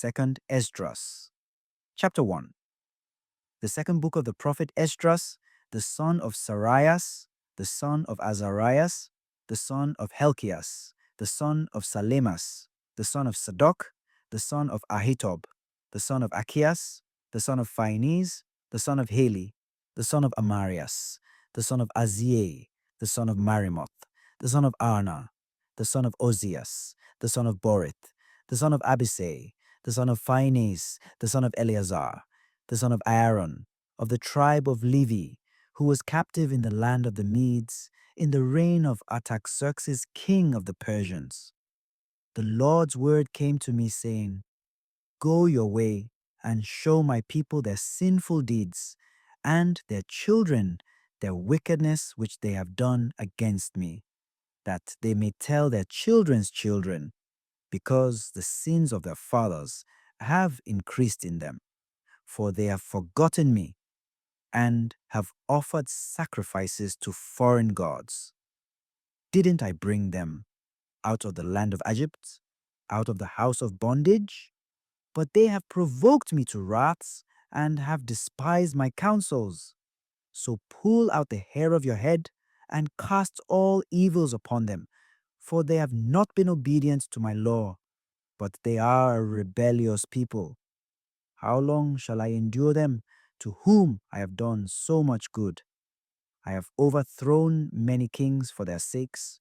2nd Esdras. Chapter 1. The second book of the prophet Esdras, the son of Sarias, the son of Azarias, the son of Helkias, the son of Salemas, the son of Sadok, the son of Ahitob, the son of Achias, the son of Phaines, the son of Heli, the son of Amarias, the son of Aziel, the son of Marimoth, the son of Arna, the son of Ozias, the son of Borith, the son of Abisai, the son of Phaines, the son of Eleazar, the son of Aaron, of the tribe of Levi, who was captive in the land of the Medes, in the reign of Artaxerxes, king of the Persians. The Lord's word came to me, saying, Go your way, and show my people their sinful deeds, and their children their wickedness which they have done against me, that they may tell their children's children, because the sins of their fathers have increased in them. For they have forgotten me, and have offered sacrifices to foreign gods. Didn't I bring them out of the land of Egypt, out of the house of bondage? But they have provoked me to wraths, and have despised my counsels. So pull out the hair of your head, and cast all evils upon them, for they have not been obedient to my law, but they are a rebellious people. How long shall I endure them, to whom I have done so much good? I have overthrown many kings for their sakes.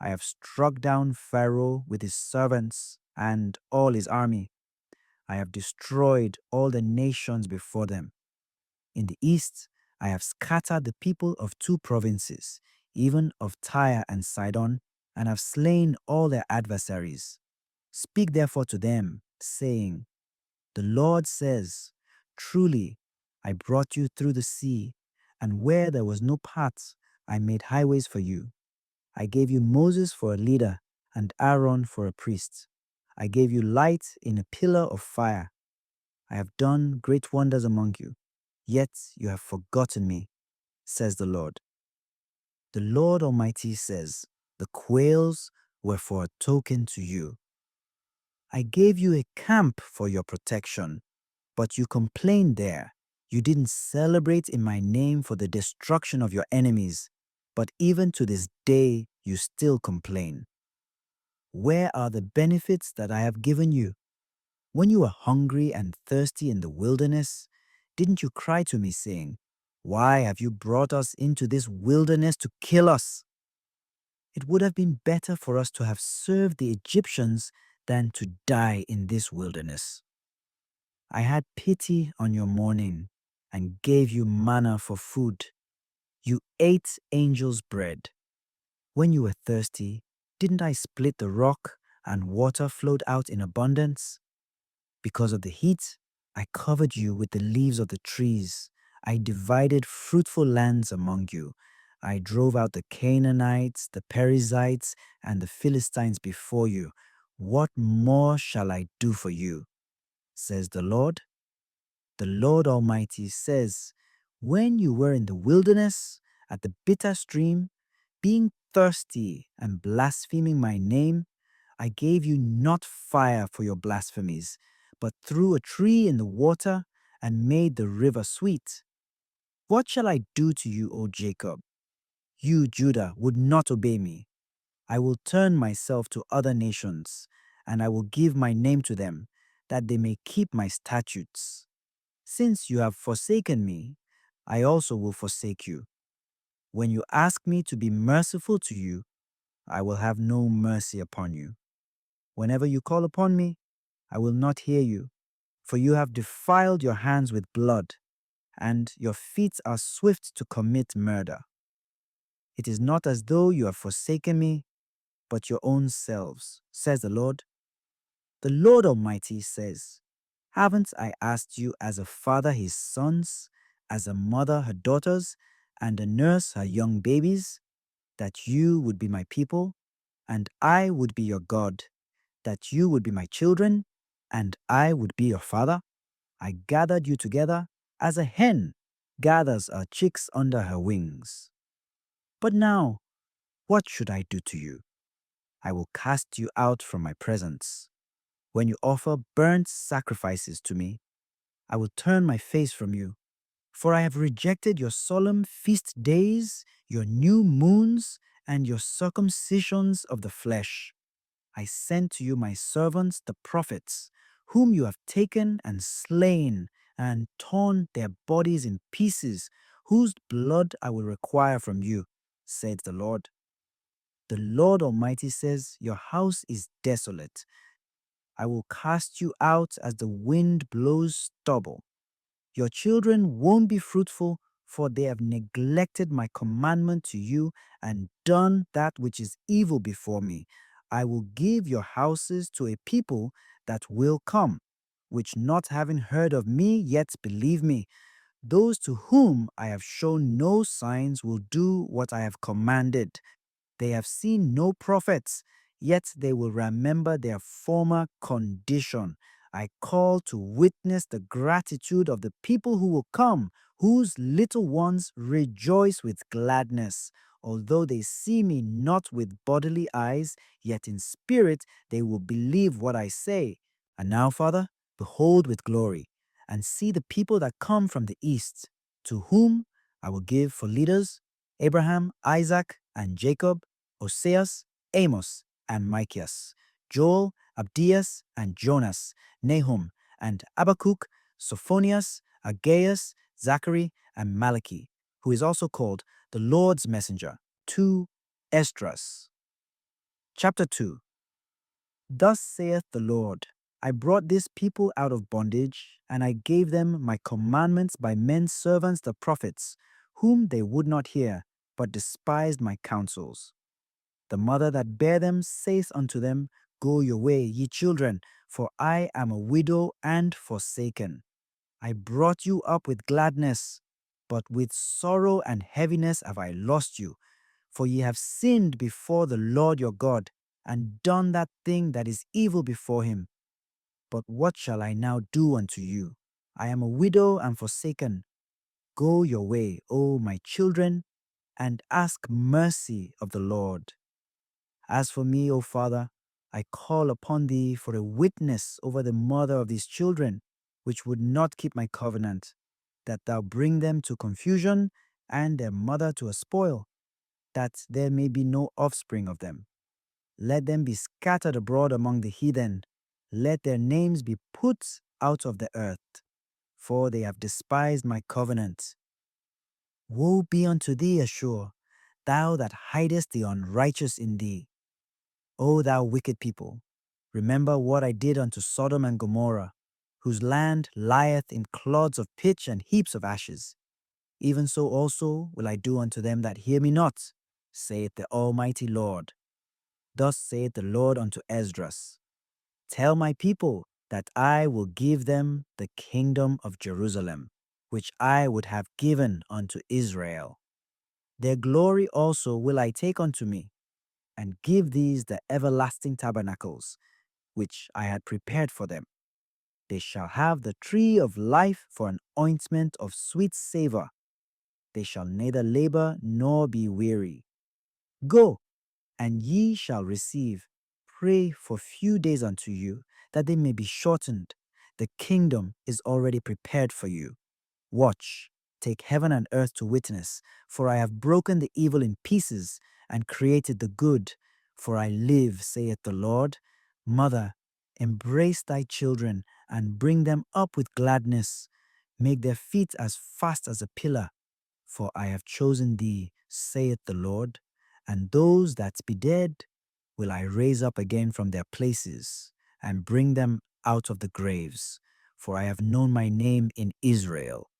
I have struck down Pharaoh with his servants and all his army. I have destroyed all the nations before them. In the east, I have scattered the people of 2 provinces, even of Tyre and Sidon, and have slain all their adversaries. Speak therefore to them, saying, The Lord says, Truly, I brought you through the sea, and where there was no path, I made highways for you. I gave you Moses for a leader, and Aaron for a priest. I gave you light in a pillar of fire. I have done great wonders among you, yet you have forgotten me, says the Lord. The Lord Almighty says, The quails were for a token to you. I gave you a camp for your protection, but you complained there. You didn't celebrate in my name for the destruction of your enemies, but even to this day you still complain. Where are the benefits that I have given you? When you were hungry and thirsty in the wilderness, didn't you cry to me, saying, Why have you brought us into this wilderness to kill us? It would have been better for us to have served the Egyptians than to die in this wilderness. I had pity on your mourning and gave you manna for food. You ate angels' bread. When you were thirsty, didn't I split the rock and water flowed out in abundance? Because of the heat, I covered you with the leaves of the trees. I divided fruitful lands among you. I drove out the Canaanites, the Perizzites, and the Philistines before you. What more shall I do for you? Says the Lord. The Lord Almighty says, When you were in the wilderness, at the bitter stream, being thirsty and blaspheming my name, I gave you not fire for your blasphemies, but threw a tree in the water and made the river sweet. What shall I do to you, O Jacob? You, Judah, would not obey me. I will turn myself to other nations, and I will give my name to them, that they may keep my statutes. Since you have forsaken me, I also will forsake you. When you ask me to be merciful to you, I will have no mercy upon you. Whenever you call upon me, I will not hear you, for you have defiled your hands with blood, and your feet are swift to commit murder. It is not as though you have forsaken me, but your own selves, says the Lord. The Lord Almighty says, Haven't I asked you as a father his sons, as a mother her daughters, and a nurse her young babies, that you would be my people, and I would be your God, that you would be my children, and I would be your father? I gathered you together as a hen gathers her chicks under her wings. But now, what should I do to you? I will cast you out from my presence. When you offer burnt sacrifices to me, I will turn my face from you. For I have rejected your solemn feast days, your new moons, and your circumcisions of the flesh. I sent to you my servants, the prophets, whom you have taken and slain, and torn their bodies in pieces, whose blood I will require from you, says the Lord. The Lord Almighty says, your house is desolate. I will cast you out as the wind blows stubble. Your children won't be fruitful, for they have neglected my commandment to you and done that which is evil before me. I will give your houses to a people that will come, which not having heard of me yet believe me. Those to whom I have shown no signs will do what I have commanded. They have seen no prophets, yet they will remember their former condition. I call to witness the gratitude of the people who will come, whose little ones rejoice with gladness. Although they see me not with bodily eyes, yet in spirit they will believe what I say. And now, Father, behold with glory, and see the people that come from the east, to whom I will give for leaders Abraham, Isaac, and Jacob, Oseas, Amos, and Michias, Joel, Abdias, and Jonas, Nahum, and Habakkuk, Sophonias, Aggeus, Zachary, and Malachi, who is also called the Lord's messenger, to Esdras. Chapter 2. Thus saith the Lord, I brought this people out of bondage, and I gave them my commandments by men's servants the prophets, whom they would not hear, but despised my counsels. The mother that bare them saith unto them, Go your way, ye children, for I am a widow and forsaken. I brought you up with gladness, but with sorrow and heaviness have I lost you. For ye have sinned before the Lord your God, and done that thing that is evil before him. But what shall I now do unto you? I am a widow and forsaken. Go your way, O my children, and ask mercy of the Lord. As for me, O Father, I call upon thee for a witness over the mother of these children, which would not keep my covenant, that thou bring them to confusion and their mother to a spoil, that there may be no offspring of them. Let them be scattered abroad among the heathen. Let their names be put out of the earth, for they have despised my covenant. Woe be unto thee, Ashur, thou that hidest the unrighteous in thee. O thou wicked people, remember what I did unto Sodom and Gomorrah, whose land lieth in clods of pitch and heaps of ashes. Even so also will I do unto them that hear me not, saith the Almighty Lord. Thus saith the Lord unto Esdras, Tell my people that I will give them the kingdom of Jerusalem, which I would have given unto Israel. Their glory also will I take unto me, and give these the everlasting tabernacles, which I had prepared for them. They shall have the tree of life for an ointment of sweet savour. They shall neither labor nor be weary. Go, and ye shall receive. Pray for few days unto you, that they may be shortened. The kingdom is already prepared for you. Watch, take heaven and earth to witness, for I have broken the evil in pieces and created the good. For I live, saith the Lord. Mother, embrace thy children and bring them up with gladness. Make their feet as fast as a pillar. For I have chosen thee, saith the Lord, and those that be dead will I raise up again from their places and bring them out of the graves. For I have known my name in Israel.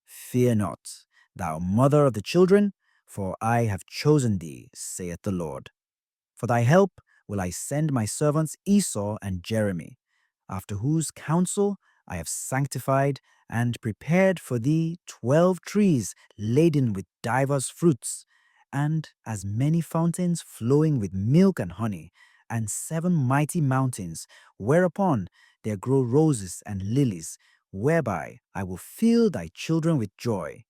Fear not, thou mother of the children, for I have chosen thee, saith the Lord. For thy help will I send my servants Esau and Jeremy, after whose counsel I have sanctified and prepared for thee 12 trees laden with divers fruits, and as many fountains flowing with milk and honey, and 7 mighty mountains, whereupon there grow roses and lilies, whereby I will fill thy children with joy.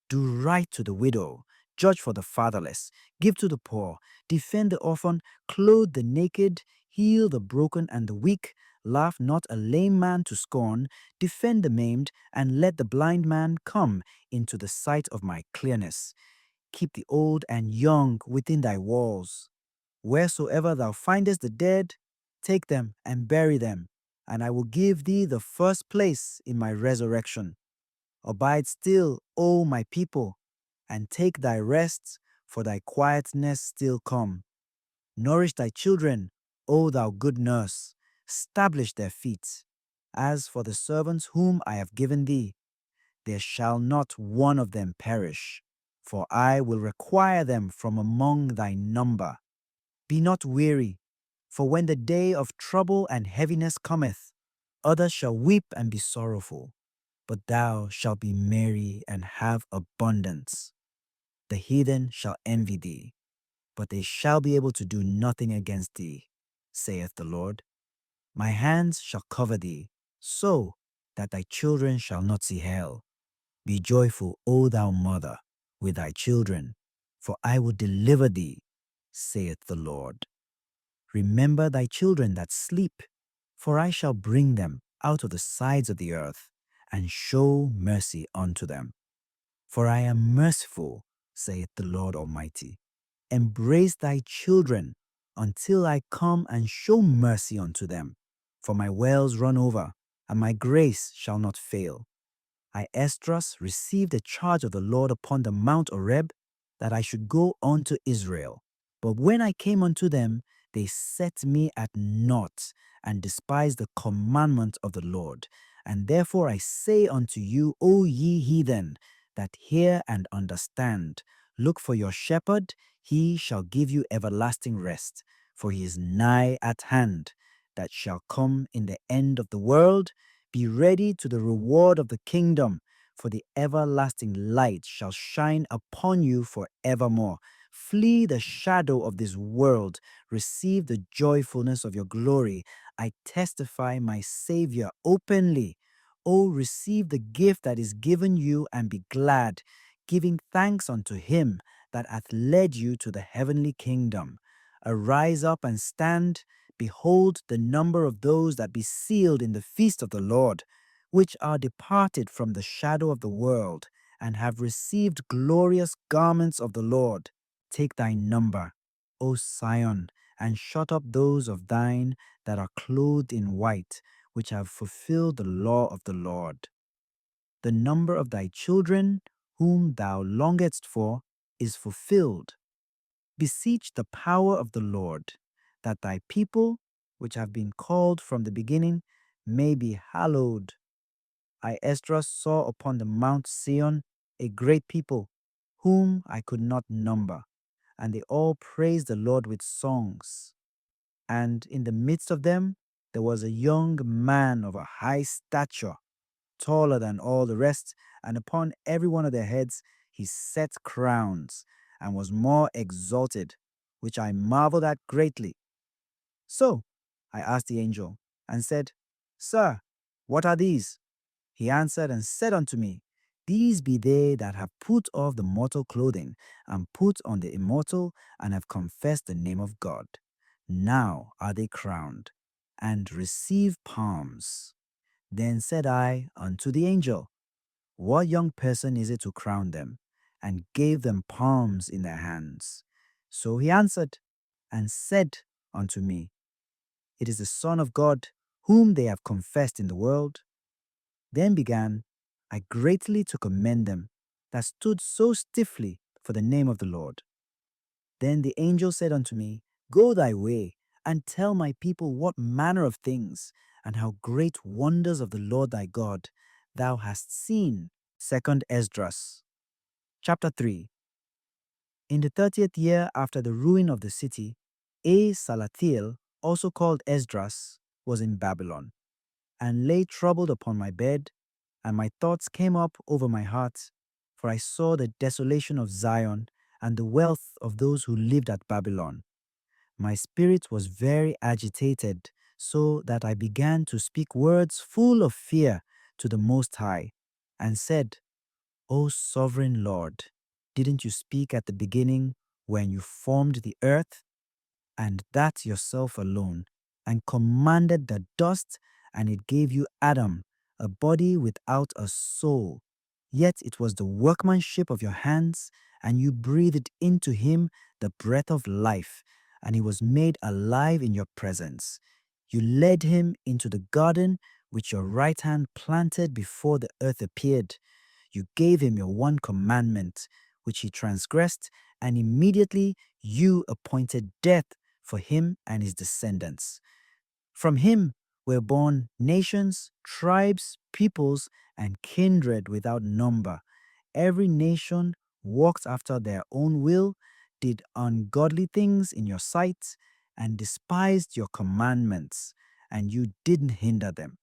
Do right to the widow, judge for the fatherless, give to the poor, defend the orphan, clothe the naked, heal the broken and the weak, Laugh not a lame man to scorn, defend the maimed, and let the blind man come into the sight of my clearness. Keep the old and young within thy walls. Wheresoever thou findest the dead, take them and bury them, and I will give thee the first place in my resurrection. Abide still, O my people, and take thy rest, for thy quietness still come. Nourish thy children, O thou good nurse, establish their feet. As for the servants whom I have given thee, there shall not one of them perish, for I will require them from among thy number. Be not weary, for when the day of trouble and heaviness cometh, others shall weep and be sorrowful, but thou shalt be merry and have abundance. The heathen shall envy thee, but they shall be able to do nothing against thee, saith the Lord. My hands shall cover thee, so that thy children shall not see hell. Be joyful, O thou mother, with thy children, for I will deliver thee, saith the Lord. Remember thy children that sleep, for I shall bring them out of the sides of the earth, and show mercy unto them. For I am merciful, saith the Lord Almighty. Embrace thy children until I come and show mercy unto them. For my wells run over, and my grace shall not fail. I, Esdras, received a charge of the Lord upon the Mount Oreb, that I should go unto Israel. But when I came unto them, they set me at naught, and despised the commandment of the Lord. And therefore I say unto you, O ye heathen, that hear and understand. Look for your shepherd, he shall give you everlasting rest, for he is nigh at hand, that shall come in the end of the world. Be ready to the reward of the kingdom, for the everlasting light shall shine upon you forevermore. Flee the shadow of this world, receive the joyfulness of your glory. I testify my Savior openly. O receive the gift that is given you and be glad, giving thanks unto him that hath led you to the heavenly kingdom. Arise up and stand. Behold the number of those that be sealed in the feast of the Lord, which are departed from the shadow of the world, and have received glorious garments of the Lord. Take thy number, O Sion, and shut up those of thine that are clothed in white, which have fulfilled the law of the Lord. The number of thy children, whom thou longedst for, is fulfilled. Beseech the power of the Lord, that thy people, which have been called from the beginning, may be hallowed. I, Esdras, saw upon the Mount Sion a great people, whom I could not number, and they all praised the Lord with songs. And in the midst of them there was a young man of a high stature, taller than all the rest, and upon every one of their heads he set crowns, and was more exalted, which I marveled at greatly. So I asked the angel, and said, Sir, what are these? He answered and said unto me, These be they that have put off the mortal clothing, and put on the immortal, and have confessed the name of God. Now are they crowned, and receive palms. Then said I unto the angel, What young person is it to crown them? And gave them palms in their hands. So he answered and said unto me, It is the Son of God, whom they have confessed in the world. Then began I greatly to commend them that stood so stiffly for the name of the Lord. Then the angel said unto me, Go thy way, and tell my people what manner of things, and how great wonders of the Lord thy God thou hast seen. 2nd Esdras, chapter 3. In the 30th year after the ruin of the city, Salathiel, also called Esdras, was in Babylon, and lay troubled upon my bed, and my thoughts came up over my heart, for I saw the desolation of Zion and the wealth of those who lived at Babylon. My spirit was very agitated, so that I began to speak words full of fear to the Most High, and said, O sovereign Lord, didn't you speak at the beginning when you formed the earth, and that yourself alone, and commanded the dust, and it gave you Adam, a body without a soul. Yet it was the workmanship of your hands, and you breathed into him the breath of life, and he was made alive in your presence. You led him into the garden which your right hand planted before the earth appeared. You gave him your one commandment, which he transgressed, and immediately you appointed death for him and his descendants. From him were born nations, tribes, peoples, and kindred without number. Every nation walked after their own will, did ungodly things in your sight, and despised your commandments, and you didn't hinder them.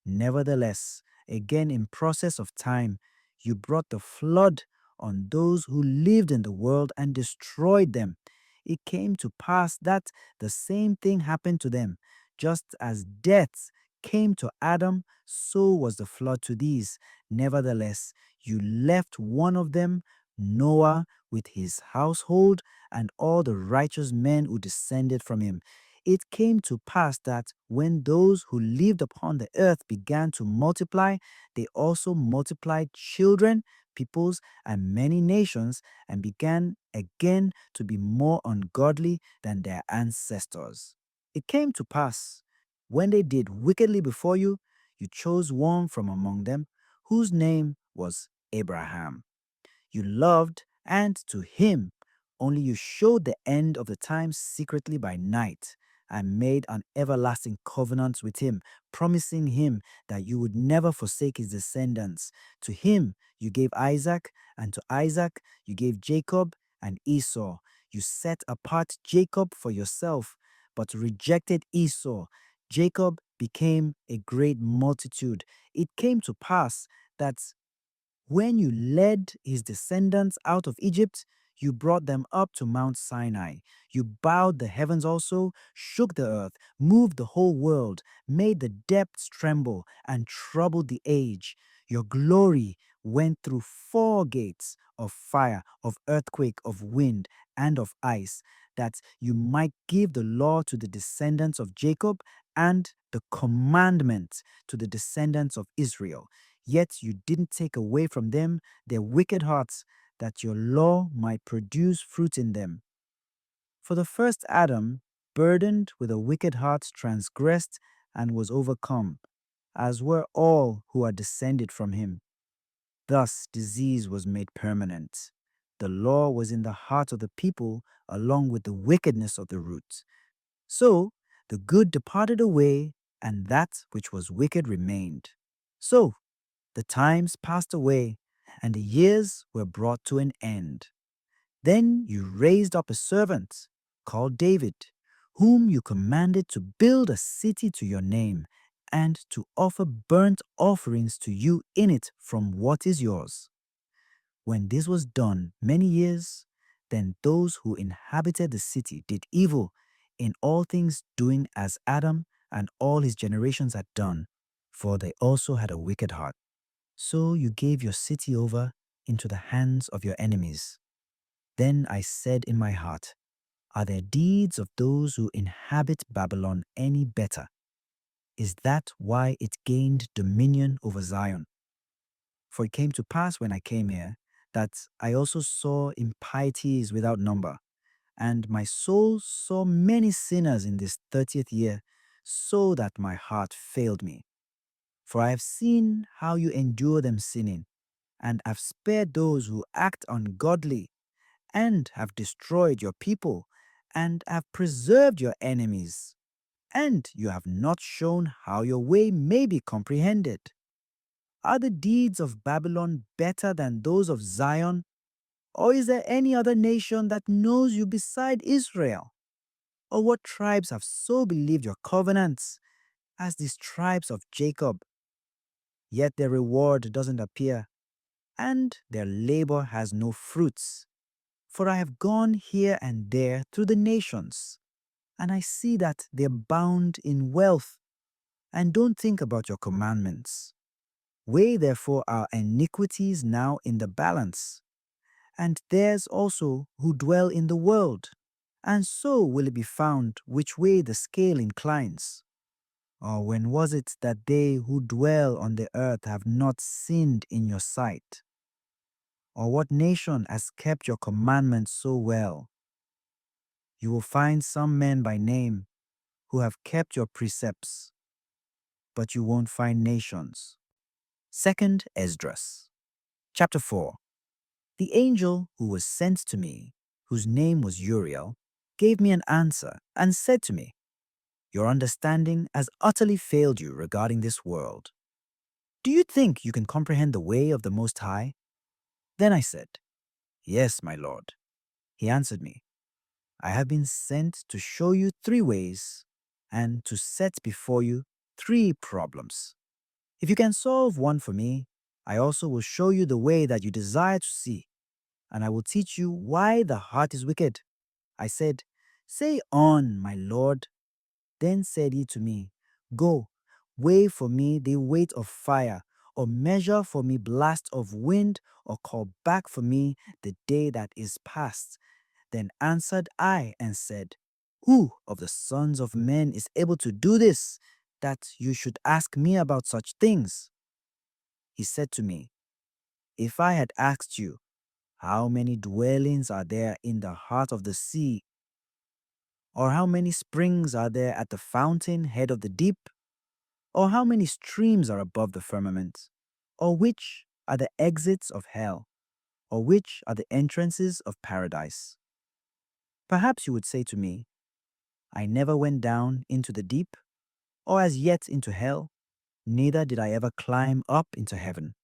Nevertheless, again in process of time, you brought the flood on those who lived in the world and destroyed them. It came to pass that the same thing happened to them. Just as death came to Adam, so was the flood to these. Nevertheless, you left one of them, Noah, with his household and all the righteous men who descended from him. It came to pass that when those who lived upon the earth began to multiply, they also multiplied children, peoples, and many nations, and began again to be more ungodly than their ancestors. It came to pass, when they did wickedly before you, you chose one from among them, whose name was Abraham. You loved, and to him only you showed the end of the time secretly by night, and made an everlasting covenant with him, promising him that you would never forsake his descendants. To him you gave Isaac, and to Isaac you gave Jacob and Esau. You set apart Jacob for yourself, but rejected Esau. Jacob became a great multitude. It came to pass that when you led his descendants out of Egypt, you brought them up to Mount Sinai. You bowed the heavens also, shook the earth, moved the whole world, made the depths tremble, and troubled the age. Your glory went through 4 gates of fire, of earthquake, of wind, and of ice, that you might give the law to the descendants of Jacob and the commandment to the descendants of Israel. Yet you didn't take away from them their wicked hearts, that your law might produce fruit in them. For the first Adam, burdened with a wicked heart, transgressed and was overcome, as were all who are descended from him. Thus disease was made permanent. The law was in the heart of the people along with the wickedness of the root. So the good departed away, and that which was wicked remained. So the times passed away, and the years were brought to an end. Then you raised up a servant, called David, whom you commanded to build a city to your name, and to offer burnt offerings to you in it from what is yours. When this was done many years, then those who inhabited the city did evil in all things, doing as Adam and all his generations had done, for they also had a wicked heart. So you gave your city over into the hands of your enemies. Then I said in my heart, are the deeds of those who inhabit Babylon any better? Is that why it gained dominion over Zion? For it came to pass when I came here that I also saw impieties without number, and my soul saw many sinners in this 30th year, so that my heart failed me. For I have seen how you endure them sinning, and have spared those who act ungodly, and have destroyed your people, and have preserved your enemies, and you have not shown how your way may be comprehended. Are the deeds of Babylon better than those of Zion? Or is there any other nation that knows you beside Israel? Or what tribes have so believed your covenants as these tribes of Jacob? Yet their reward doesn't appear, and their labor has no fruits. For I have gone here and there through the nations, and I see that they abound in wealth, and don't think about your commandments. Weigh therefore our iniquities now in the balance, and theirs also who dwell in the world, And so will it be found which way the scale inclines. Or when was it that they who dwell on the earth have not sinned in your sight? Or what nation has kept your commandments so well? You will find some men by name who have kept your precepts, but you won't find nations. Second Esdras, chapter 4. The angel who was sent to me, whose name was Uriel, gave me an answer and said to me, "Your understanding has utterly failed you regarding this world. Do you think you can comprehend the way of the Most High?" Then I said, "Yes, my Lord." He answered me, "I have been sent to show you three ways and to set before you three problems. If you can solve one for me, I also will show you the way that you desire to see, and I will teach you why the heart is wicked." I said, "Say on, my Lord." Then said he to me, "Go, weigh for me the weight of fire, or measure for me blast of wind, or call back for me the day that is past." Then answered I and said, "Who of the sons of men is able to do this, that you should ask me about such things?" He said to me, "If I had asked you, how many dwellings are there in the heart of the sea, or how many springs are there at the fountain head of the deep, or how many streams are above the firmament, or which are the exits of hell, or which are the entrances of paradise?" Perhaps you would say to me, "I never went down into the deep, or as yet into hell, neither did I ever climb up into heaven."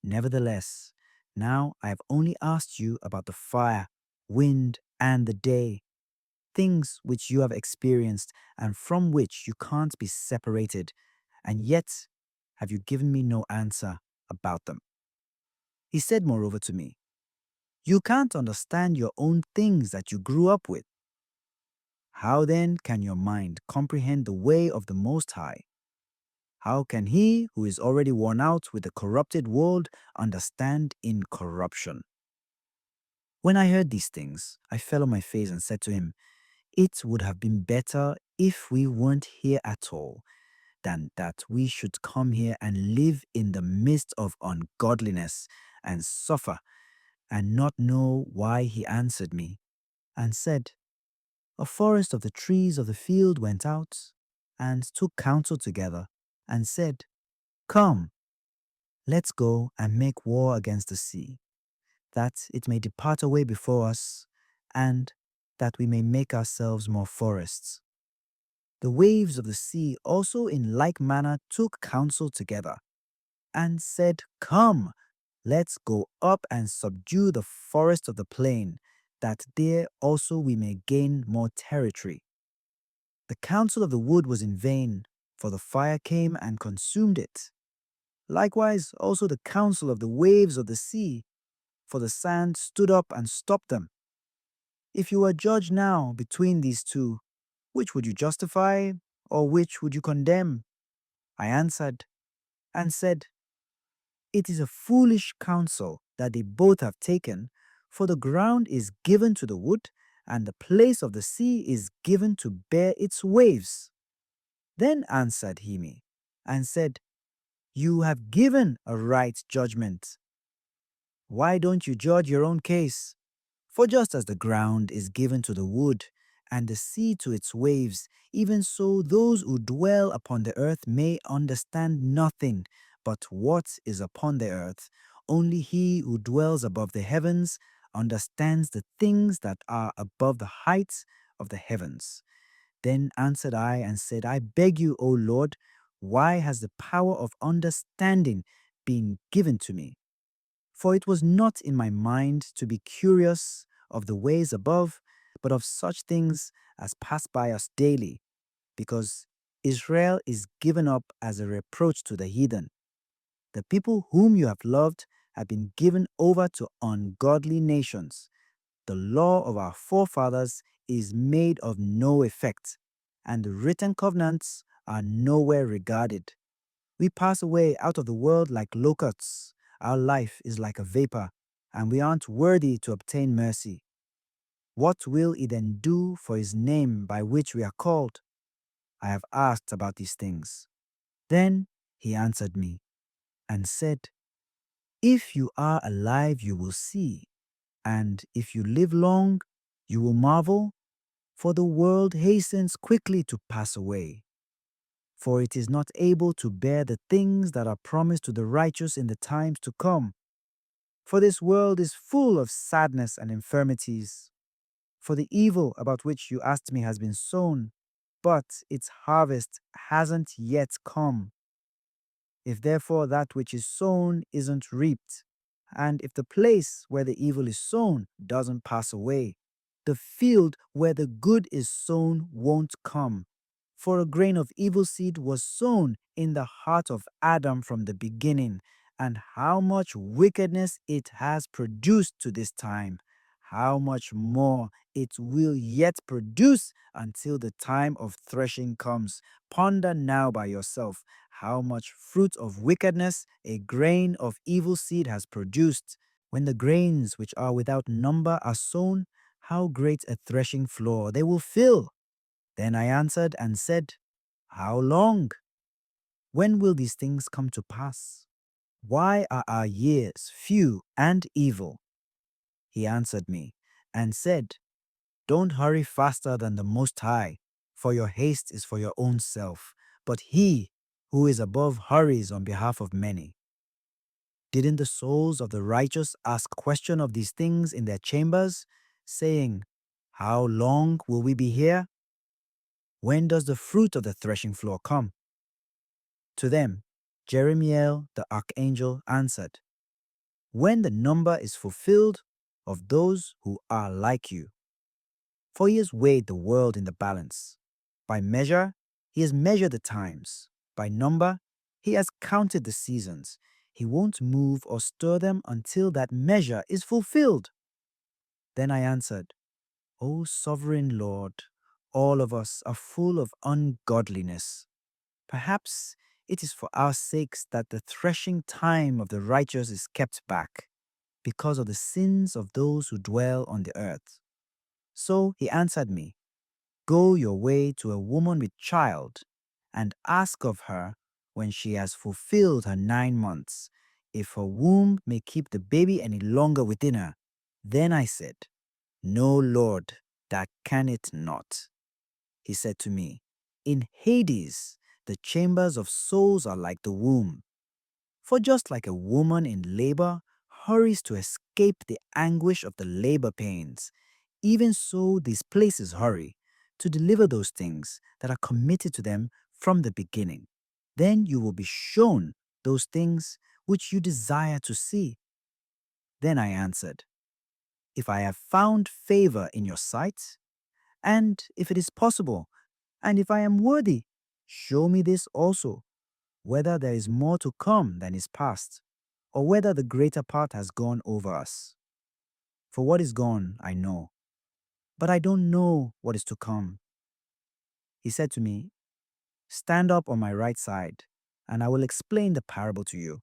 Nevertheless, now I have only asked you about the fire, wind, and the day, things which you have experienced and from which you can't be separated, and yet have you given me no answer about them. He said moreover to me, "You can't understand your own things that you grew up with. How then can your mind comprehend the way of the Most High? How can he who is already worn out with the corrupted world understand incorruption?" When I heard these things, I fell on my face and said to him, "It would have been better if we weren't here at all, than that we should come here and live in the midst of ungodliness and suffer and not know why." He answered me and said, "A forest of the trees of the field went out and took counsel together and said, 'Come, let's go and make war against the sea, that it may depart away before us, and that we may make ourselves more forests.' The waves of the sea also in like manner took counsel together and said, 'Come, let's go up and subdue the forest of the plain, that there also we may gain more territory.' The counsel of the wood was in vain, for the fire came and consumed it. Likewise also the counsel of the waves of the sea, for the sand stood up and stopped them. If you were judged now between these two, which would you justify, or which would you condemn?" I answered and said, "It is a foolish counsel that they both have taken, for the ground is given to the wood, and the place of the sea is given to bear its waves." Then answered he me, and said, "You have given a right judgment. Why don't you judge your own case? For just as the ground is given to the wood, and the sea to its waves, even so those who dwell upon the earth may understand nothing but what is upon the earth. Only he who dwells above the heavens understands the things that are above the heights of the heavens." Then answered I and said, "I beg you, O Lord, why has the power of understanding been given to me? For it was not in my mind to be curious of the ways above, but of such things as pass by us daily, because Israel is given up as a reproach to the heathen. The people whom you have loved have been given over to ungodly nations. The law of our forefathers is made of no effect, and the written covenants are nowhere regarded. We pass away out of the world like locusts. Our life is like a vapor, and we aren't worthy to obtain mercy. What will he then do for his name by which we are called? I have asked about these things. Then he answered me and said, If you are alive, you will see, and if you live long, you will marvel, for the world hastens quickly to pass away. For it is not able to bear the things that are promised to the righteous in the times to come. For this world is full of sadness and infirmities. For the evil about which you asked me has been sown, but its harvest hasn't yet come. If therefore that which is sown isn't reaped, and if the place where the evil is sown doesn't pass away, the field where the good is sown won't come. For a grain of evil seed was sown in the heart of Adam from the beginning, and how much wickedness it has produced to this time, how much more it will yet produce until the time of threshing comes. Ponder now by yourself how much fruit of wickedness a grain of evil seed has produced. When the grains which are without number are sown, how great a threshing floor they will fill! Then I answered and said, How long? When will these things come to pass? Why are our years few and evil? He answered me and said, Don't hurry faster than the Most High, for your haste is for your own self, but He who is above hurries on behalf of many. Didn't the souls of the righteous ask question of these things in their chambers, saying, How long will we be here? When does the fruit of the threshing floor come? To them, Jeremiel the archangel answered, When the number is fulfilled of those who are like you. For he has weighed the world in the balance. By measure, he has measured the times. By number, he has counted the seasons. He won't move or stir them until that measure is fulfilled. Then I answered, O sovereign Lord, all of us are full of ungodliness. Perhaps it is for our sakes that the threshing time of the righteous is kept back, because of the sins of those who dwell on the earth. So he answered me, Go your way to a woman with child, and ask of her, when she has fulfilled her 9 months, if her womb may keep the baby any longer within her. Then I said, No, Lord, that can it not. He said to me, In Hades, the chambers of souls are like the womb. For just like a woman in labor hurries to escape the anguish of the labor pains, even so these places hurry to deliver those things that are committed to them from the beginning. Then you will be shown those things which you desire to see. Then I answered, If I have found favor in your sight, and if it is possible, and if I am worthy, show me this also, whether there is more to come than is past, or whether the greater part has gone over us. For what is gone, I know, but I don't know what is to come. He said to me, Stand up on my right side, and I will explain the parable to you.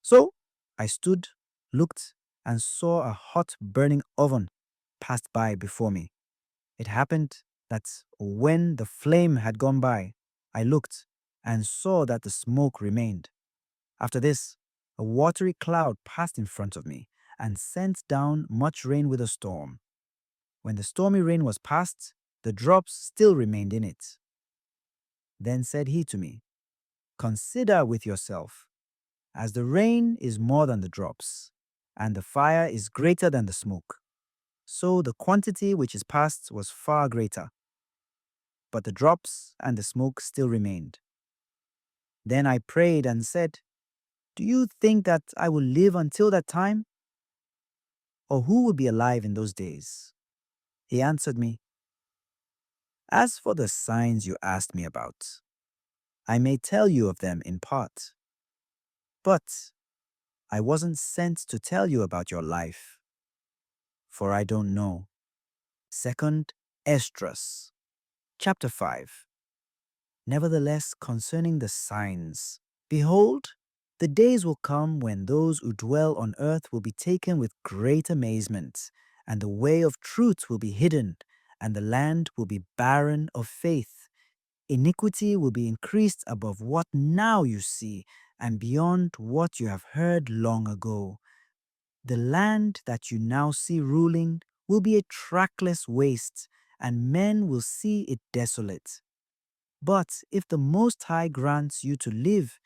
So I stood, looked, and saw a hot burning oven passed by before me. It happened that when the flame had gone by, I looked and saw that the smoke remained. After this, a watery cloud passed in front of me and sent down much rain with a storm. When the stormy rain was past, the drops still remained in it. Then said he to me, Consider with yourself, as the rain is more than the drops, and the fire is greater than the smoke, so the quantity which is past was far greater. But the drops and the smoke still remained. Then I prayed and said, Do you think that I will live until that time? Or who will be alive in those days? He answered me, As for the signs you asked me about, I may tell you of them in part. But I wasn't sent to tell you about your life, for I don't know. Second Esdras, chapter 5. Nevertheless, concerning the signs, behold, the days will come when those who dwell on earth will be taken with great amazement, and the way of truth will be hidden, and the land will be barren of faith. Iniquity will be increased above what now you see, and beyond what you have heard long ago. The land that you now see ruling will be a trackless waste, and men will see it desolate. But if the Most High grants you to live,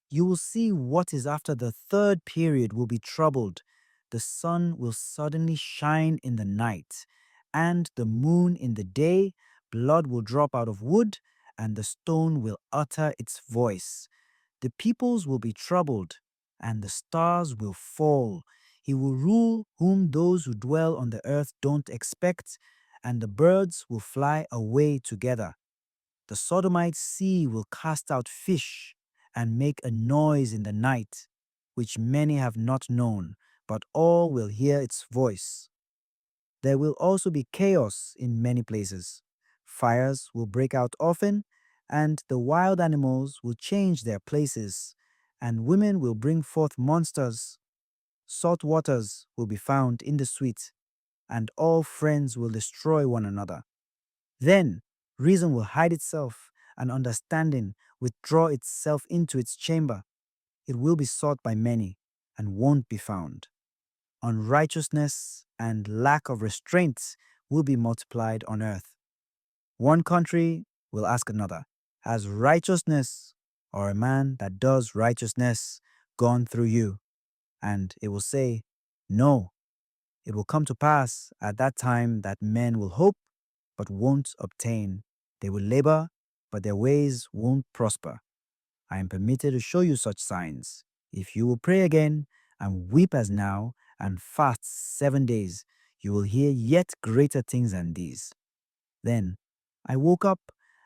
you will see what is after the third period will be troubled. The sun will suddenly shine in the night, and the moon in the day. Blood will drop out of wood, and the stone will utter its voice. The peoples will be troubled, and the stars will fall. He will rule whom those who dwell on the earth don't expect, and the birds will fly away together. The Sodomite sea will cast out fish and make a noise in the night, which many have not known, but all will hear its voice. There will also be chaos in many places. Fires will break out often, and the wild animals will change their places, and women will bring forth monsters. Salt waters will be found in the sweet, and all friends will destroy one another. Then reason will hide itself, and understanding withdraw itself into its chamber. It will be sought by many, and won't be found. Unrighteousness and lack of restraint will be multiplied on earth. One country will ask another, has righteousness, or a man that does righteousness, gone through you? And it will say, no. It will come to pass at that time that men will hope, but won't obtain. They will labor, but their ways won't prosper. I am permitted to show you such signs. If you will pray again and weep as now and fast 7 days, you will hear yet greater things than these. Then I woke up,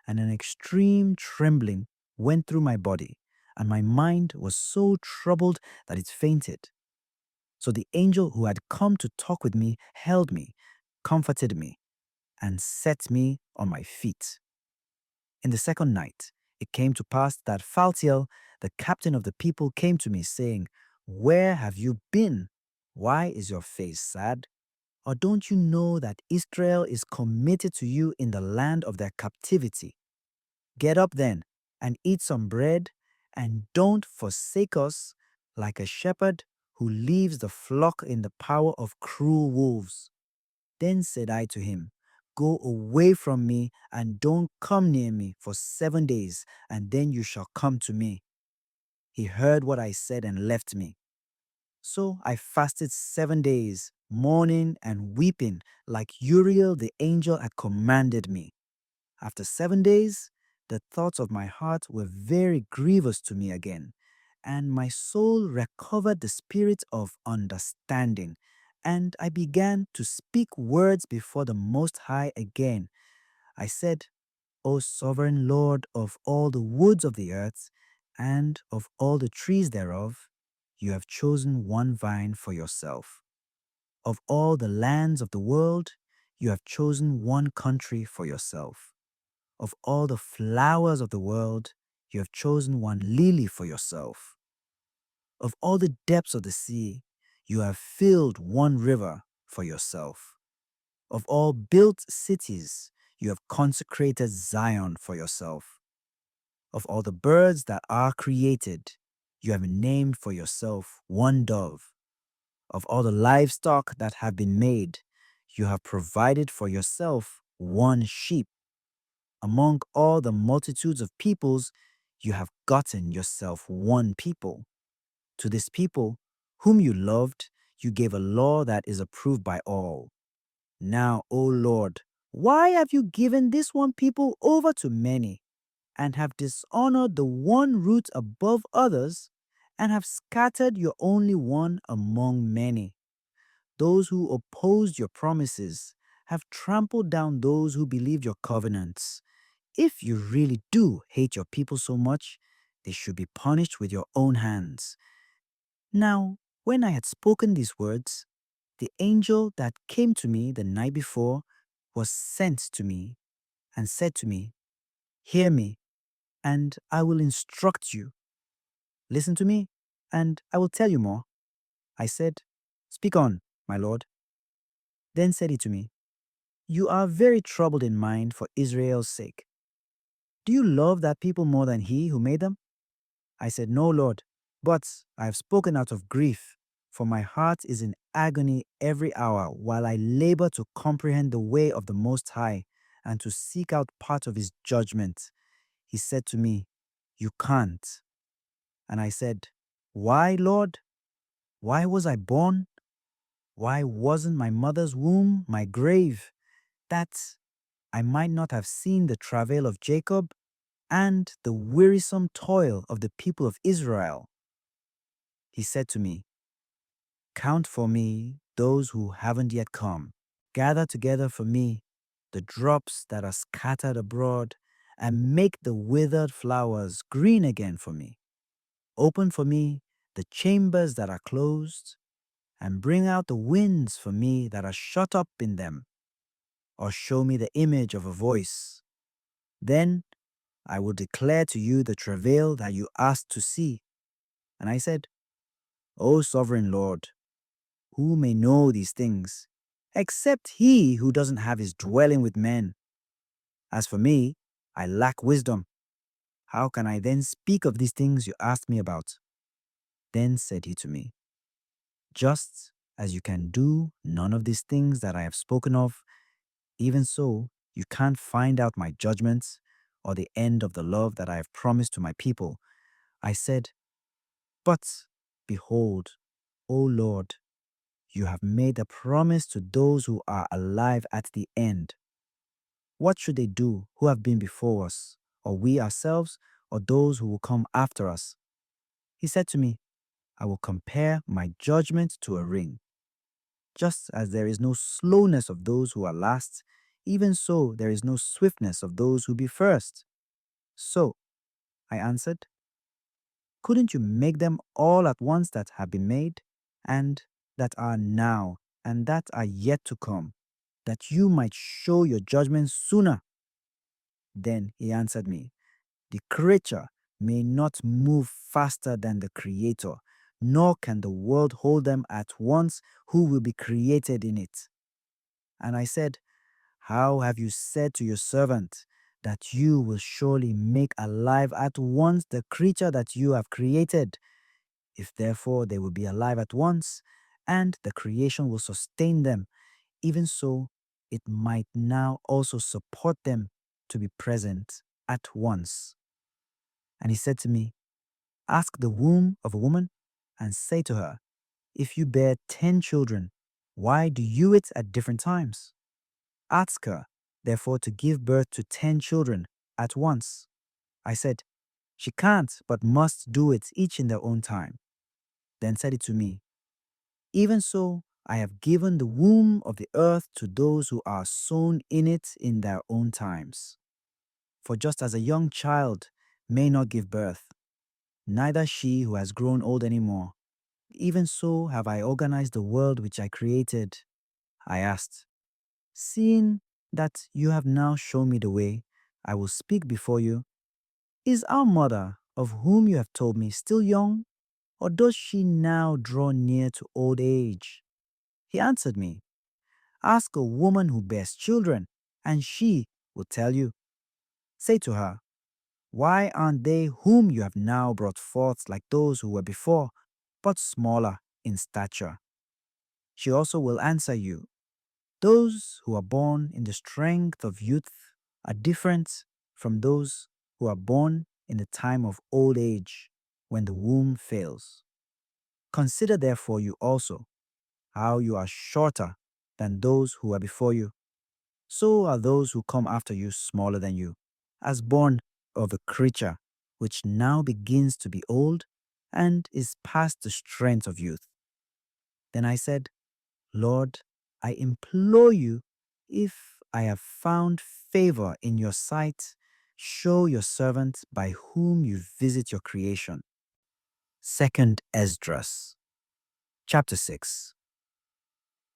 and an extreme trembling went through my body, and my mind was so troubled that it fainted. So the angel who had come to talk with me held me, comforted me, and set me on my feet. In the second night, it came to pass that Phaltiel, the captain of the people, came to me, saying, where have you been? Why is your face sad? Or don't you know that Israel is committed to you in the land of their captivity? Get up then, and eat some bread, and don't forsake us like a shepherd who leaves the flock in the power of cruel wolves. Then said I to him, go away from me, and don't come near me for 7 days, and then you shall come to me. He heard what I said and left me. So I fasted 7 days, mourning and weeping, like Uriel the angel had commanded me. After 7 days, the thoughts of my heart were very grievous to me again, and my soul recovered the spirit of understanding, and I began to speak words before the Most High again. I said, O sovereign Lord of all the woods of the earth, and of all the trees thereof, you have chosen one vine for yourself. Of all the lands of the world, you have chosen one country for yourself. Of all the flowers of the world, you have chosen one lily for yourself. Of all the depths of the sea, you have filled one river for yourself. Of all built cities, you have consecrated Zion for yourself. Of all the birds that are created, you have named for yourself one dove. Of all the livestock that have been made, you have provided for yourself one sheep. Among all the multitudes of peoples, you have gotten yourself one people. To this people, whom you loved, you gave a law that is approved by all. Now, O Lord, why have you given this one people over to many, and have dishonored the one root above others, and have scattered your only one among many? Those who opposed your promises have trampled down those who believed your covenants. If you really do hate your people so much, they should be punished with your own hands. Now, when I had spoken these words, the angel that came to me the night before was sent to me and said to me, hear me, and I will instruct you. Listen to me, and I will tell you more. I said, speak on, my Lord. Then said he to me, "You are very troubled in mind for Israel's sake. Do you love that people more than he who made them?" I said, "No, Lord, but I have spoken out of grief, for my heart is in agony every hour while I labor to comprehend the way of the Most High and to seek out part of his judgment." He said to me, "You can't." And I said, "Why, Lord? Why was I born? Why wasn't my mother's womb my grave, that I might not have seen the travail of Jacob and the wearisome toil of the people of Israel?" He said to me, "Count for me those who haven't yet come. Gather together for me the drops that are scattered abroad, and make the withered flowers green again for me. Open for me the chambers that are closed, and bring out the winds for me that are shut up in them, or show me the image of a voice. Then I will declare to you the travail that you asked to see." And I said, "O sovereign Lord, who may know these things, except he who doesn't have his dwelling with men? As for me, I lack wisdom. How can I then speak of these things you asked me about?" Then said he to me, "Just as you can do none of these things that I have spoken of, even so you can't find out my judgments or the end of the love that I have promised to my people." I said, "But behold, O Lord, you have made a promise to those who are alive at the end. What should they do who have been before us, or we ourselves, or those who will come after us?" He said to me, "I will compare my judgment to a ring. Just as there is no slowness of those who are last, even so there is no swiftness of those who be first." "So," I answered, "couldn't you make them all at once that have been made, and that are now, and that are yet to come, that you might show your judgment sooner?" Then he answered me, "The creature may not move faster than the Creator, nor can the world hold them at once who will be created in it." And I said, "How have you said to your servant that you will surely make alive at once the creature that you have created? If therefore they will be alive at once, and the creation will sustain them, even so it might now also support them to be present at once." And he said to me, "Ask the womb of a woman and say to her, if you bear 10 children, why do you it at different times? Ask her, therefore, to give birth to 10 children at once." I said, "She can't, but must do it each in their own time." Then said it to me, "Even so, I have given the womb of the earth to those who are sown in it in their own times. For just as a young child may not give birth, neither she who has grown old anymore, even so have I organized the world which I created." I asked, "Seeing that you have now shown me the way, I will speak before you. Is our mother, of whom you have told me, still young, or does she now draw near to old age?" He answered me, "Ask a woman who bears children, and she will tell you. Say to her, why aren't they whom you have now brought forth like those who were before, but smaller in stature? She also will answer you, those who are born in the strength of youth are different from those who are born in the time of old age, when the womb fails. Consider therefore you also how you are shorter than those who are before you. So are those who come after you smaller than you, as born of a creature which now begins to be old and is past the strength of youth." Then I said, "Lord, I implore you, if I have found favor in your sight, show your servant by whom you visit your creation." Second Esdras, chapter 6.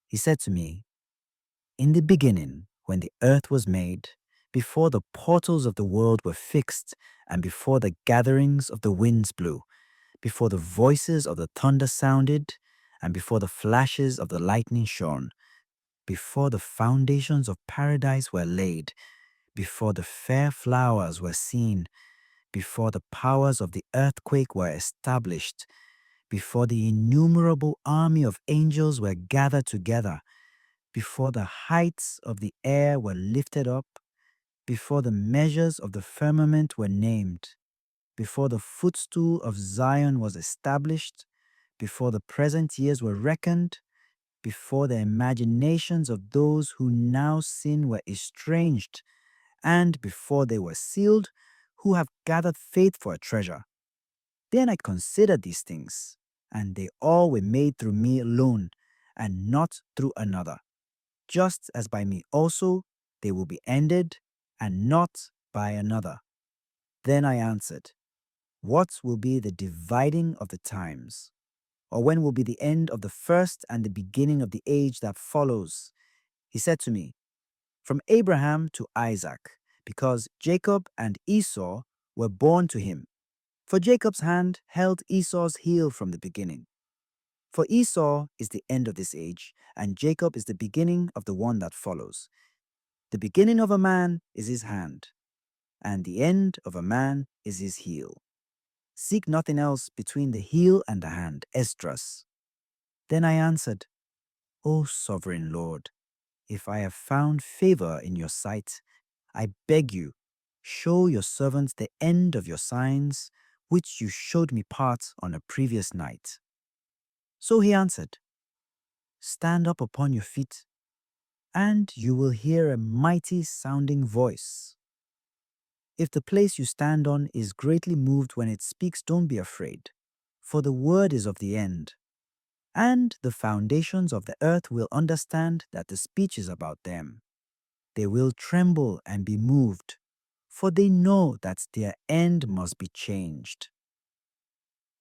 He said to me, "In the beginning, when the earth was made, before the portals of the world were fixed, and before the gatherings of the winds blew, before the voices of the thunder sounded, and before the flashes of the lightning shone, before the foundations of paradise were laid, before the fair flowers were seen, before the powers of the earthquake were established, before the innumerable army of angels were gathered together, before the heights of the air were lifted up, before the measures of the firmament were named, before the footstool of Zion was established, before the present years were reckoned, before the imaginations of those who now sin were estranged, and before they were sealed, who have gathered faith for a treasure. Then I considered these things, and they all were made through me alone, and not through another. Just as by me also they will be ended, and not by another. Then I answered, what will be the dividing of the times? Or when will be the end of the first and the beginning of the age that follows? He said to me, from Abraham to Isaac, because Jacob and Esau were born to him. For Jacob's hand held Esau's heel from the beginning. For Esau is the end of this age, and Jacob is the beginning of the one that follows. The beginning of a man is his hand, and the end of a man is his heel. Seek nothing else between the heel and the hand, Esdras. Then I answered, O sovereign Lord, if I have found favor in your sight, I beg you, show your servant the end of your signs, which you showed me part on a previous night. So he answered, stand up upon your feet, and you will hear a mighty sounding voice. If the place you stand on is greatly moved when it speaks, don't be afraid, for the word is of the end. And the foundations of the earth will understand that the speech is about them. They will tremble and be moved, for they know that their end must be changed.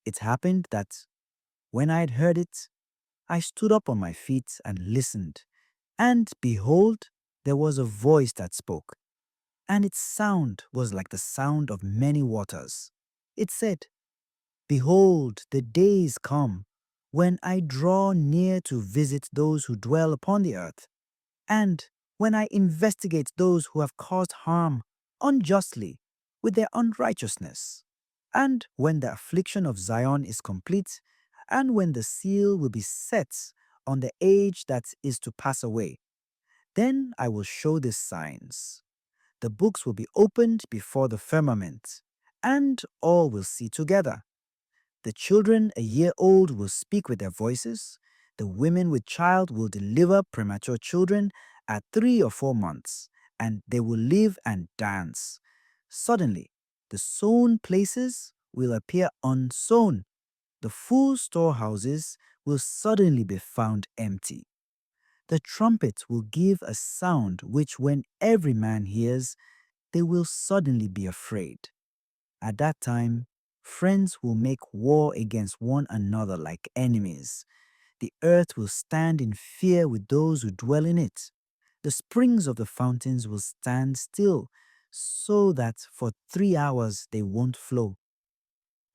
It happened that, when I had heard it, I stood up on my feet and listened, and behold, there was a voice that spoke, and its sound was like the sound of many waters. It said, behold, the days come, when I draw near to visit those who dwell upon the earth, and when I investigate those who have caused harm unjustly with their unrighteousness, and when the affliction of Zion is complete, and when the seal will be set on the age that is to pass away, then I will show these signs. The books will be opened before the firmament, and all will see together. The children a year old will speak with their voices. The women with child will deliver premature children at 3 or 4 months, and they will live and dance. Suddenly, the sown places will appear unsown. The full storehouses will suddenly be found empty. The trumpet will give a sound which, when every man hears, they will suddenly be afraid. At that time, friends will make war against one another like enemies. The earth will stand in fear with those who dwell in it. The springs of the fountains will stand still, so that for 3 hours they won't flow.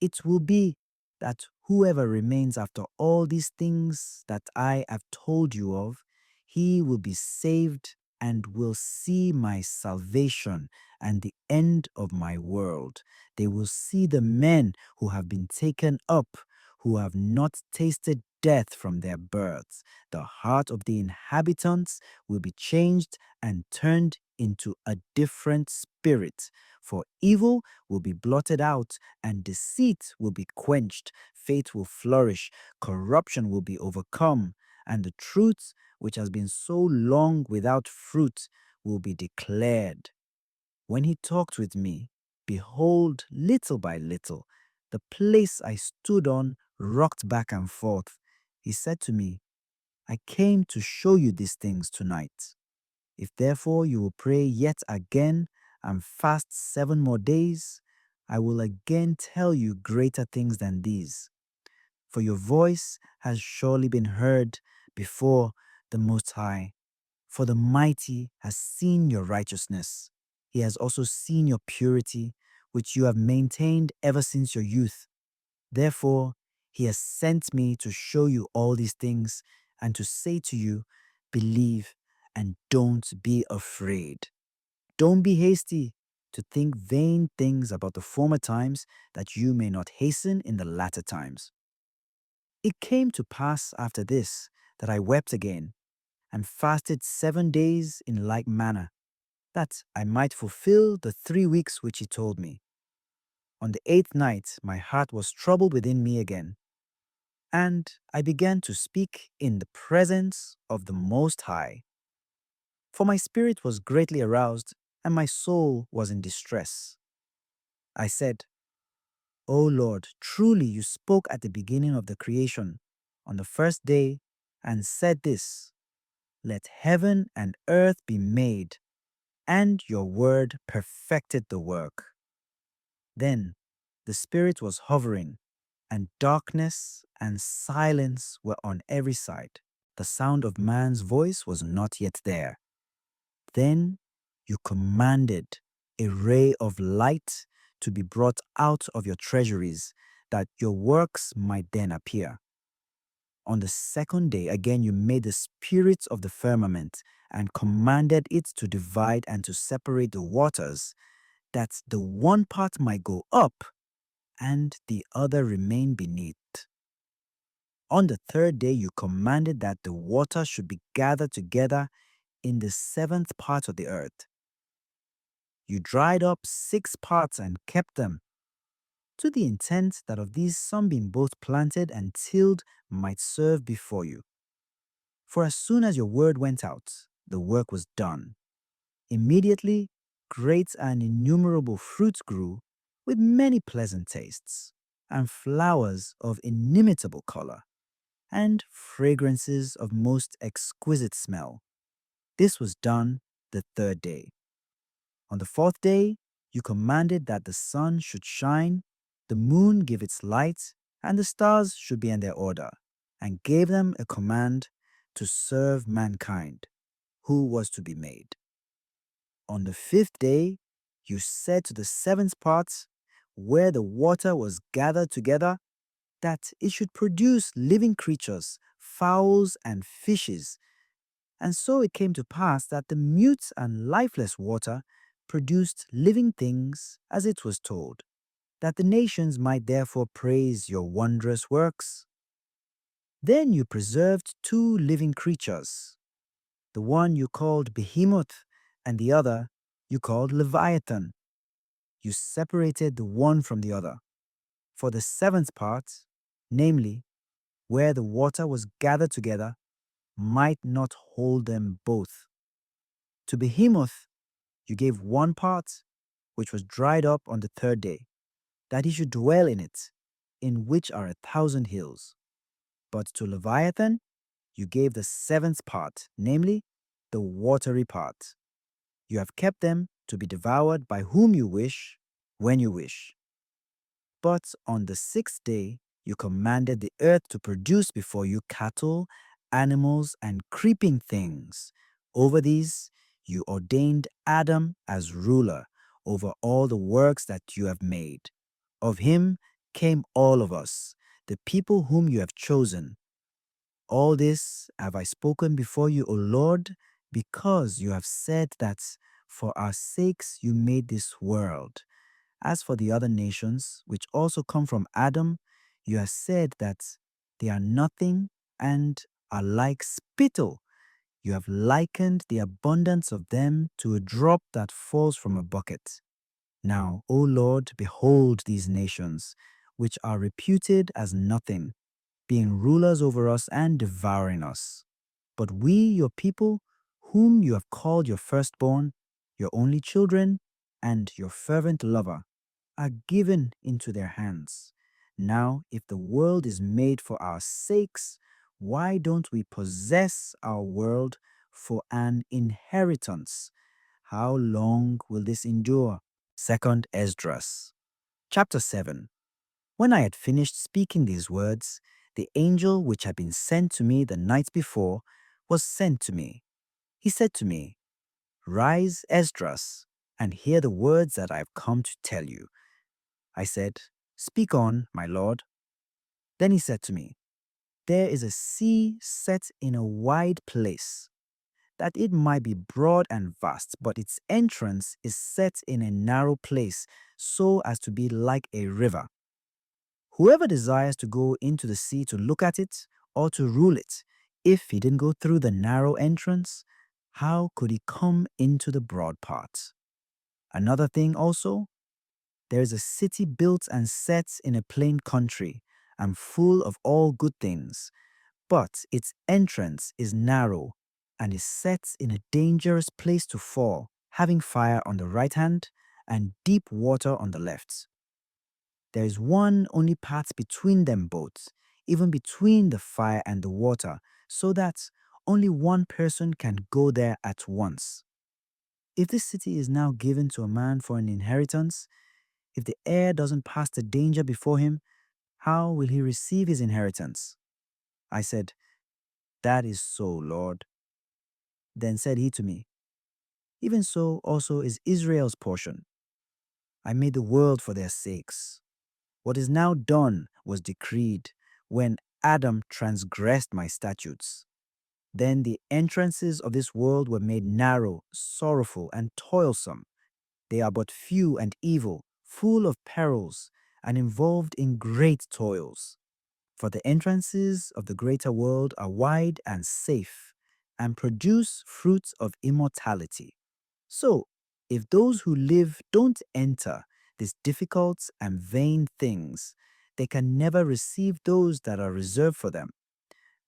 It will be that whoever remains after all these things that I have told you of, he will be saved and will see my salvation and the end of my world. They will see the men who have been taken up, who have not tasted death from their birth. The heart of the inhabitants will be changed and turned into a different spirit, for evil will be blotted out, and deceit will be quenched. Faith will flourish, corruption will be overcome, and the truth, which has been so long without fruit, will be declared. When he talked with me, behold, little by little, the place I stood on rocked back and forth. He said to me, I came to show you these things tonight. If therefore you will pray yet again and fast 7 more days, I will again tell you greater things than these. For your voice has surely been heard before the Most High. For the Mighty has seen your righteousness. He has also seen your purity, which you have maintained ever since your youth. Therefore, he has sent me to show you all these things and to say to you, believe and don't be afraid. Don't be hasty to think vain things about the former times, that you may not hasten in the latter times. It came to pass after this that I wept again, and fasted 7 days in like manner, that I might fulfill the 3 weeks which he told me. On the 8th night my heart was troubled within me again, and I began to speak in the presence of the Most High. For my spirit was greatly aroused, and my soul was in distress. I said, O Lord, truly you spoke at the beginning of the creation, on the first day, and said this, Let heaven and earth be made, and your word perfected the work. Then the Spirit was hovering, and darkness and silence were on every side. The sound of man's voice was not yet there. Then you commanded a ray of light to be brought out of your treasuries, that your works might then appear. On the second day, again you made the spirits of the firmament, and commanded it to divide and to separate the waters, that the one part might go up, and the other remain beneath. On the third day you commanded that the water should be gathered together in the seventh part of the earth. You dried up 6 parts and kept them, to the intent that of these some being both planted and tilled might serve before you. For as soon as your word went out, the work was done. Immediately, great and innumerable fruits grew, with many pleasant tastes, and flowers of inimitable color, and fragrances of most exquisite smell. This was done the third day. On the fourth day, you commanded that the sun should shine, the moon give its light, and the stars should be in their order, and gave them a command to serve mankind, who was to be made. On the fifth day, you said to the seventh part, where the water was gathered together, that it should produce living creatures, fowls, and fishes. And so it came to pass that the mute and lifeless water produced living things, as it was told, that the nations might therefore praise your wondrous works. Then you preserved 2 living creatures, the one you called Behemoth, and the other you called Leviathan. You separated the one from the other. For the seventh part, namely, where the water was gathered together, might not hold them both. To Behemoth you gave 1 part, which was dried up on the third day, that he should dwell in which are 1,000 hills. But to Leviathan you gave the 7th part, namely, the watery part. You have kept them to be devoured by whom you wish, when you wish. But on the 6th day you commanded the earth to produce before you cattle, animals, and creeping things. Over these you ordained Adam as ruler over all the works that you have made. Of him came all of us, the people whom you have chosen. All this have I spoken before you, O Lord, because you have said that for our sakes you made this world. As for the other nations, which also come from Adam, you have said that they are nothing and are like spittle. You have likened the abundance of them to a drop that falls from a bucket. Now, O Lord, behold these nations, which are reputed as nothing, being rulers over us and devouring us. But we, your people, whom you have called your firstborn, your only children, and your fervent lover, are given into their hands. Now, if the world is made for our sakes, why don't we possess our world for an inheritance? How long will this endure? 2nd Esdras, chapter 7. When I had finished speaking these words, the angel which had been sent to me the night before was sent to me. He said to me, Rise, Esdras, and hear the words that I have come to tell you. I said, Speak on, my lord. Then he said to me, There is a sea set in a wide place. that it might be broad and vast, but its entrance is set in a narrow place, so as to be like a river. Whoever desires to go into the sea to look at it or to rule it, if he didn't go through the narrow entrance, how could he come into the broad part? Another thing also, there is a city built and set in a plain country, and full of all good things, but its entrance is narrow, and is set in a dangerous place to fall, having fire on the right hand, and deep water on the left. There is one only path between them both, even between the fire and the water, so that only one person can go there at once. If this city is now given to a man for an inheritance, if the heir doesn't pass the danger before him, how will he receive his inheritance? I said, That is so, Lord. Then said he to me, Even so also is Israel's portion. I made the world for their sakes. What is now done was decreed when Adam transgressed my statutes. Then the entrances of this world were made narrow, sorrowful, and toilsome. They are but few and evil, full of perils, and involved in great toils. For the entrances of the greater world are wide and safe, and produce fruits of immortality. So, if those who live don't enter these difficult and vain things, they can never receive those that are reserved for them.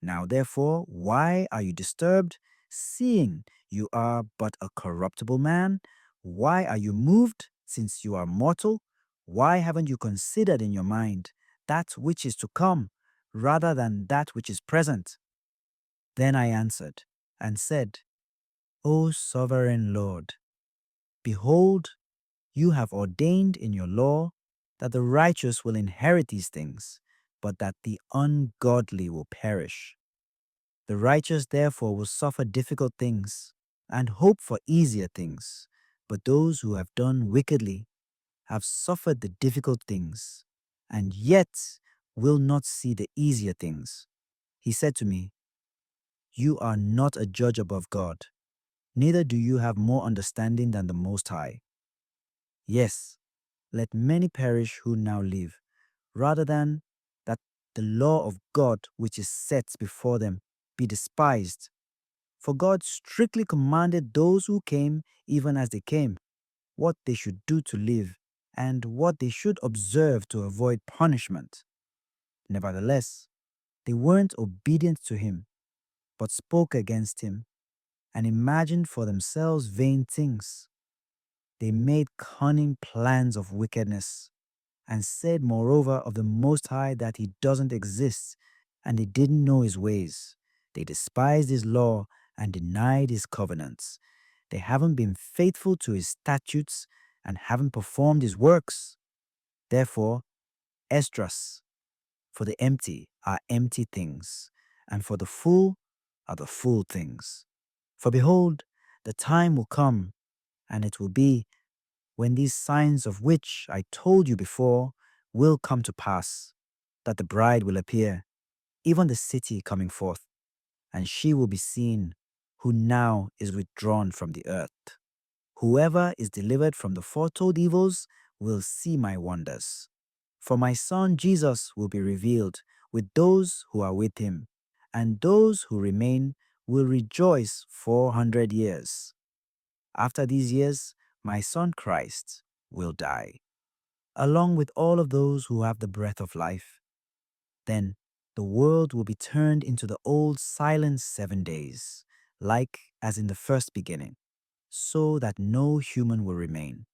Now, therefore, why are you disturbed, seeing you are but a corruptible man? Why are you moved, since you are mortal? Why haven't you considered in your mind that which is to come, rather than that which is present? Then I answered and said, O sovereign Lord, behold, you have ordained in your law that the righteous will inherit these things, but that the ungodly will perish. The righteous therefore will suffer difficult things and hope for easier things, but those who have done wickedly have suffered the difficult things and yet will not see the easier things. He said to me, You are not a judge above God, neither do you have more understanding than the Most High. Yes, let many perish who now live, rather than that the law of God which is set before them be despised. For God strictly commanded those who came, even as they came, what they should do to live, and what they should observe to avoid punishment. Nevertheless, they weren't obedient to him, but spoke against him, and imagined for themselves vain things. They made cunning plans of wickedness, and said moreover of the Most High that he doesn't exist, and they didn't know his ways. They despised his law and denied his covenants. They haven't been faithful to his statutes and haven't performed his works. Therefore, Esdras, for the empty are empty things, and for the full are the full things. For behold, the time will come, and it will be when these signs of which I told you before will come to pass, that the bride will appear, even the city coming forth, and she will be seen, who now is withdrawn from the earth. Whoever is delivered from the foretold evils will see my wonders. For my son Jesus will be revealed with those who are with him, and those who remain will rejoice 400 years. After these years, my son Christ will die, along with all of those who have the breath of life. Then the world will be turned into the old silent 7 days, like as in the first beginning, so that no human will remain.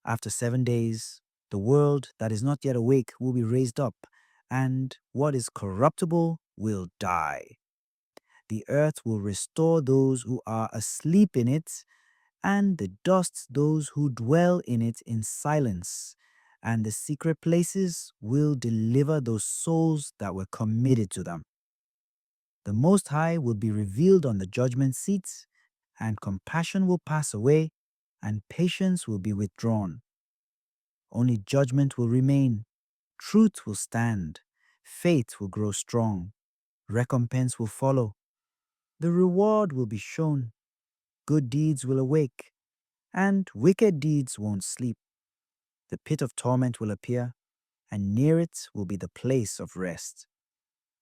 After 7 days, the world that is not yet awake will be raised up, and what is corruptible will die. The earth will restore those who are asleep in it, and the dust those who dwell in it in silence, and the secret places will deliver those souls that were committed to them. The Most High will be revealed on the judgment seat, and compassion will pass away, and patience will be withdrawn. Only judgment will remain, truth will stand, faith will grow strong, recompense will follow. The reward will be shown good deeds will awake, and wicked deeds won't sleep. The pit of torment will appear, and near it will be the place of rest.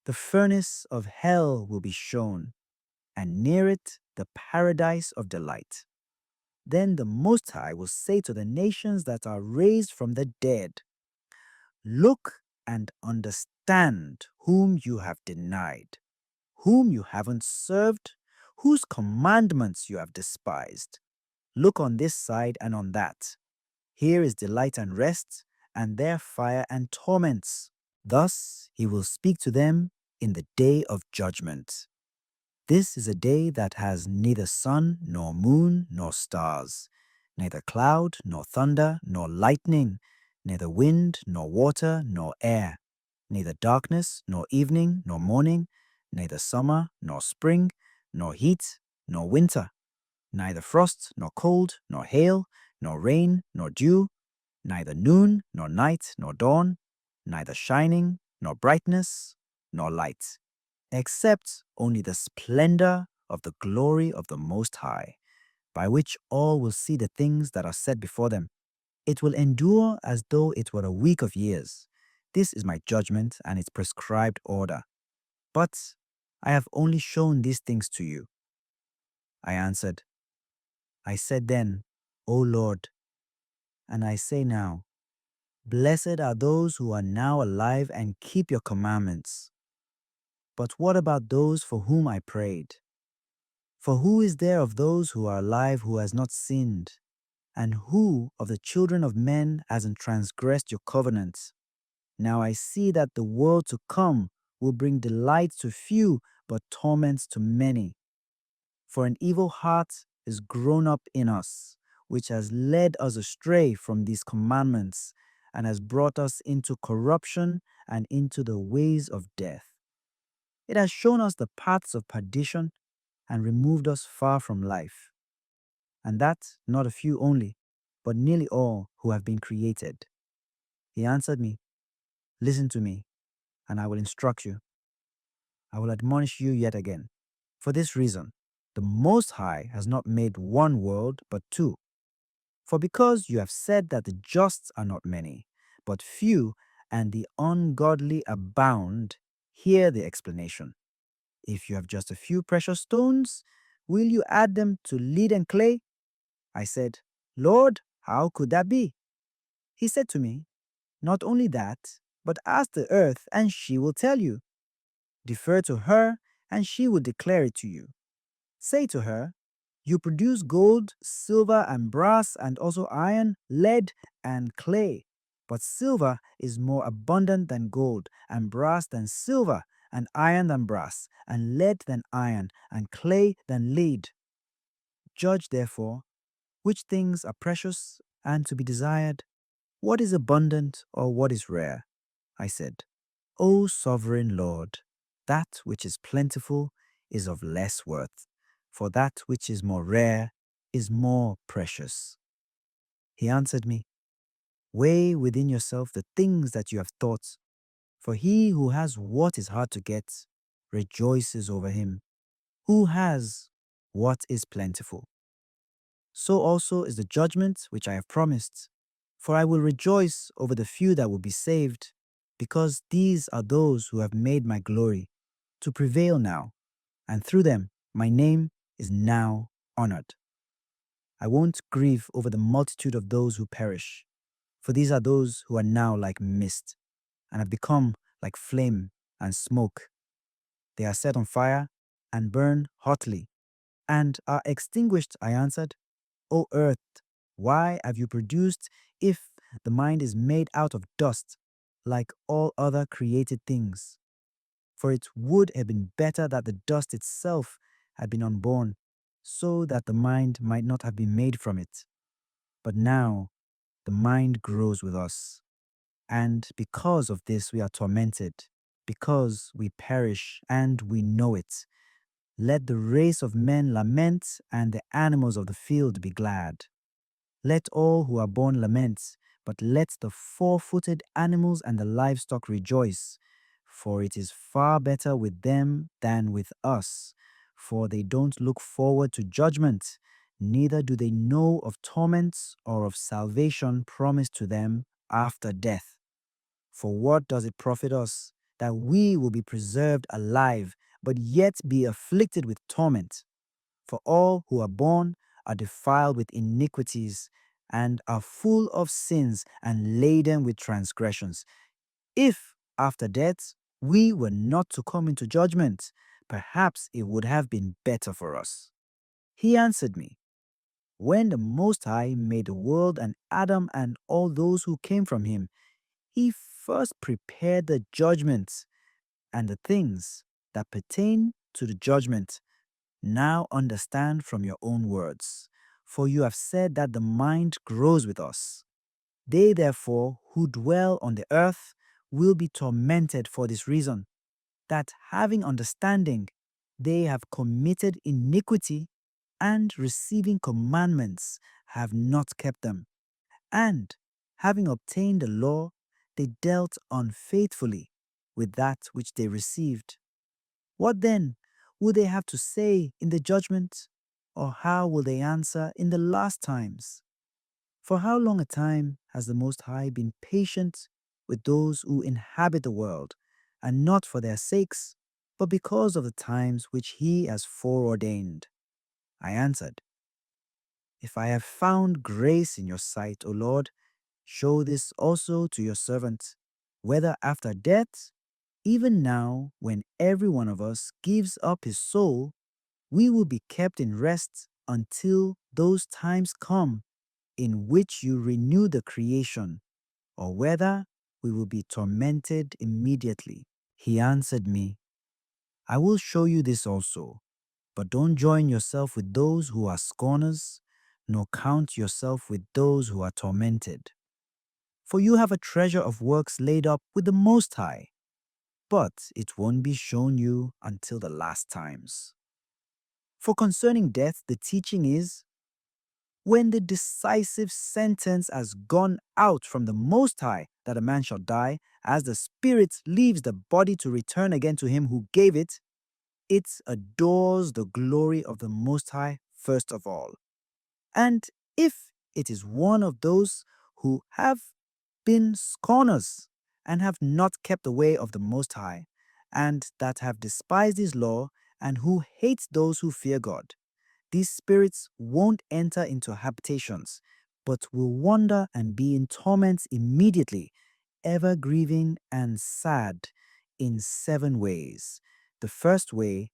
The furnace of hell will be shown, and near it the paradise of delight. Then the Most High will say to the nations that are raised from the dead, look and understand whom you have denied, whom you haven't served, whose commandments you have despised. Look on this side and on that. Here is delight and rest, and there fire and torments. Thus he will speak to them in the day of judgment. This is a day that has neither sun, nor moon, nor stars, neither cloud, nor thunder, nor lightning, neither wind, nor water, nor air, neither darkness, nor evening, nor morning, neither summer, nor spring, nor heat, nor winter, neither frost, nor cold, nor hail, nor rain, nor dew, neither noon, nor night, nor dawn, neither shining, nor brightness, nor light, except only the splendor of the glory of the Most High, by which all will see the things that are set before them. It will endure as though it were a week of years. This is my judgment and its prescribed order. But I have only shown these things to you. I answered, I said then, O Lord, and I say now, blessed are those who are now alive and keep your commandments. But what about those for whom I prayed? For who is there of those who are alive who has not sinned? And who of the children of men hasn't transgressed your covenant? Now I see that the world to come will bring delight to few, but torments to many. For an evil heart is grown up in us, which has led us astray from these commandments, and has brought us into corruption and into the ways of death. It has shown us the paths of perdition and removed us far from life. And that not a few only, but nearly all who have been created. He answered me, listen to me, and I will instruct you. I will admonish you yet again. For this reason, the Most High has not made one world, but two. For because you have said that the just are not many, but few, and the ungodly abound, hear the explanation. If you have just a few precious stones, will you add them to lead and clay? I said, Lord, how could that be? He said to me, not only that, but ask the earth, and she will tell you. Defer to her, and she will declare it to you. Say to her, you produce gold, silver, and brass, and also iron, lead, and clay. But silver is more abundant than gold, and brass than silver, and iron than brass, and lead than iron, and clay than lead. Judge, therefore, which things are precious and to be desired, what is abundant or what is rare. I said, O sovereign Lord, that which is plentiful is of less worth, for that which is more rare is more precious. He answered me, weigh within yourself the things that you have thought, for he who has what is hard to get rejoices over him, who has what is plentiful. So also is the judgment which I have promised, for I will rejoice over the few that will be saved, because these are those who have made my glory to prevail now, and through them my name is now honored. I won't grieve over the multitude of those who perish, for these are those who are now like mist, and have become like flame and smoke. They are set on fire and burn hotly, and are extinguished. I answered, O earth, why have you produced if the mind is made out of dust, like all other created things? For it would have been better that the dust itself had been unborn, so that the mind might not have been made from it. But now the mind grows with us, and because of this we are tormented, because we perish and we know it. Let the race of men lament, and the animals of the field be glad. Let all who are born lament, but let the four-footed animals and the livestock rejoice, for it is far better with them than with us. For they don't look forward to judgment, neither do they know of torments or of salvation promised to them after death. For what does it profit us that we will be preserved alive, but yet be afflicted with torment? For all who are born are defiled with iniquities, and are full of sins and laden with transgressions. If, after death, we were not to come into judgment, perhaps it would have been better for us. He answered me, when the Most High made the world and Adam and all those who came from him, he first prepared the judgments and the things that pertain to the judgment. Now understand from your own words, for you have said that the mind grows with us. They therefore who dwell on the earth will be tormented for this reason, that having understanding, they have committed iniquity, and receiving commandments have not kept them. And having obtained the law, they dealt unfaithfully with that which they received. What then will they have to say in the judgment? Or how will they answer in the last times? For how long a time has the Most High been patient with those who inhabit the world, and not for their sakes, but because of the times which He has foreordained? I answered, if I have found grace in your sight, O Lord, show this also to your servant, whether after death, even now, when every one of us gives up his soul, we will be kept in rest until those times come in which you renew the creation, or whether we will be tormented immediately. He answered me, I will show you this also, but don't join yourself with those who are scorners, nor count yourself with those who are tormented. For you have a treasure of works laid up with the Most High, but it won't be shown you until the last times. For concerning death, the teaching is, when the decisive sentence has gone out from the Most High that a man shall die, as the spirit leaves the body to return again to him who gave it, it adores the glory of the Most High first of all. And if it is one of those who have been scorners and have not kept the way of the Most High, and that have despised his law, and who hate those who fear God, these spirits won't enter into habitations, but will wander and be in torments immediately, ever grieving and sad in 7 ways. The first way,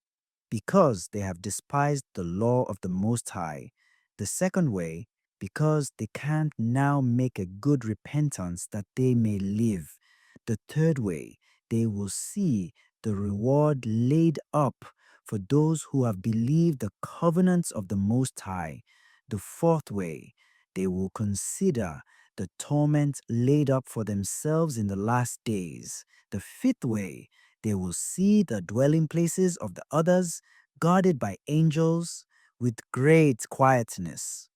because they have despised the law of the Most High. The second way, because they can't now make a good repentance that they may live. The third way, they will see the reward laid up for those who have believed the covenants of the Most High. The fourth way, they will consider the torment laid up for themselves in the last days. The fifth way, they will see the dwelling places of the others guarded by angels with great quietness.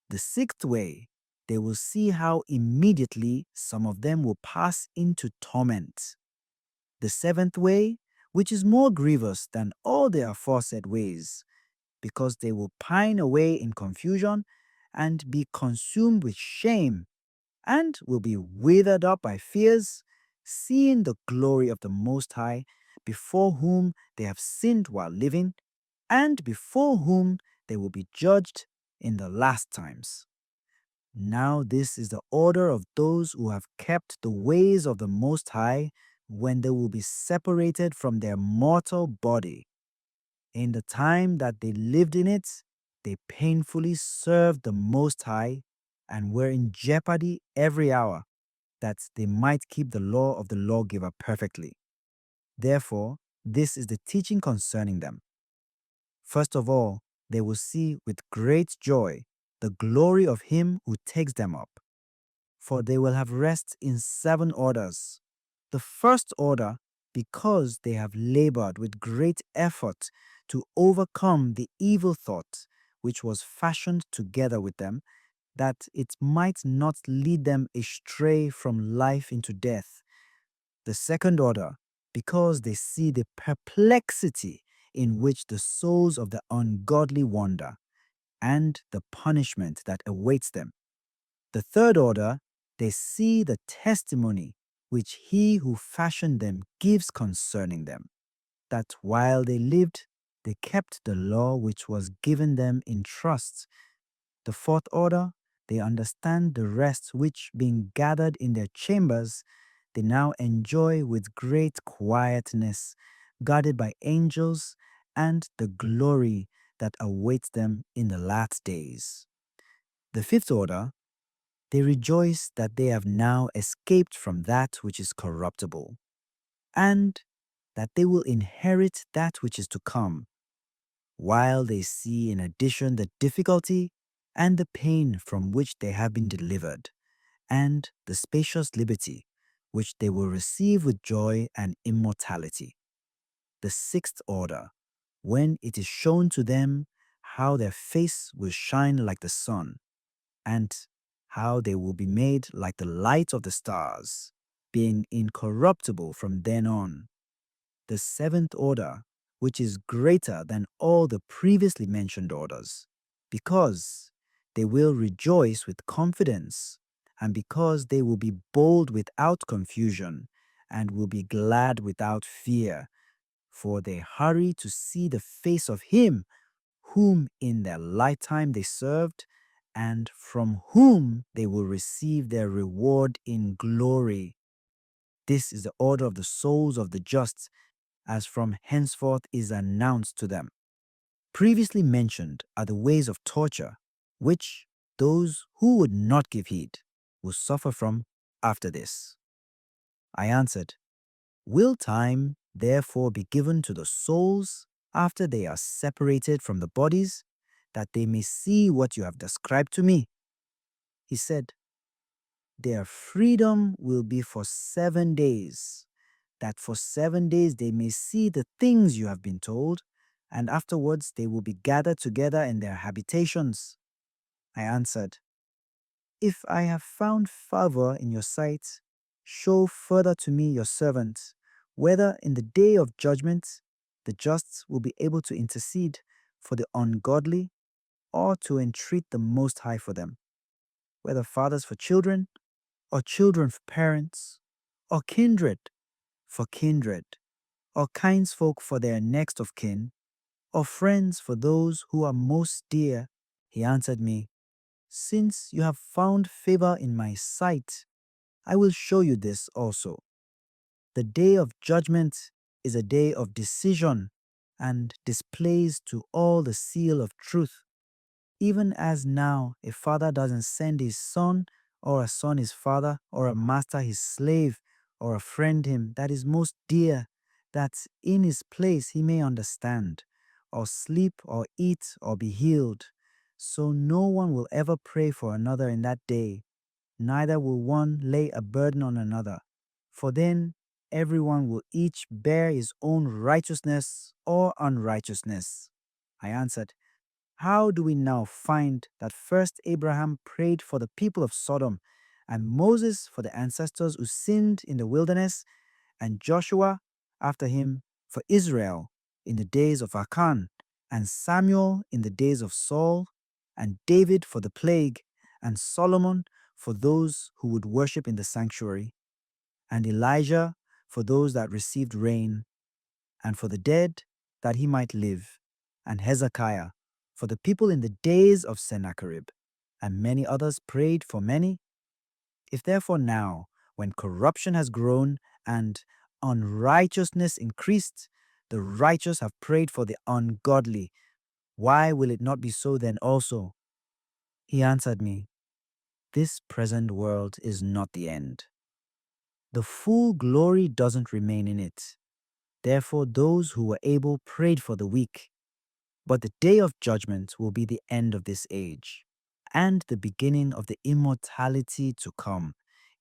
The sixth way, they will see how immediately some of them will pass into torment. The seventh way, which is more grievous than all the aforesaid ways, because they will pine away in confusion and be consumed with shame, and will be withered up by fears, seeing the glory of the Most High, before whom they have sinned while living, and before whom they will be judged in the last times. Now this is the order of those who have kept the ways of the Most High, when they will be separated from their mortal body. In the time that they lived in it, they painfully served the Most High and were in jeopardy every hour, that they might keep the law of the lawgiver perfectly. Therefore, this is the teaching concerning them. First of all, they will see with great joy the glory of him who takes them up. For they will have rest in 7 orders. The first order, because they have labored with great effort to overcome the evil thought which was fashioned together with them, that it might not lead them astray from life into death. The second order, because they see the perplexity in which the souls of the ungodly wander, and the punishment that awaits them. The third order, they see the testimony which he who fashioned them gives concerning them, that while they lived, they kept the law which was given them in trust. The fourth order, they understand the rest which, being gathered in their chambers, they now enjoy with great quietness, guarded by angels, and the glory that awaits them in the last days. The fifth order, they rejoice that they have now escaped from that which is corruptible, and that they will inherit that which is to come, while they see in addition the difficulty and the pain from which they have been delivered, and the spacious liberty which they will receive with joy and immortality. The sixth order, when it is shown to them how their face will shine like the sun, and how they will be made like the light of the stars, being incorruptible from then on. The seventh order, which is greater than all the previously mentioned orders, because they will rejoice with confidence, and because they will be bold without confusion, and will be glad without fear, for they hurry to see the face of him whom in their lifetime they served, and from whom they will receive their reward in glory. This is the order of the souls of the just, as from henceforth is announced to them. Previously mentioned are the ways of torture, which those who would not give heed will suffer from after this. I answered, will time therefore be given to the souls after they are separated from the bodies, that they may see what you have described to me? He said, their freedom will be for 7 days, that for 7 days they may see the things you have been told, and afterwards they will be gathered together in their habitations. I answered, if I have found favor in your sight, show further to me your servant, whether in the day of judgment the just will be able to intercede for the ungodly, or to entreat the Most High for them, whether fathers for children, or children for parents, or kindred for kindred, or kinsfolk for their next of kin, or friends for those who are most dear. He answered me, since you have found favor in my sight, I will show you this also. The day of judgment is a day of decision, and displays to all the seal of truth. Even as now a father doesn't send his son, or a son his father, or a master his slave, or a friend him that is most dear, that in his place he may understand, or sleep, or eat, or be healed. So no one will ever pray for another in that day, neither will one lay a burden on another. For then everyone will each bear his own righteousness or unrighteousness. I answered, how do we now find that first Abraham prayed for the people of Sodom, and Moses for the ancestors who sinned in the wilderness, and Joshua after him for Israel in the days of Achan, and Samuel in the days of Saul, and David for the plague, and Solomon for those who would worship in the sanctuary, and Elijah for those that received rain, and for the dead that he might live, and Hezekiah for the people in the days of Sennacherib, and many others prayed for many? If therefore now, when corruption has grown and unrighteousness increased, the righteous have prayed for the ungodly, why will it not be so then also? He answered me, this present world is not the end. The full glory doesn't remain in it. Therefore those who were able prayed for the weak. But the day of judgment will be the end of this age, and the beginning of the immortality to come,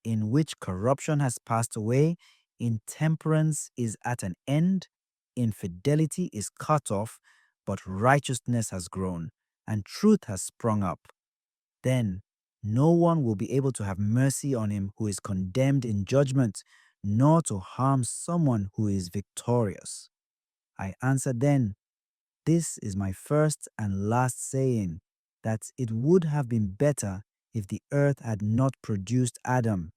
in which corruption has passed away, intemperance is at an end, infidelity is cut off, but righteousness has grown, and truth has sprung up. Then no one will be able to have mercy on him who is condemned in judgment, nor to harm someone who is victorious. I answered then, "This is my first and last saying, that it would have been better if the earth had not produced Adam,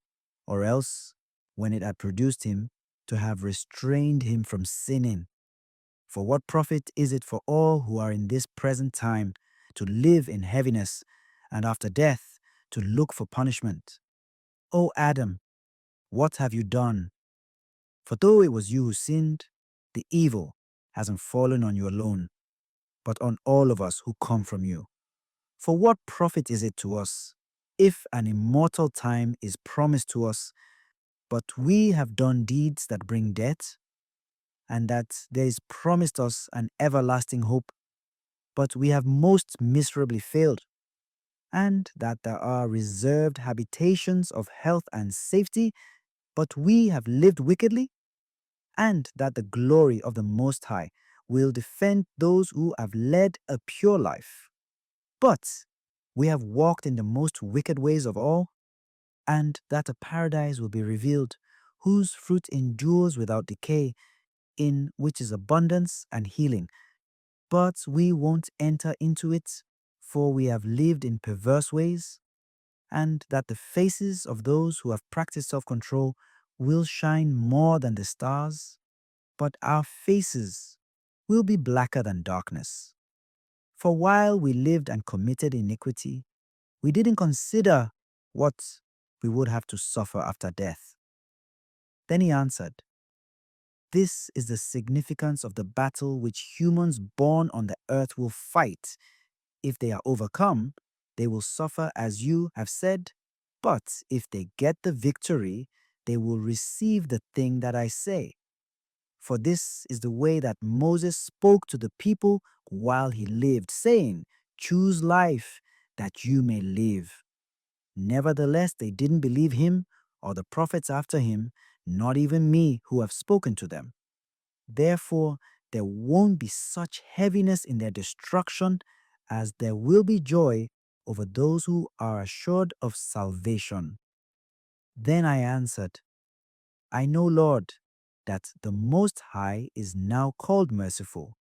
or else, when it had produced him, to have restrained him from sinning. For what profit is it for all who are in this present time to live in heaviness, and after death to look for punishment? O Adam, what have you done? For though it was you who sinned, the evil hasn't fallen on you alone, but on all of us who come from you. For what profit is it to us if an immortal time is promised to us, but we have done deeds that bring death, and that there is promised us an everlasting hope, but we have most miserably failed, and that there are reserved habitations of health and safety, but we have lived wickedly, and that the glory of the Most High will defend those who have led a pure life. But we have walked in the most wicked ways of all, and that a paradise will be revealed, whose fruit endures without decay, in which is abundance and healing. But we won't enter into it, for we have lived in perverse ways, and that the faces of those who have practiced self-control will shine more than the stars, but our faces will be blacker than darkness. For while we lived and committed iniquity, we didn't consider what we would have to suffer after death. Then he answered, "This is the significance of the battle which humans born on the earth will fight. If they are overcome, they will suffer as you have said, but if they get the victory, they will receive the thing that I say. For this is the way that Moses spoke to the people while he lived, saying, 'Choose life, that you may live.' Nevertheless, they didn't believe him or the prophets after him, not even me who have spoken to them. Therefore, there won't be such heaviness in their destruction as there will be joy over those who are assured of salvation." Then I answered, "I know, Lord, that the Most High is now called merciful,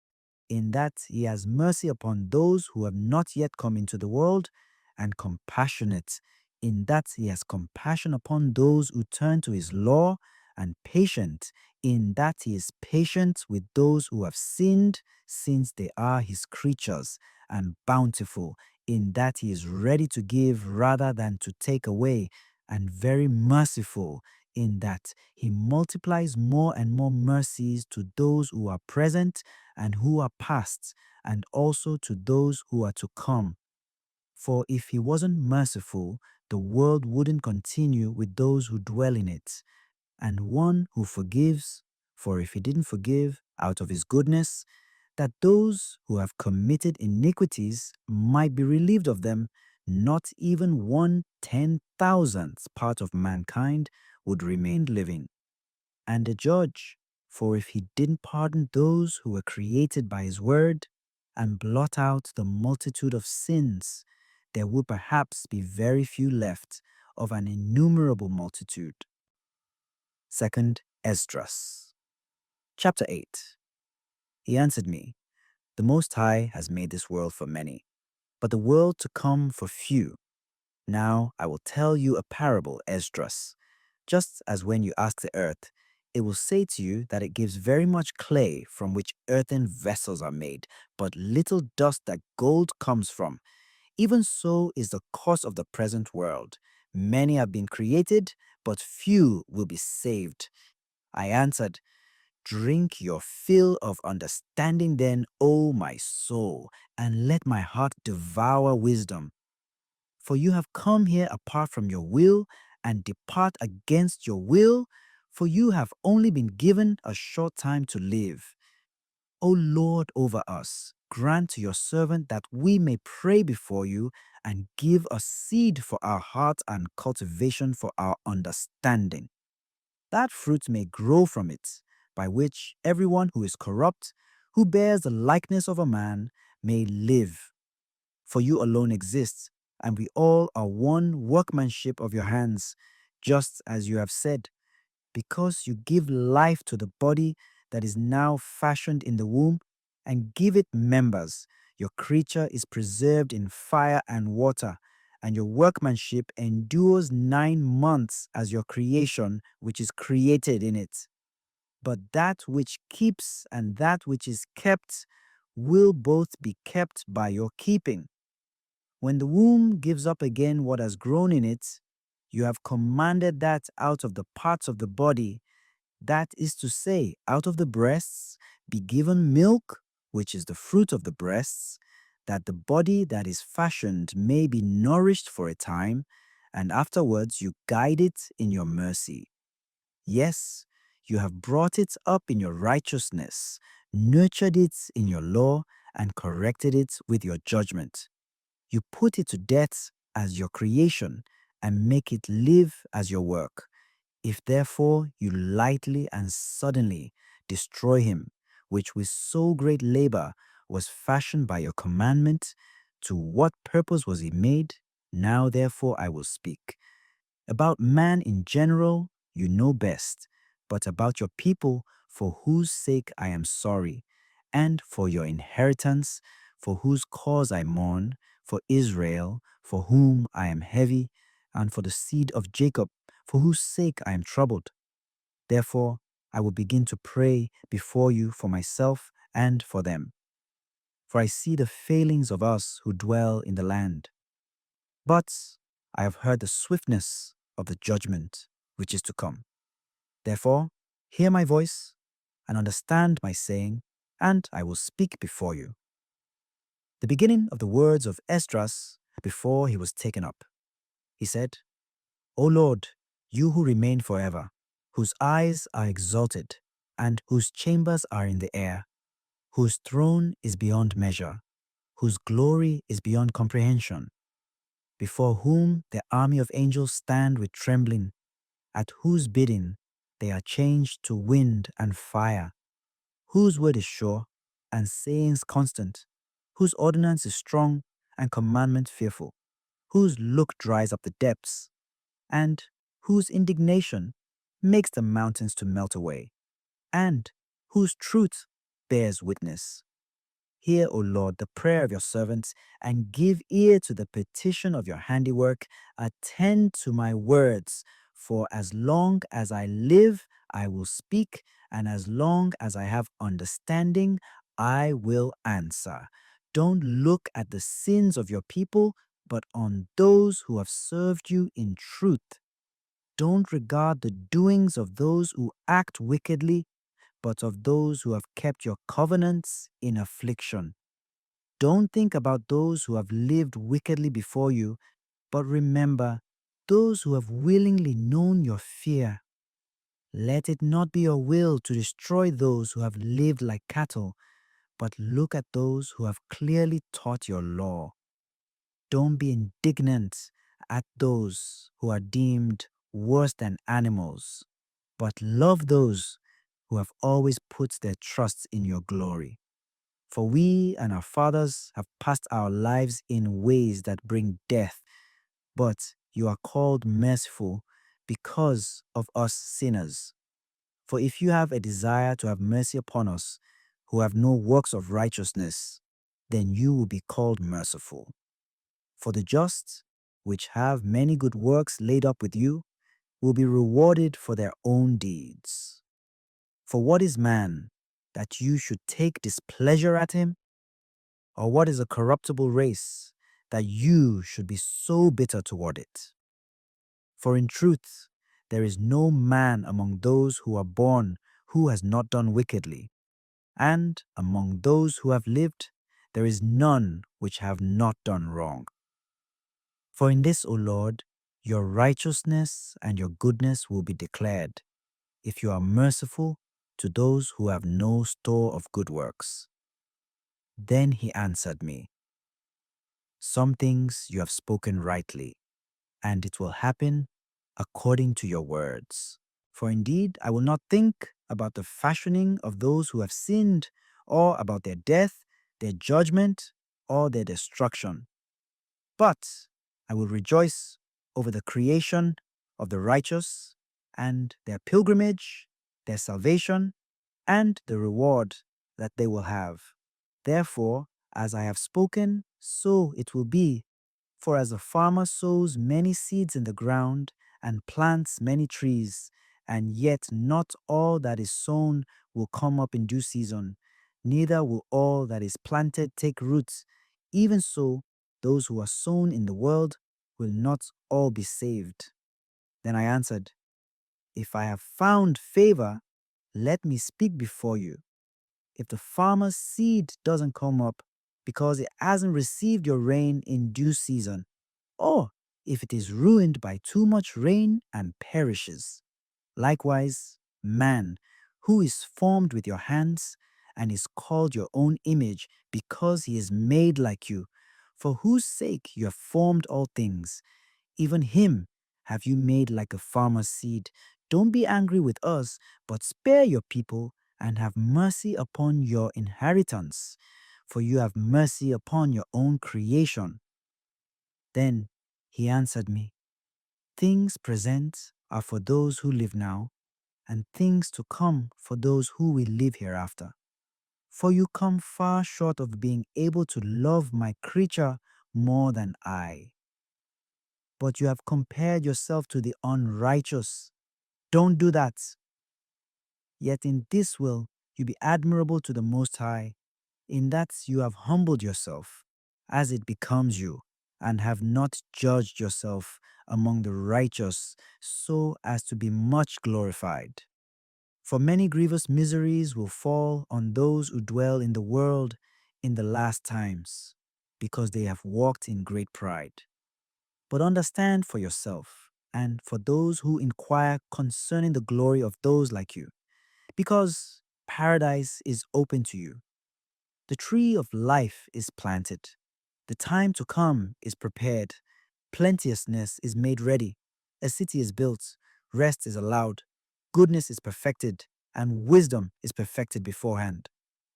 in that he has mercy upon those who have not yet come into the world, and compassionate, in that he has compassion upon those who turn to his law, and patient, in that he is patient with those who have sinned, since they are his creatures, and bountiful, in that he is ready to give rather than to take away, and very merciful, in that he multiplies more and more mercies to those who are present and who are past, and also to those who are to come. For if he wasn't merciful, the world wouldn't continue with those who dwell in it. And one who forgives, for if he didn't forgive out of his goodness, that those who have committed iniquities might be relieved of them, not even 1/10,000th part of mankind would remain living. And the judge, for if he didn't pardon those who were created by his word, and blot out the multitude of sins, there would perhaps be very few left of an innumerable multitude." Second Esdras. Chapter 8. He answered me, "The Most High has made this world for many, but the world to come for few. Now I will tell you a parable, Esdras. Just as when you ask the earth, it will say to you that it gives very much clay from which earthen vessels are made, but little dust that gold comes from. Even so is the course of the present world. Many have been created, but few will be saved." I answered, "Drink your fill of understanding then, O my soul, and let my heart devour wisdom. For you have come here apart from your will, and depart against your will, for you have only been given a short time to live. O Lord over us, grant to your servant that we may pray before you, and give us seed for our heart and cultivation for our understanding, that fruit may grow from it, by which everyone who is corrupt, who bears the likeness of a man, may live. For you alone exist, and we all are one workmanship of your hands, just as you have said, because you give life to the body that is now fashioned in the womb, and give it members. Your creature is preserved in fire and water, and your workmanship endures 9 months as your creation, which is created in it. But that which keeps and that which is kept will both be kept by your keeping. When the womb gives up again what has grown in it, you have commanded that out of the parts of the body, that is to say, out of the breasts, be given milk, which is the fruit of the breasts, that the body that is fashioned may be nourished for a time, and afterwards you guide it in your mercy. Yes, you have brought it up in your righteousness, nurtured it in your law, and corrected it with your judgment. You put it to death as your creation, and make it live as your work. If therefore you lightly and suddenly destroy him, which with so great labor was fashioned by your commandment, to what purpose was he made? Now therefore I will speak. About man in general, you know best, but about your people, for whose sake I am sorry, and for your inheritance, for whose cause I mourn, for Israel, for whom I am heavy, and for the seed of Jacob, for whose sake I am troubled. Therefore, I will begin to pray before you for myself and for them. For I see the failings of us who dwell in the land. But I have heard the swiftness of the judgment which is to come. Therefore, hear my voice and understand my saying, and I will speak before you. The beginning of the words of Esdras before he was taken up. He said, O Lord, you who remain forever, whose eyes are exalted, and whose chambers are in the air, whose throne is beyond measure, whose glory is beyond comprehension, before whom the army of angels stand with trembling, at whose bidding they are changed to wind and fire, whose word is sure and sayings constant, whose ordinance is strong and commandment fearful, whose look dries up the depths, and whose indignation makes the mountains to melt away, and whose truth bears witness. Hear, O Lord, the prayer of your servants, and give ear to the petition of your handiwork. Attend to my words, for as long as I live, I will speak, and as long as I have understanding, I will answer. Don't look at the sins of your people, but on those who have served you in truth. Don't regard the doings of those who act wickedly, but of those who have kept your covenants in affliction. Don't think about those who have lived wickedly before you, but remember those who have willingly known your fear. Let it not be your will to destroy those who have lived like cattle, but look at those who have clearly taught your law. Don't be indignant at those who are deemed worse than animals, but love those who have always put their trust in your glory. For we and our fathers have passed our lives in ways that bring death, but you are called merciful because of us sinners. For if you have a desire to have mercy upon us, who have no works of righteousness, then you will be called merciful. For the just, which have many good works laid up with you, will be rewarded for their own deeds. For what is man, that you should take displeasure at him? Or what is a corruptible race, that you should be so bitter toward it? For in truth, there is no man among those who are born who has not done wickedly, and among those who have lived, there is none which have not done wrong. For in this, O Lord, your righteousness and your goodness will be declared, if you are merciful to those who have no store of good works. Then he answered me, Some things you have spoken rightly, and it will happen according to your words. For indeed, I will not think about the fashioning of those who have sinned, or about their death, their judgment, or their destruction. But I will rejoice over the creation of the righteous and their pilgrimage, their salvation, and the reward that they will have. Therefore, as I have spoken, so it will be. For as a farmer sows many seeds in the ground and plants many trees, and yet not all that is sown will come up in due season, neither will all that is planted take root. Even so, those who are sown in the world will not all be saved. Then I answered, If I have found favor, let me speak before you. If the farmer's seed doesn't come up because it hasn't received your rain in due season, or if it is ruined by too much rain and perishes. Likewise, man, who is formed with your hands and is called your own image because he is made like you, for whose sake you have formed all things, even him have you made like a farmer's seed. Don't be angry with us, but spare your people and have mercy upon your inheritance, for you have mercy upon your own creation. Then he answered me, Things present are for those who live now, and things to come for those who will live hereafter. For you come far short of being able to love my creature more than I. But you have compared yourself to the unrighteous. Don't do that. Yet in this will you be admirable to the Most High, in that you have humbled yourself, as it becomes you, and have not judged yourself among the righteous, so as to be much glorified. For many grievous miseries will fall on those who dwell in the world in the last times, because they have walked in great pride. But understand for yourself, and for those who inquire concerning the glory of those like you, because paradise is open to you. The tree of life is planted. The time to come is prepared. Plenteousness is made ready. A city is built. Rest is allowed. Goodness is perfected, and wisdom is perfected beforehand.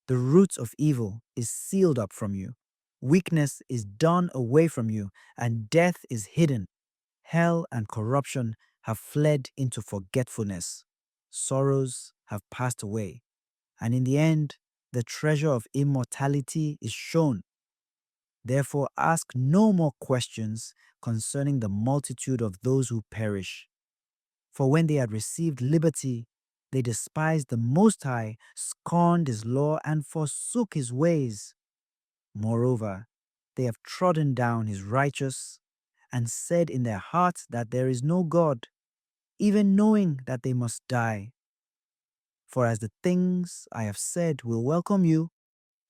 The root of evil is sealed up from you. Weakness is done away from you, and death is hidden. Hell and corruption have fled into forgetfulness. Sorrows have passed away, and in the end, the treasure of immortality is shown. Therefore, ask no more questions concerning the multitude of those who perish. For when they had received liberty, they despised the Most High, scorned his law, and forsook his ways. Moreover, they have trodden down his righteous, and said in their hearts that there is no God, even knowing that they must die. For as the things I have said will welcome you,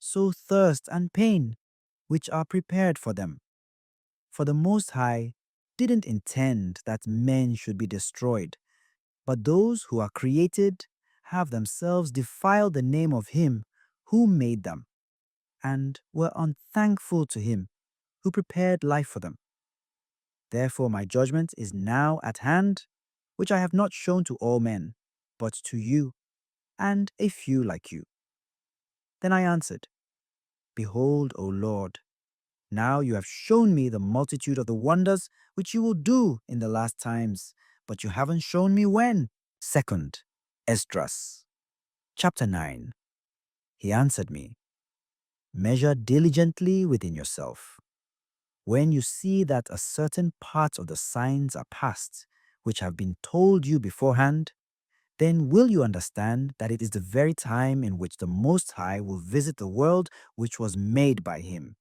so thirst and pain, which are prepared for them. For the Most High didn't intend that men should be destroyed, but those who are created have themselves defiled the name of Him who made them, and were unthankful to Him who prepared life for them. Therefore my judgment is now at hand, which I have not shown to all men, but to you, and a few like you. Then I answered, Behold, O Lord, now you have shown me the multitude of the wonders which you will do in the last times, but you haven't shown me when. Second, Esdras, chapter 9. He answered me, Measure diligently within yourself. When you see that a certain part of the signs are past, which have been told you beforehand, then will you understand that it is the very time in which the Most High will visit the world which was made by Him.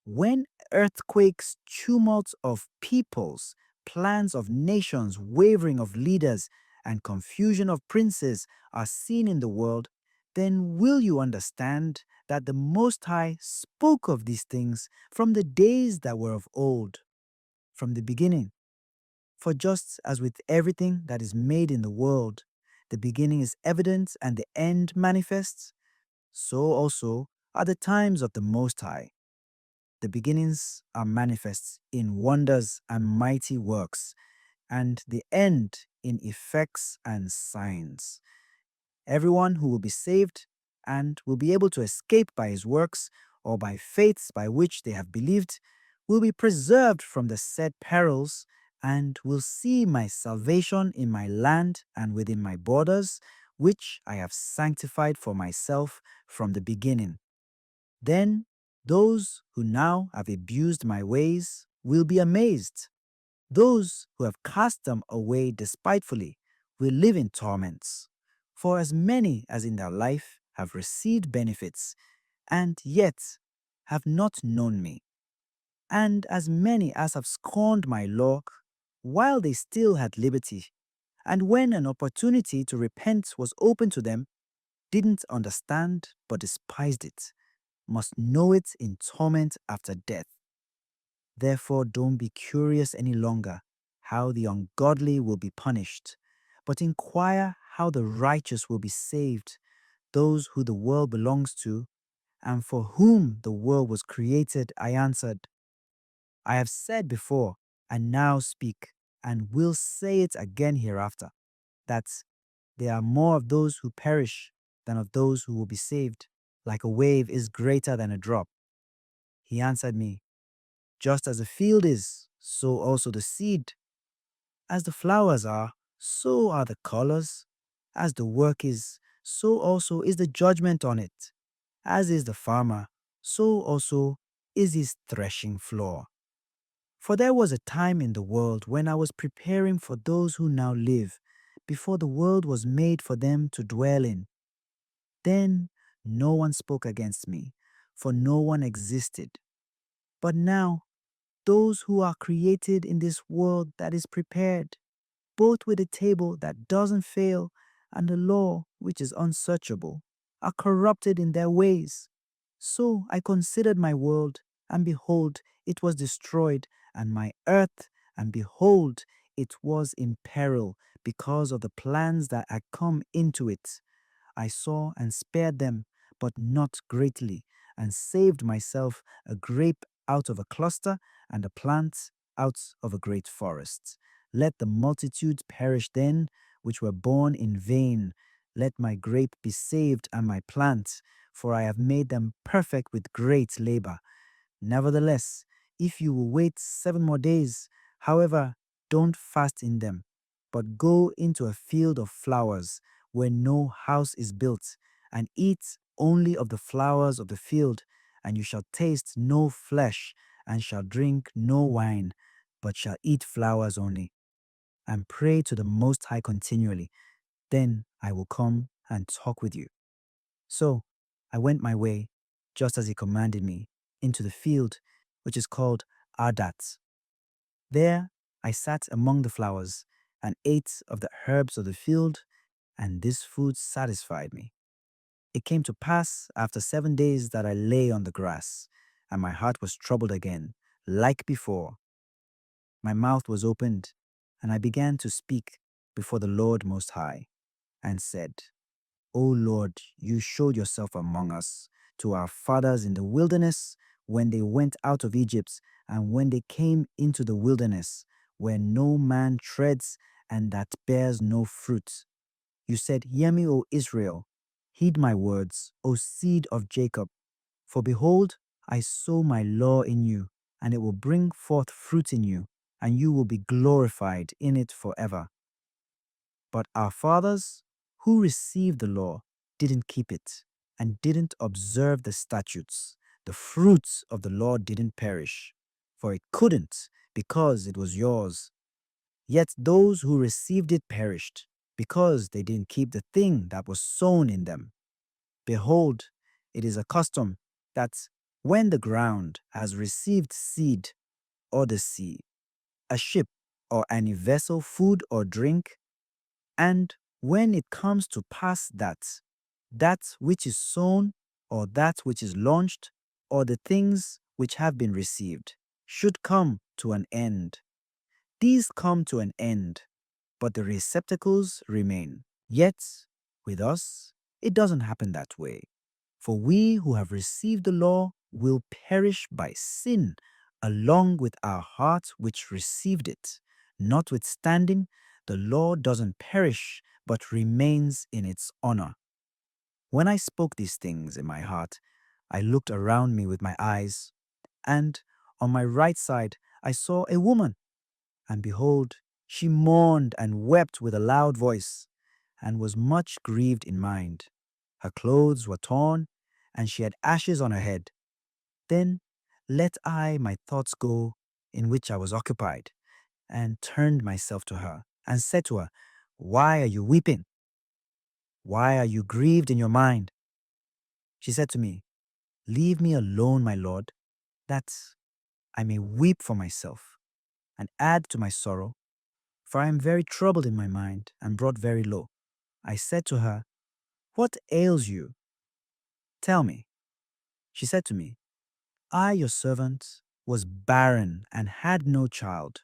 When earthquakes, tumults of peoples, plans of nations, wavering of leaders, and confusion of princes are seen in the world, then will you understand that the Most High spoke of these things from the days that were of old, from the beginning. For just as with everything that is made in the world, the beginning is evident and the end manifest, so also are the times of the Most High. The beginnings are manifest in wonders and mighty works, and the end in effects and signs. Everyone who will be saved and will be able to escape by his works or by faiths by which they have believed will be preserved from the said perils and will see my salvation in my land and within my borders, which I have sanctified for myself from the beginning. Then those who now have abused my ways will be amazed. Those who have cast them away despitefully will live in torments. For as many as in their life have received benefits, and yet have not known me, and as many as have scorned my law, while they still had liberty, and when an opportunity to repent was open to them, didn't understand but despised it, must know it in torment after death. Therefore, don't be curious any longer how the ungodly will be punished, but inquire how the righteous will be saved, those who the world belongs to, and for whom the world was created. I answered, I have said before, and now speak, and will say it again hereafter, that there are more of those who perish than of those who will be saved. Like a wave is greater than a drop. He answered me, just as the field is, so also the seed. As the flowers are, so are the colors. As the work is, so also is the judgment on it. As is the farmer, so also is his threshing floor. For there was a time in the world when I was preparing for those who now live, before the world was made for them to dwell in. Then no one spoke against me, for no one existed. But now, those who are created in this world that is prepared, both with a table that doesn't fail and the law which is unsearchable, are corrupted in their ways. So I considered my world, and behold, it was destroyed, and my earth, and behold, it was in peril because of the plans that had come into it. I saw and spared them, but not greatly, and saved myself a grape out of a cluster, and a plant out of a great forest. Let the multitude perish then, which were born in vain. Let my grape be saved and my plant, for I have made them perfect with great labor. Nevertheless, if you will wait 7 more days, however, don't fast in them, but go into a field of flowers where no house is built, and eat only of the flowers of the field, and you shall taste no flesh, and shall drink no wine, but shall eat flowers only, and pray to the Most High continually. Then I will come and talk with you. So I went my way, just as he commanded me, into the field, which is called Ardat. There I sat among the flowers, and ate of the herbs of the field, and this food satisfied me. It came to pass after 7 days that I lay on the grass, and my heart was troubled again, like before. My mouth was opened, and I began to speak before the Lord Most High, and said, O Lord, you showed yourself among us, to our fathers in the wilderness, when they went out of Egypt, and when they came into the wilderness, where no man treads, and that bears no fruit. You said, Hear me, O Israel, heed my words, O seed of Jacob. For behold, I sow my law in you, and it will bring forth fruit in you, and you will be glorified in it forever. But our fathers, who received the law, didn't keep it, and didn't observe the statutes. The fruits of the law didn't perish, for it couldn't, because it was yours. Yet those who received it perished, because they didn't keep the thing that was sown in them. Behold, it is a custom that when the ground has received seed or the sea, a ship or any vessel, food or drink, and when it comes to pass that which is sown, or that which is launched, or the things which have been received, should come to an end. These come to an end, but the receptacles remain. Yet, with us, it doesn't happen that way. For we who have received the law will perish by sin, along with our heart which received it. Notwithstanding, the law doesn't perish, but remains in its honor. When I spoke these things in my heart, I looked around me with my eyes, and on my right side I saw a woman, and behold, she mourned and wept with a loud voice. and was much grieved in mind. Her clothes were torn, and she had ashes on her head. Then let I my thoughts go, in which I was occupied, and turned myself to her, and said to her, Why are you weeping? Why are you grieved in your mind? She said to me, Leave me alone, my lord, that I may weep for myself, and add to my sorrow, for I am very troubled in my mind, and brought very low. I said to her, What ails you? Tell me. She said to me, I, your servant, was barren and had no child,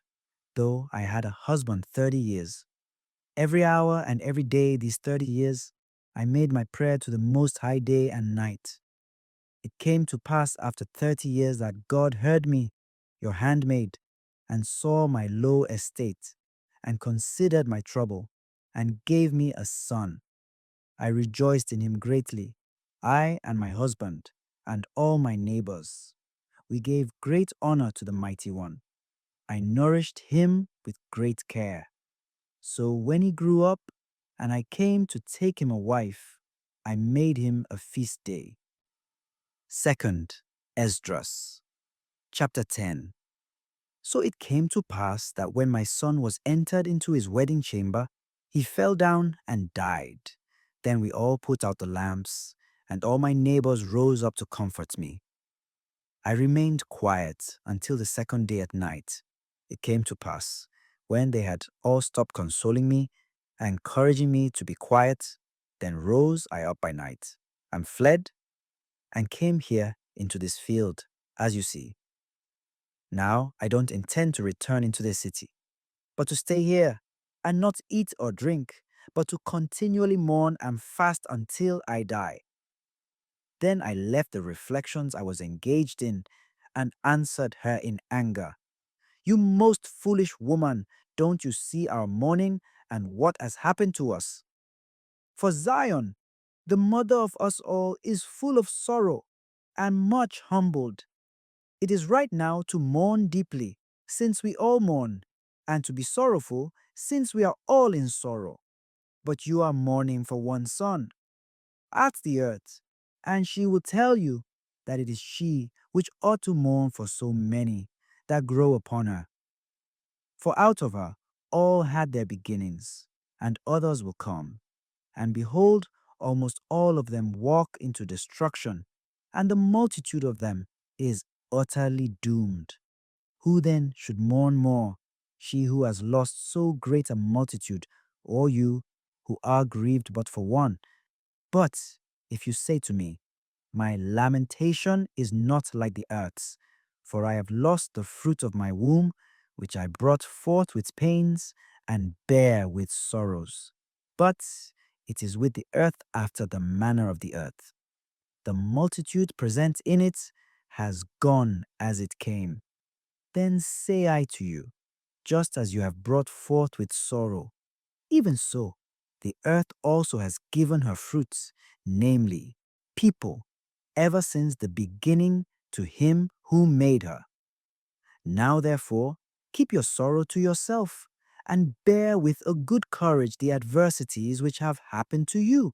though I had a husband 30 years. Every hour and every day these 30 years, I made my prayer to the Most High day and night. It came to pass after 30 years that God heard me, your handmaid, and saw my low estate, and considered my trouble, and gave me a son. I rejoiced in him greatly, I and my husband, and all my neighbors. We gave great honor to the Mighty One. I nourished him with great care. So when he grew up, and I came to take him a wife, I made him a feast day. Second, Esdras, chapter 10. So it came to pass that when my son was entered into his wedding chamber, he fell down and died. Then we all put out the lamps, and all my neighbors rose up to comfort me. I remained quiet until the second day at night. It came to pass, when they had all stopped consoling me, encouraging me to be quiet, then rose I up by night, and fled, and came here into this field, as you see. Now I don't intend to return into the city, but to stay here, and not eat or drink, but to continually mourn and fast until I die. Then I left the reflections I was engaged in, and answered her in anger. You most foolish woman, don't you see our mourning and what has happened to us? For Zion, the mother of us all, is full of sorrow and much humbled. It is right now to mourn deeply, since we all mourn, and to be sorrowful, since we are all in sorrow. But you are mourning for one son. Ask the earth, and she will tell you that it is she which ought to mourn for so many that grow upon her. For out of her all had their beginnings, and others will come. And behold, almost all of them walk into destruction, and the multitude of them is utterly doomed. Who then should mourn more, she who has lost so great a multitude, or you who are grieved but for one? But if you say to me, My lamentation is not like the earth's, for I have lost the fruit of my womb, which I brought forth with pains and bear with sorrows. But it is with the earth after the manner of the earth. The multitude present in it has gone as it came. Then say I to you, just as you have brought forth with sorrow, even so, the earth also has given her fruits, namely, people, ever since the beginning to him who made her. Now, therefore, keep your sorrow to yourself, and bear with a good courage the adversities which have happened to you.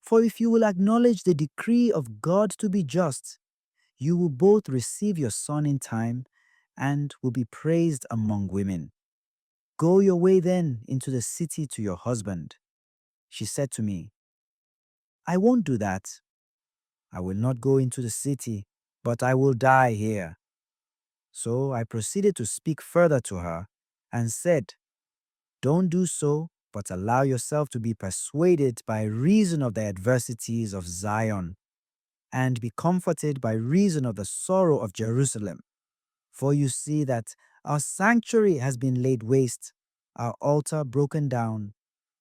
For if you will acknowledge the decree of God to be just, you will both receive your son in time and will be praised among women. Go your way then into the city to your husband. She said to me, I won't do that. I will not go into the city, but I will die here. So I proceeded to speak further to her and said, Don't do so, but allow yourself to be persuaded by reason of the adversities of Zion, and be comforted by reason of the sorrow of Jerusalem. For you see that our sanctuary has been laid waste, our altar broken down,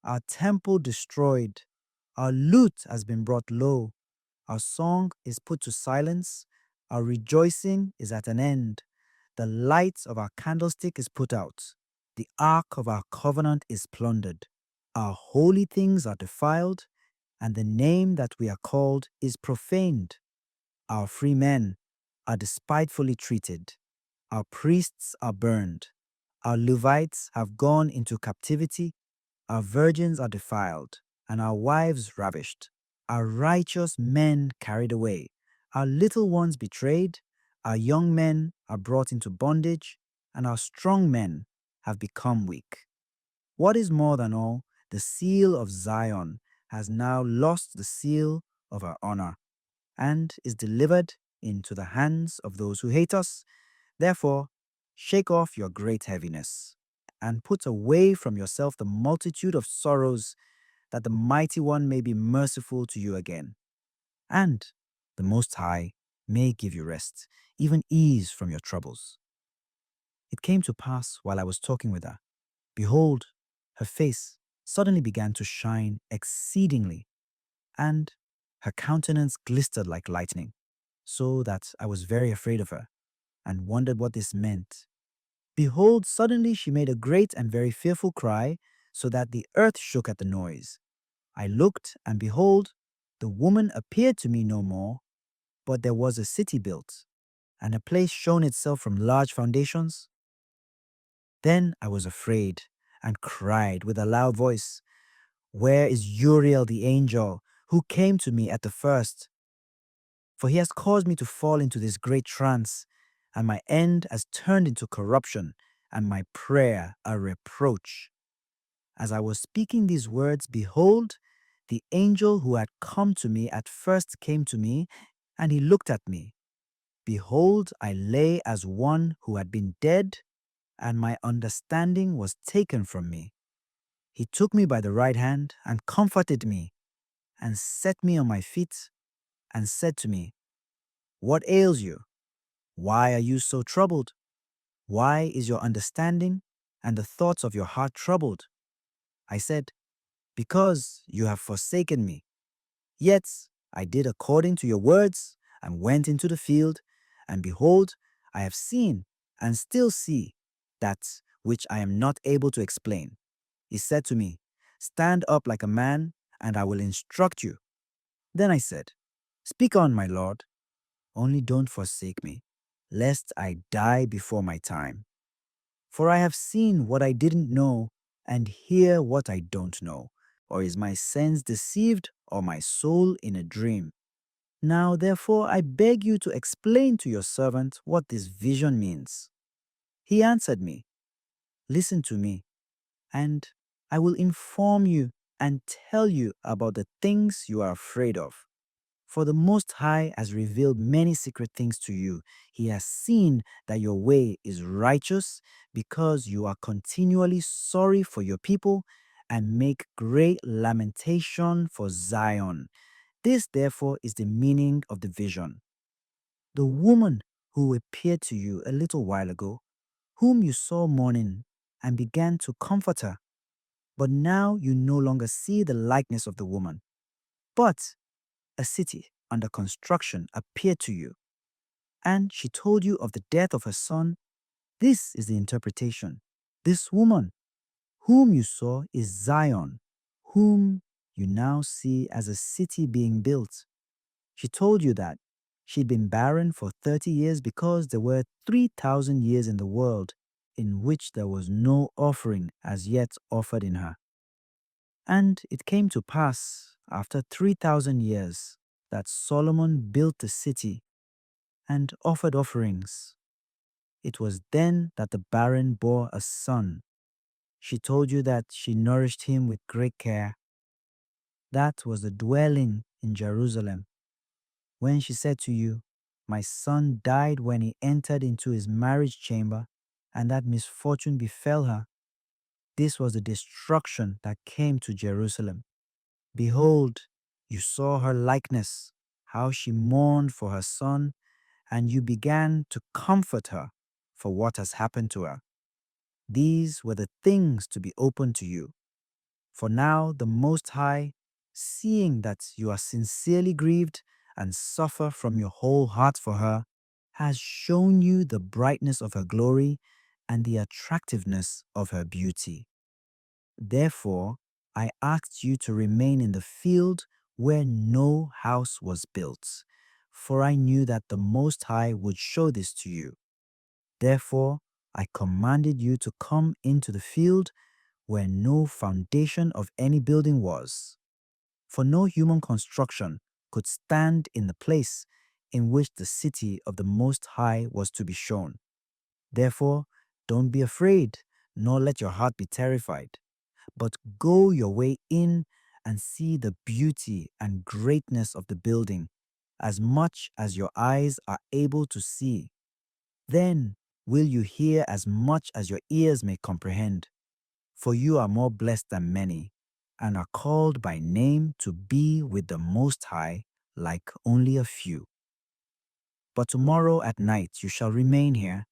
our temple destroyed, our lute has been brought low, our song is put to silence, our rejoicing is at an end. The light of our candlestick is put out, the ark of our covenant is plundered. Our holy things are defiled, and the name that we are called is profaned. Our free men are despitefully treated. Our priests are burned. Our Levites have gone into captivity. Our virgins are defiled, and our wives ravished. Our righteous men carried away, our little ones betrayed, our young men are brought into bondage, and our strong men have become weak. What is more than all, the seal of Zion has now lost the seal of her honor, and is delivered into the hands of those who hate us. Therefore, shake off your great heaviness, and put away from yourself the multitude of sorrows, that the Mighty One may be merciful to you again, and the Most High may give you rest, even ease from your troubles. It came to pass while I was talking with her, behold, her face suddenly began to shine exceedingly, and her countenance glistered like lightning, so that I was very afraid of her, and wondered what this meant. Behold, suddenly she made a great and very fearful cry, so that the earth shook at the noise. I looked, and behold, the woman appeared to me no more, but there was a city built, and a place shown itself from large foundations. Then I was afraid, and cried with a loud voice, Where is Uriel the angel, who came to me at the first? For he has caused me to fall into this great trance, and my end has turned into corruption, and my prayer a reproach. As I was speaking these words, behold, the angel who had come to me at first came to me, and he looked at me. Behold, I lay as one who had been dead, and my understanding was taken from me. He took me by the right hand, and comforted me, and set me on my feet, and said to me, What ails you? Why are you so troubled? Why is your understanding and the thoughts of your heart troubled? I said, Because you have forsaken me. Yet I did according to your words, and went into the field, and behold, I have seen and still see that which I am not able to explain. He said to me, Stand up like a man, and I will instruct you. Then I said, Speak on, my Lord, only don't forsake me, lest I die before my time. For I have seen what I didn't know, and hear what I don't know. Or is my sense deceived, or my soul in a dream? Now therefore I beg you to explain to your servant what this vision means. He answered me, Listen to me, and I will inform you and tell you about the things you are afraid of. For the Most High has revealed many secret things to you. He has seen that your way is righteous, because you are continually sorry for your people and make great lamentation for Zion. This, therefore, is the meaning of the vision. The woman who appeared to you a little while ago, whom you saw mourning, and began to comfort her, but now you no longer see the likeness of the woman, but a city under construction appeared to you, and she told you of the death of her son. This is the interpretation. This woman, whom you saw, is Zion, whom you now see as a city being built. She told you that she'd been barren for 30 years because there were 3,000 years in the world in which there was no offering as yet offered in her. And it came to pass, after 3,000 years, that Solomon built the city and offered offerings. It was then that the barren bore a son. She told you that she nourished him with great care. That was the dwelling in Jerusalem. When she said to you, My son died when he entered into his marriage chamber, and that misfortune befell her. This was the destruction that came to Jerusalem. Behold, you saw her likeness, how she mourned for her son, and you began to comfort her for what has happened to her. These were the things to be opened to you. For now the Most High, seeing that you are sincerely grieved and suffer from your whole heart for her, has shown you the brightness of her glory and the attractiveness of her beauty. Therefore, I asked you to remain in the field where no house was built, for I knew that the Most High would show this to you. Therefore, I commanded you to come into the field where no foundation of any building was. For no human construction could stand in the place in which the city of the Most High was to be shown. Therefore, don't be afraid, nor let your heart be terrified, but go your way in and see the beauty and greatness of the building, as much as your eyes are able to see. Then will you hear as much as your ears may comprehend. For you are more blessed than many, and are called by name to be with the Most High like only a few. But tomorrow at night you shall remain here,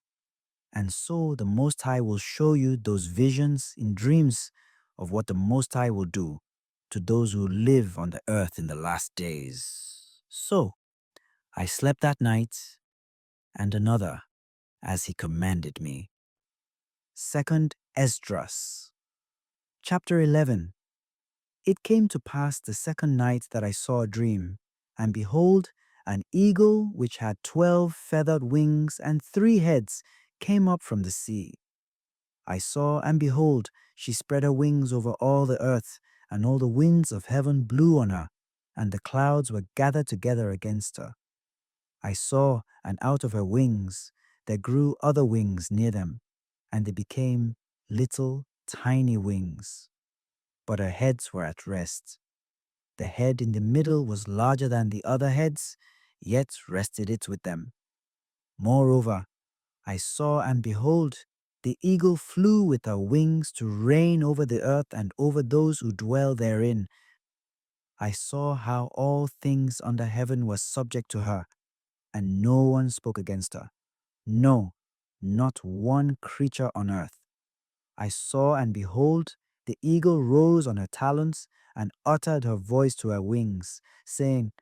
and so the Most High will show you those visions in dreams of what the Most High will do to those who live on the earth in the last days. So I slept that night, and another, as he commanded me. 2nd Esdras, chapter 11. It came to pass the second night that I saw a dream, and behold, an eagle which had 12 feathered wings and 3 heads came up from the sea. I saw, and behold, she spread her wings over all the earth, and all the winds of heaven blew on her, and the clouds were gathered together against her. I saw, and out of her wings there grew other wings near them, and they became little tiny wings. But her heads were at rest. The head in the middle was larger than the other heads, yet rested it with them. Moreover, I saw, and behold, the eagle flew with her wings to reign over the earth and over those who dwell therein. I saw how all things under heaven were subject to her, and no one spoke against her. No, not one creature on earth. I saw, and behold, the eagle rose on her talons and uttered her voice to her wings, saying,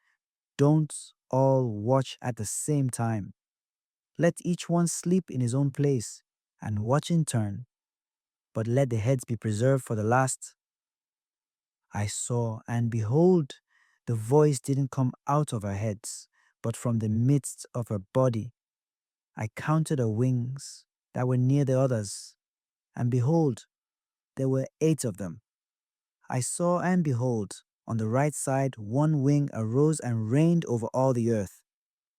Don't all watch at the same time. Let each one sleep in his own place, and watch in turn, but let the heads be preserved for the last. I saw, and behold, the voice didn't come out of her heads, but from the midst of her body. I counted her wings that were near the others, and behold, there were 8 of them. I saw, and behold, on the right side one wing arose and reigned over all the earth.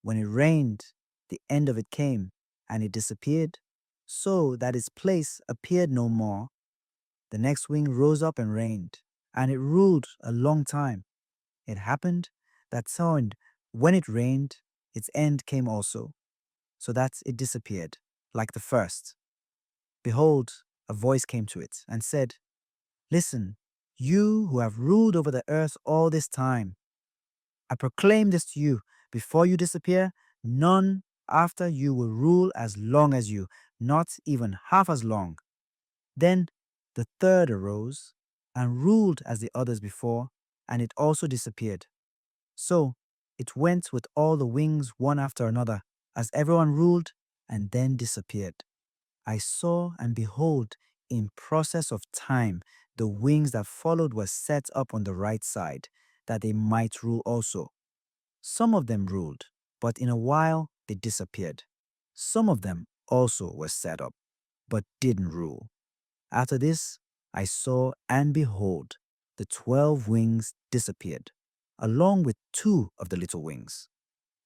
When it rained, the end of it came, and it disappeared, so that its place appeared no more. The next wing rose up and reigned, and it ruled a long time. It happened that when it rained, its end came also, so that it disappeared, like the first. Behold, a voice came to it, and said, Listen, you who have ruled over the earth all this time, I proclaim this to you, before you disappear, none after you will rule as long as you, not even half as long. Then the third arose and ruled as the others before, and it also disappeared. So it went with all the wings one after another, as everyone ruled, and then disappeared. I saw, and behold, in process of time, the wings that followed were set up on the right side, that they might rule also. Some of them ruled, but in a while they disappeared. Some of them also were set up, but didn't rule. After this, I saw, and behold, the 12 wings disappeared, along with 2 of the little wings.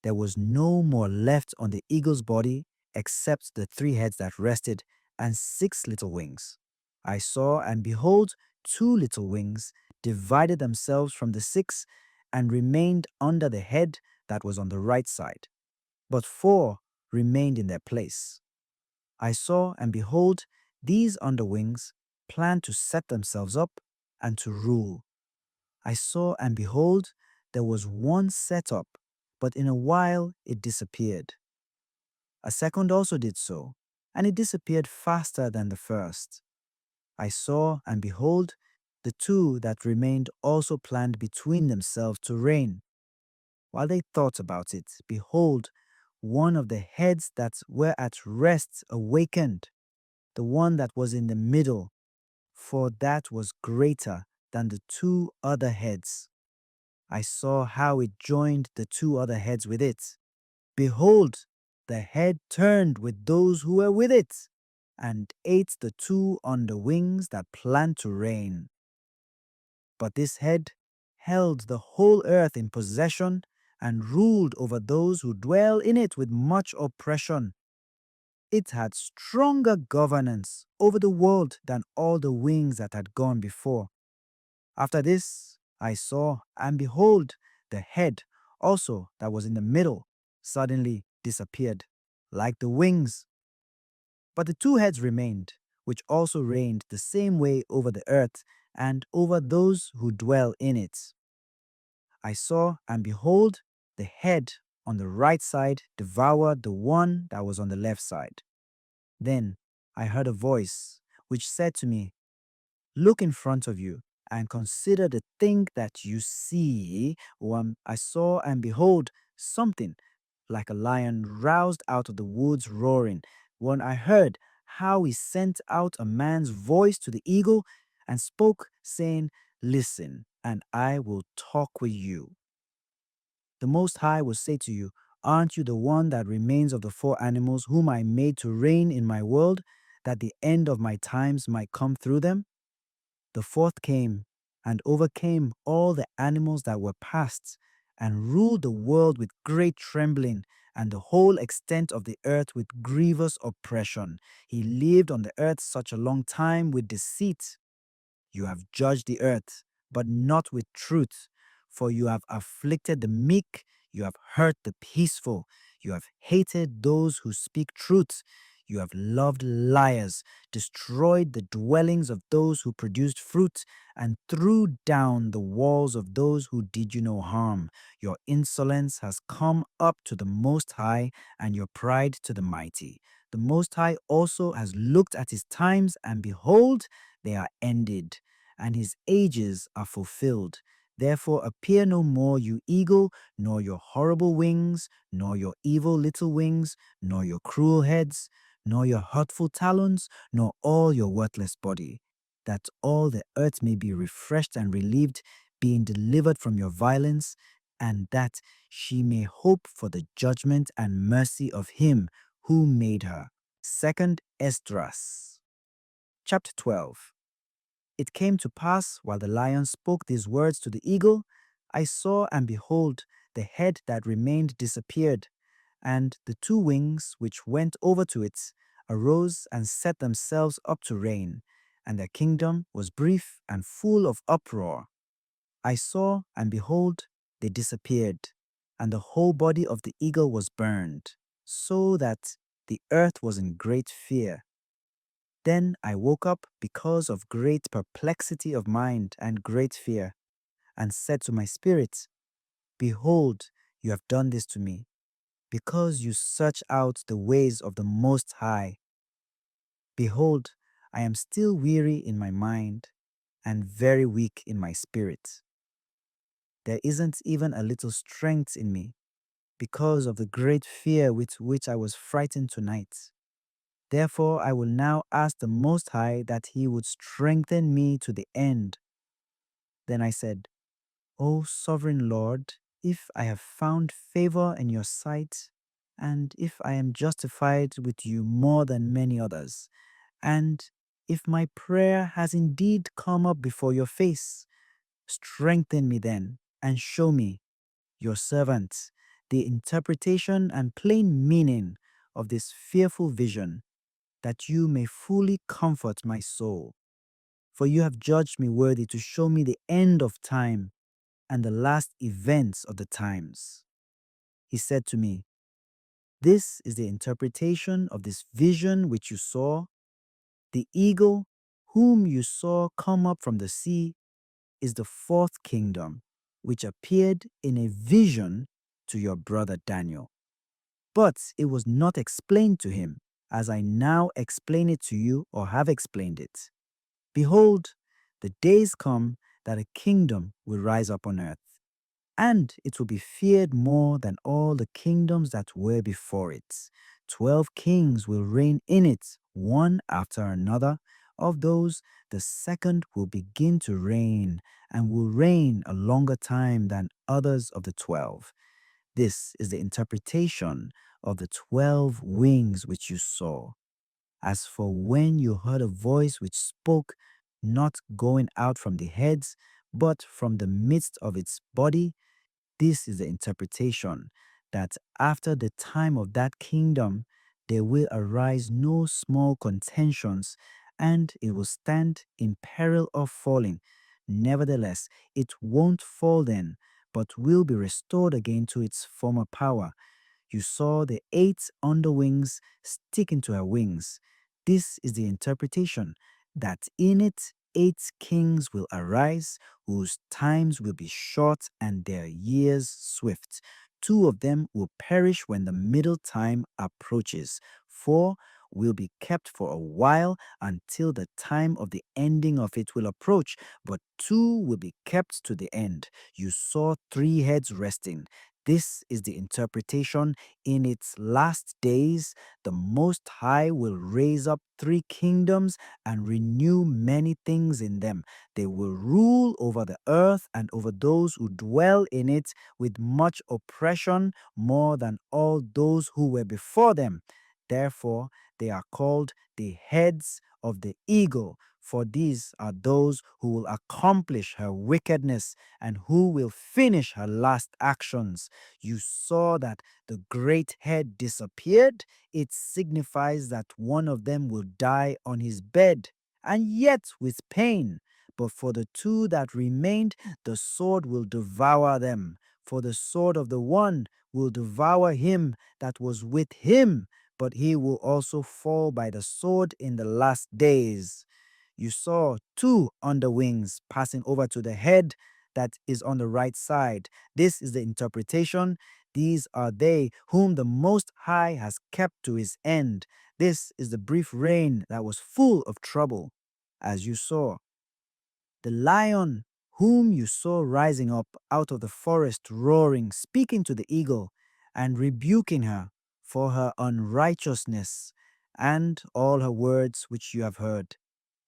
There was no more left on the eagle's body except the 3 heads that rested and 6 little wings. I saw, and behold, 2 little wings divided themselves from the 6 and remained under the head that was on the right side, but 4 remained in their place. I saw, and behold, these underwings planned to set themselves up and to rule. I saw, and behold, there was one set up, but in a while it disappeared. A second also did so, and it disappeared faster than the first. I saw, and behold, the 2 that remained also planned between themselves to reign. While they thought about it, behold, one of the heads that were at rest awakened, the one that was in the middle, for that was greater than the 2 other heads. I saw how it joined the 2 other heads with it. Behold, the head turned with those who were with it, and ate the two on the wings that planned to reign. But this head held the whole earth in possession and ruled over those who dwell in it with much oppression. It had stronger governance over the world than all the wings that had gone before. After this, I saw, and behold, the head also that was in the middle suddenly disappeared, like the wings. But the two heads remained, which also reigned the same way over the earth and over those who dwell in it. I saw, and behold, the head on the right side devoured the one that was on the left side. Then I heard a voice which said to me, "Look in front of you and consider the thing that you see." I saw, and behold, something like a lion roused out of the woods roaring. When I heard how he sent out a man's voice to the eagle and spoke, saying, "Listen, and I will talk with you." The Most High will say to you, "Aren't you the one that remains of the four animals whom I made to reign in my world, that the end of my times might come through them?" The fourth came and overcame all the animals that were past, and ruled the world with great trembling, and the whole extent of the earth with grievous oppression. He lived on the earth such a long time with deceit. You have judged the earth, but not with truth. For you have afflicted the meek, you have hurt the peaceful, you have hated those who speak truth, you have loved liars, destroyed the dwellings of those who produced fruit, and threw down the walls of those who did you no harm. Your insolence has come up to the Most High, and your pride to the mighty. The Most High also has looked at his times, and behold, they are ended, and his ages are fulfilled. Therefore appear no more, you eagle, nor your horrible wings, nor your evil little wings, nor your cruel heads, nor your hurtful talons, nor all your worthless body, that all the earth may be refreshed and relieved, being delivered from your violence, and that she may hope for the judgment and mercy of him who made her. Second Esdras, chapter 12. It came to pass, while the lion spoke these words to the eagle, I saw, and behold, the head that remained disappeared, and the two wings which went over to it arose and set themselves up to reign, and their kingdom was brief and full of uproar. I saw, and behold, they disappeared, and the whole body of the eagle was burned, so that the earth was in great fear. Then I woke up because of great perplexity of mind and great fear, and said to my spirit, "Behold, you have done this to me, because you search out the ways of the Most High. Behold, I am still weary in my mind and very weak in my spirit. There isn't even a little strength in me because of the great fear with which I was frightened tonight. Therefore, I will now ask the Most High that he would strengthen me to the end." Then I said, "O sovereign Lord, if I have found favor in your sight, and if I am justified with you more than many others, and if my prayer has indeed come up before your face, strengthen me then, and show me, your servant, the interpretation and plain meaning of this fearful vision, that you may fully comfort my soul. For you have judged me worthy to show me the end of time and the last events of the times." He said to me, "This is the interpretation of this vision which you saw. The eagle, whom you saw come up from the sea, is the fourth kingdom, which appeared in a vision to your brother Daniel. But it was not explained to him, as I now explain it to you or have explained it. Behold, the days come that a kingdom will rise up on earth, and it will be feared more than all the kingdoms that were before it. 12 kings will reign in it, one after another. Of those, the second will begin to reign, and will reign a longer time than others of the 12. This is the interpretation of the 12 wings which you saw. As for when you heard a voice which spoke, not going out from the heads, but from the midst of its body, this is the interpretation, that after the time of that kingdom, there will arise no small contentions, and it will stand in peril of falling. Nevertheless, it won't fall then, but will be restored again to its former power. You saw the 8 underwings stick into her wings. This is the interpretation, that in it 8 kings will arise, whose times will be short and their years swift. 2 of them will perish when the middle time approaches. 4 will be kept for a while until the time of the ending of it will approach, but 2 will be kept to the end. You saw 3 heads resting. This is the interpretation. In its last days, the Most High will raise up 3 kingdoms and renew many things in them. They will rule over the earth and over those who dwell in it with much oppression, more than all those who were before them. Therefore, they are called the heads of the eagle, for these are those who will accomplish her wickedness and who will finish her last actions. You saw that the great head disappeared. It signifies that one of them will die on his bed, and yet with pain. But for the 2 that remained, the sword will devour them. For the sword of the one will devour him that was with him, but he will also fall by the sword in the last days. You saw 2 underwings passing over to the head that is on the right side. This is the interpretation. These are they whom the Most High has kept to his end. This is the brief reign that was full of trouble. As you saw, the lion whom you saw rising up out of the forest roaring, speaking to the eagle and rebuking her for her unrighteousness and all her words which you have heard.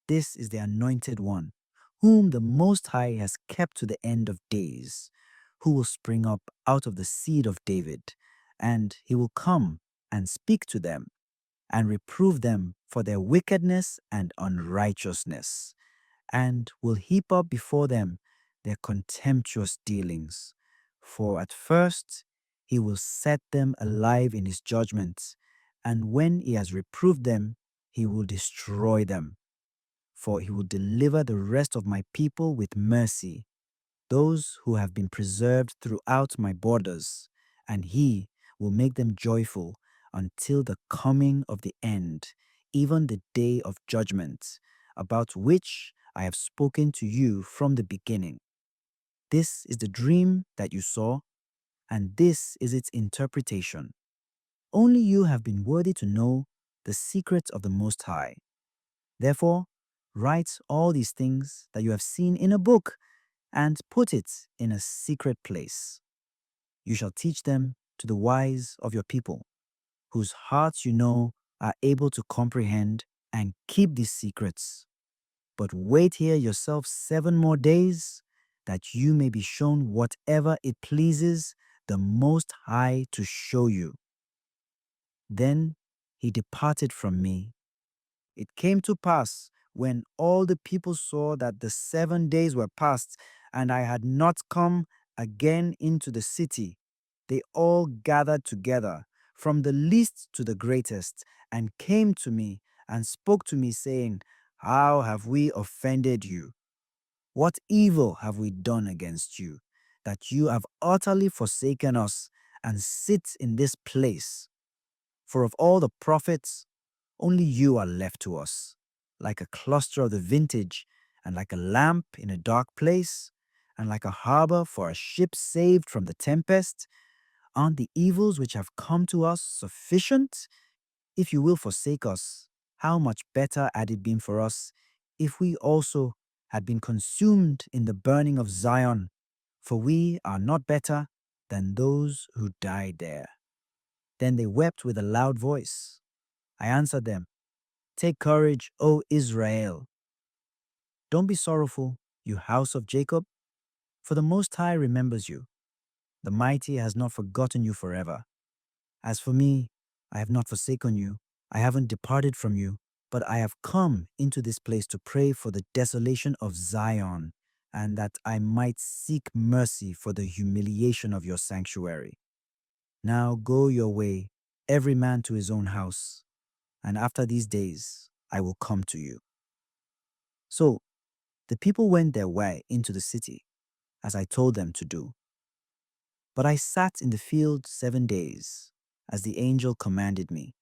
This is the anointed one, whom the Most High has kept to the end of days, who will spring up out of the seed of David, and he will come and speak to them and reprove them for their wickedness and unrighteousness, and will heap up before them their contemptuous dealings. For at first he will set them alive in his judgments, and when he has reproved them, he will destroy them. For he will deliver the rest of my people with mercy, those who have been preserved throughout my borders, and he will make them joyful until the coming of the end, even the day of judgment, about which I have spoken to you from the beginning. This is the dream that you saw, and this is its interpretation. Only you have been worthy to know the secret of the Most High. Therefore, write all these things that you have seen in a book and put it in a secret place. You shall teach them to the wise of your people, whose hearts you know are able to comprehend and keep these secrets. But wait here yourself 7 more days, that you may be shown whatever it pleases the Most High to show you. Then he departed from me. It came to pass, when all the people saw that the 7 days were past, and I had not come again into the city, they all gathered together, from the least to the greatest, and came to me and spoke to me, saying, How have we offended you? What evil have we done against you, that you have utterly forsaken us and sit in this place? For of all the prophets, only you are left to us, like a cluster of the vintage, and like a lamp in a dark place, and like a harbor for a ship saved from the tempest. Aren't the evils which have come to us sufficient? If you will forsake us, how much better had it been for us if we also had been consumed in the burning of Zion, for we are not better than those who died there. Then they wept with a loud voice. I answered them, Take courage, O Israel. Don't be sorrowful, you house of Jacob, for the Most High remembers you. The Mighty has not forgotten you forever. As for me, I have not forsaken you. I haven't departed from you. But I have come into this place to pray for the desolation of Zion, and that I might seek mercy for the humiliation of your sanctuary. Now go your way, every man to his own house, and after these days I will come to you." So the people went their way into the city, as I told them to do. But I sat in the field 7 days, as the angel commanded me.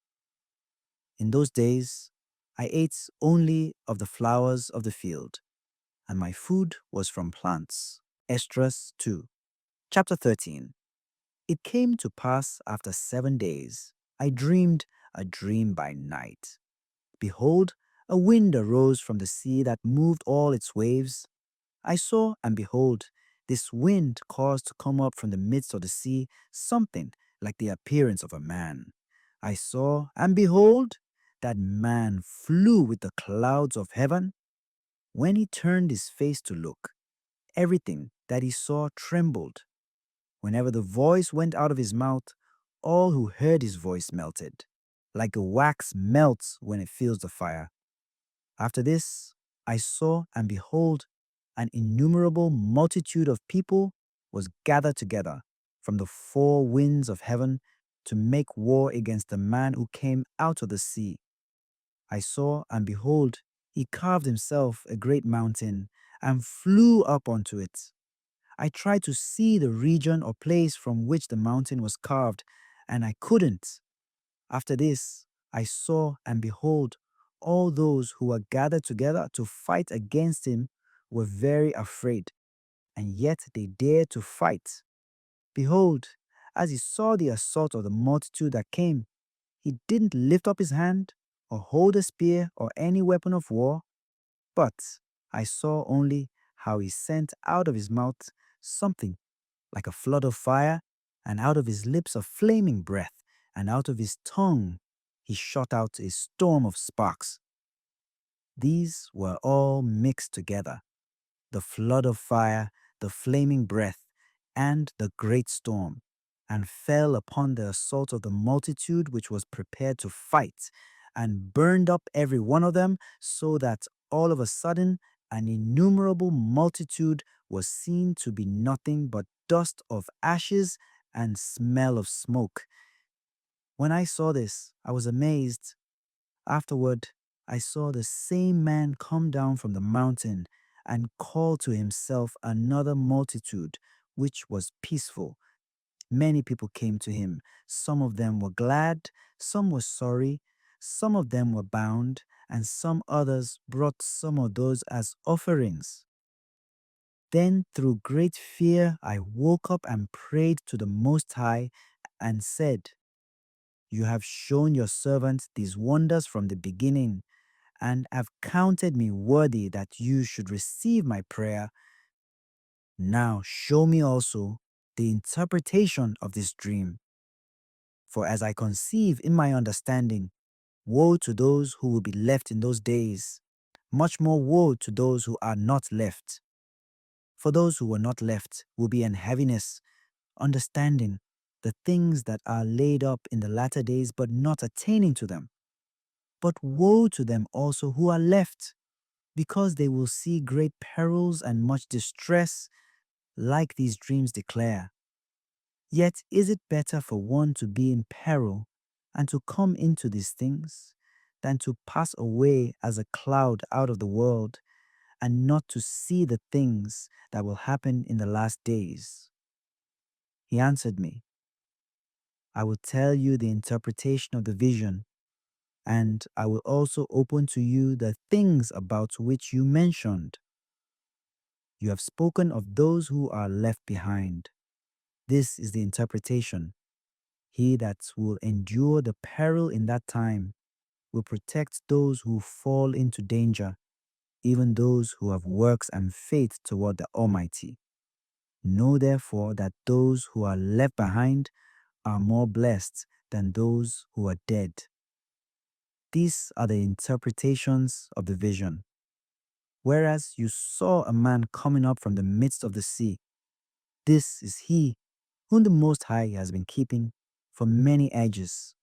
In those days I ate only of the flowers of the field, and my food was from plants. Esdras 2. Chapter 13. It came to pass after 7 days, I dreamed a dream by night. Behold, a wind arose from the sea that moved all its waves. I saw, and behold, this wind caused to come up from the midst of the sea something like the appearance of a man. I saw, and behold, that man flew with the clouds of heaven. When he turned his face to look, everything that he saw trembled. Whenever the voice went out of his mouth, all who heard his voice melted, like a wax melts when it feels the fire. After this, I saw, and behold, an innumerable multitude of people was gathered together from the four winds of heaven to make war against the man who came out of the sea. I saw, and behold, he carved himself a great mountain and flew up onto it. I tried to see the region or place from which the mountain was carved, and I couldn't. After this, I saw, and behold, all those who were gathered together to fight against him were very afraid, and yet they dared to fight. Behold, as he saw the assault of the multitude that came, he didn't lift up his hand, or hold a spear or any weapon of war, but I saw only how he sent out of his mouth something like a flood of fire, and out of his lips a flaming breath, and out of his tongue he shot out a storm of sparks. These were all mixed together, the flood of fire, the flaming breath, and the great storm, and fell upon the assault of the multitude which was prepared to fight, and burned up every one of them, so that all of a sudden an innumerable multitude was seen to be nothing but dust of ashes and smell of smoke. When I saw this, I was amazed. Afterward, I saw the same man come down from the mountain and call to himself another multitude, which was peaceful. Many people came to him. Some of them were glad, some were sorry, some of them were bound, and some others brought some of those as offerings. Then, through great fear, I woke up and prayed to the Most High and said, "You have shown your servant these wonders from the beginning, and have counted me worthy that you should receive my prayer. Now show me also the interpretation of this dream. For as I conceive in my understanding, woe to those who will be left in those days, much more woe to those who are not left. For those who were not left will be in heaviness, understanding the things that are laid up in the latter days, but not attaining to them. But woe to them also who are left, because they will see great perils and much distress, like these dreams declare. Yet is it better for one to be in peril and to come into these things, than to pass away as a cloud out of the world, and not to see the things that will happen in the last days?" He answered me, "I will tell you the interpretation of the vision, and I will also open to you the things about which you mentioned. You have spoken of those who are left behind. This is the interpretation. He that will endure the peril in that time will protect those who fall into danger, even those who have works and faith toward the Almighty. Know therefore that those who are left behind are more blessed than those who are dead." These are the interpretations of the vision. Whereas you saw a man coming up from the midst of the sea, this is he whom the Most High has been keeping for many ages,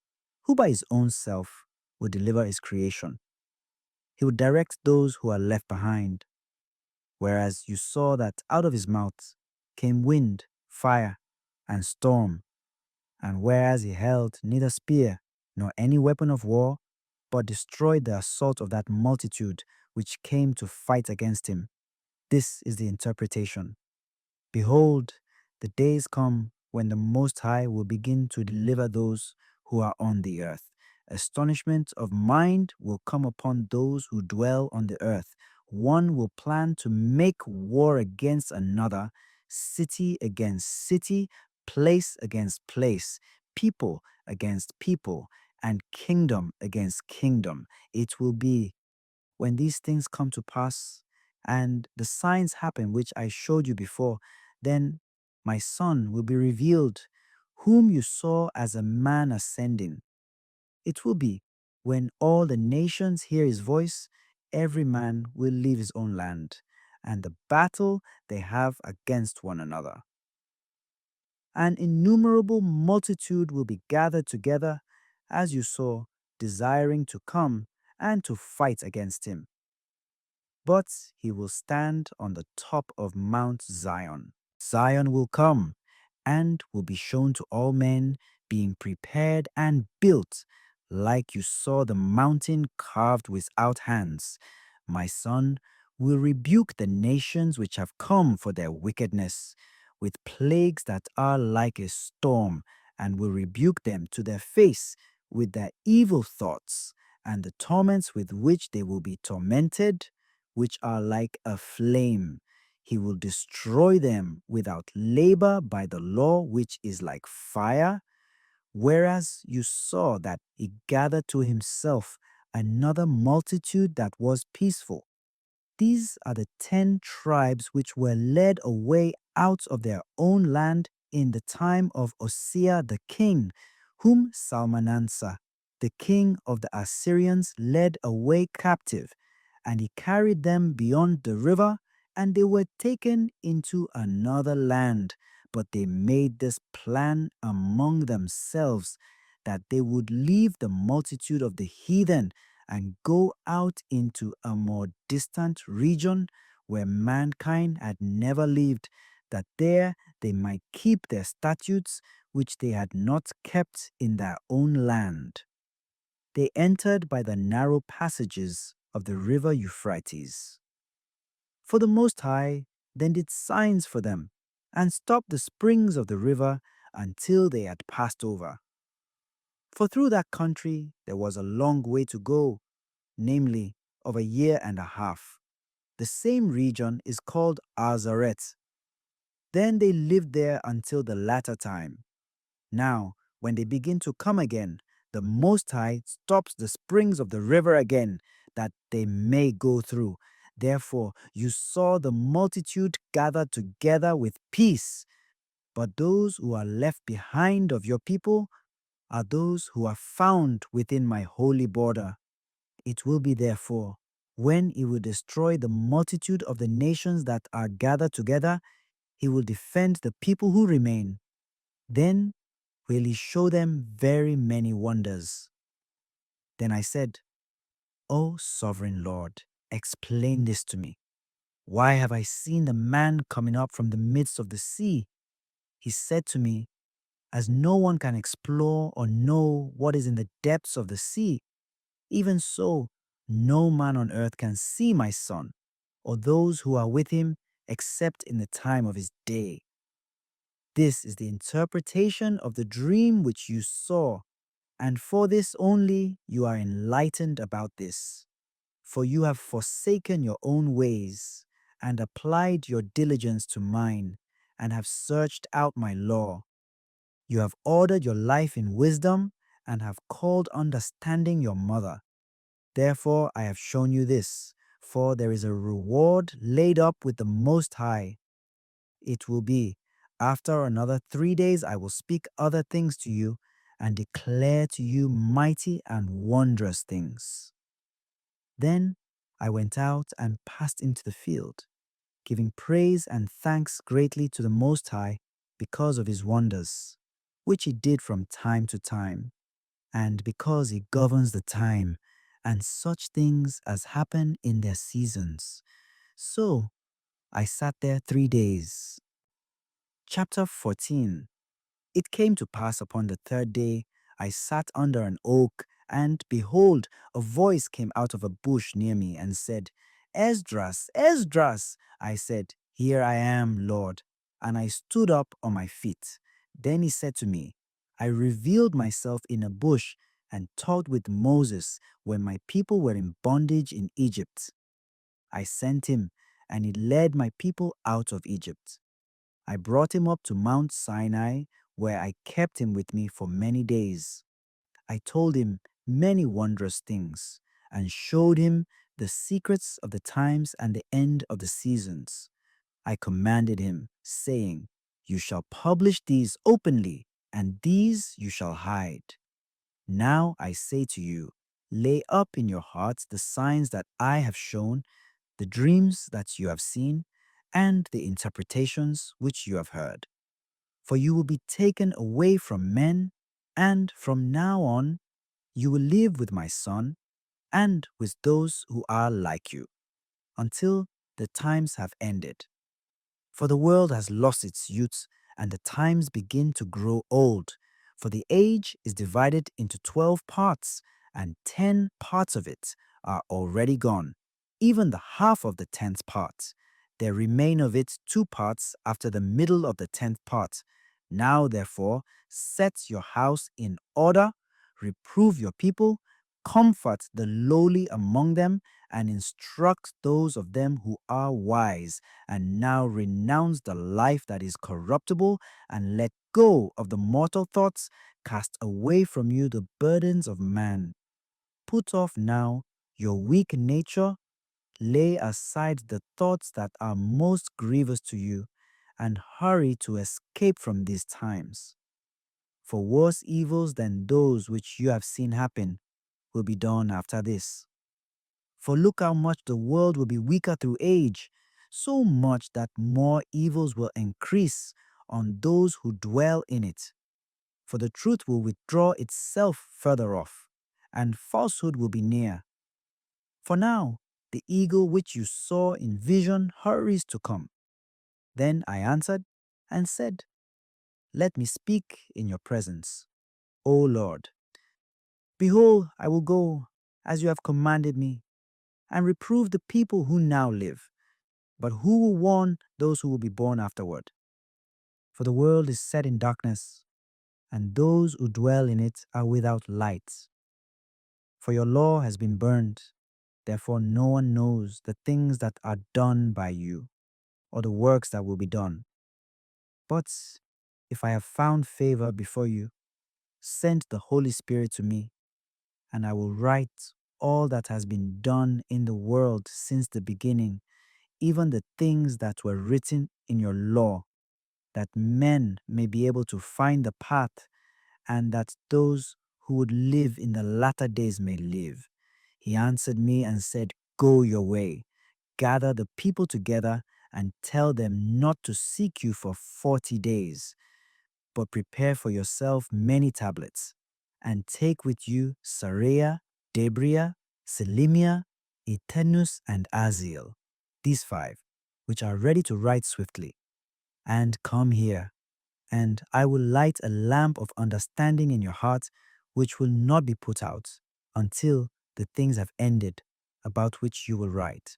who by his own self will deliver his creation. He will direct those who are left behind. Whereas you saw that out of his mouth came wind, fire, and storm, and whereas he held neither spear nor any weapon of war, but destroyed the assault of that multitude which came to fight against him. This is the interpretation. Behold, the days come when the Most High will begin to deliver those who are on the earth. Astonishment of mind will come upon those who dwell on the earth. One will plan to make war against another, city against city, place against place, people against people, and kingdom against kingdom. It will be when these things come to pass and the signs happen which I showed you before, then my Son will be revealed, whom you saw as a man ascending. It will be when all the nations hear his voice, every man will leave his own land, and the battle they have against one another. An innumerable multitude will be gathered together, as you saw, desiring to come and to fight against him. But he will stand on the top of Mount Zion. Zion will come and will be shown to all men, being prepared and built, like you saw the mountain carved without hands. My Son will rebuke the nations which have come for their wickedness, with plagues that are like a storm, and will rebuke them to their face with their evil thoughts, and the torments with which they will be tormented, which are like a flame. He will destroy them without labor by the law which is like fire, whereas you saw that he gathered to himself another multitude that was peaceful. These are the 10 tribes which were led away out of their own land in the time of Hosea the king, whom Salmanasar, the king of the Assyrians, led away captive, and he carried them beyond the river, and they were taken into another land. But they made this plan among themselves, that they would leave the multitude of the heathen and go out into a more distant region where mankind had never lived, that there they might keep their statutes which they had not kept in their own land. They entered by the narrow passages of the river Euphrates. For the Most High then did signs for them, and stopped the springs of the river until they had passed over. For through that country there was a long way to go, namely of a year and a half. The same region is called Azaret. Then they lived there until the latter time. Now, when they begin to come again, the Most High stops the springs of the river again, that they may go through. Therefore, you saw the multitude gathered together with peace. But those who are left behind of your people are those who are found within my holy border. It will be therefore, when he will destroy the multitude of the nations that are gathered together, he will defend the people who remain. Then will he show them very many wonders. Then I said, O sovereign Lord, explain this to me. Why have I seen the man coming up from the midst of the sea? He said to me, as no one can explore or know what is in the depths of the sea, even so, no man on earth can see my Son, or those who are with him, except in the time of his day. This is the interpretation of the dream which you saw, and for this only you are enlightened about this. For you have forsaken your own ways, and applied your diligence to mine, and have searched out my law. You have ordered your life in wisdom, and have called understanding your mother. Therefore I have shown you this, for there is a reward laid up with the Most High. It will be, after another 3 days I will speak other things to you, and declare to you mighty and wondrous things. Then I went out and passed into the field, giving praise and thanks greatly to the Most High because of his wonders, which he did from time to time, and because he governs the time and such things as happen in their seasons. So I sat there 3 days. Chapter 14. It came to pass upon the third day, I sat under an oak, and behold, a voice came out of a bush near me and said, Esdras, Esdras. I said, Here I am, Lord. And I stood up on my feet. Then he said to me, I revealed myself in a bush and talked with Moses when my people were in bondage in Egypt. I sent him, and he led my people out of Egypt. I brought him up to Mount Sinai, where I kept him with me for many days. I told him many wondrous things, and showed him the secrets of the times and the end of the seasons. I commanded him, saying, You shall publish these openly, and these you shall hide. Now I say to you, lay up in your hearts the signs that I have shown, the dreams that you have seen, and the interpretations which you have heard. For you will be taken away from men, and from now on you will live with my son and with those who are like you, until the times have ended. For the world has lost its youth, and the times begin to grow old. For the age is divided into 12 parts, and 10 parts of it are already gone, even the half of the 10th part. There remain of it 2 parts after the middle of the 10th part. Now, therefore, set your house in order, reprove your people, comfort the lowly among them, and instruct those of them who are wise. And now renounce the life that is corruptible, and let go of the mortal thoughts. Cast away from you the burdens of man. Put off now your weak nature, lay aside the thoughts that are most grievous to you, and hurry to escape from these times. For worse evils than those which you have seen happen will be done after this. For look how much the world will be weaker through age, so much that more evils will increase on those who dwell in it. For the truth will withdraw itself further off, and falsehood will be near. For now, the eagle which you saw in vision hurries to come. Then I answered and said, Let me speak in your presence, O Lord. Behold, I will go, as you have commanded me, and reprove the people who now live. But who will warn those who will be born afterward? For the world is set in darkness, and those who dwell in it are without light. For your law has been burned, therefore no one knows the things that are done by you, or the works that will be done. But if I have found favor before you, send the Holy Spirit to me, and I will write all that has been done in the world since the beginning, even the things that were written in your law, that men may be able to find the path, and that those who would live in the latter days may live. He answered me and said, Go your way, gather the people together, and tell them not to seek you for 40 days, but prepare for yourself many tablets, and take with you Sariah, Debria, Selimia, Etenus, and Aziel, these 5, which are ready to write swiftly. And come here, and I will light a lamp of understanding in your heart, which will not be put out until the things have ended about which you will write.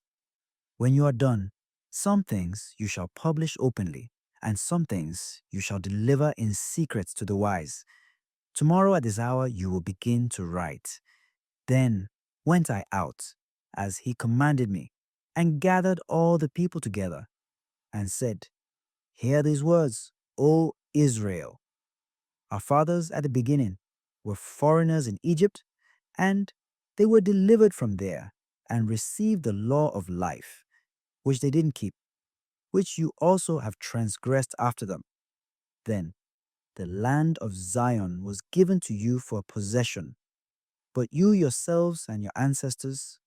When you are done, some things you shall publish openly, and some things you shall deliver in secret to the wise. Tomorrow at this hour you will begin to write. Then went I out, as he commanded me, and gathered all the people together, and said, Hear these words, O Israel. Our fathers at the beginning were foreigners in Egypt, and they were delivered from there and received the law of life, which they didn't keep, which you also have transgressed after them. Then the land of Zion was given to you for a possession, but you yourselves and your ancestors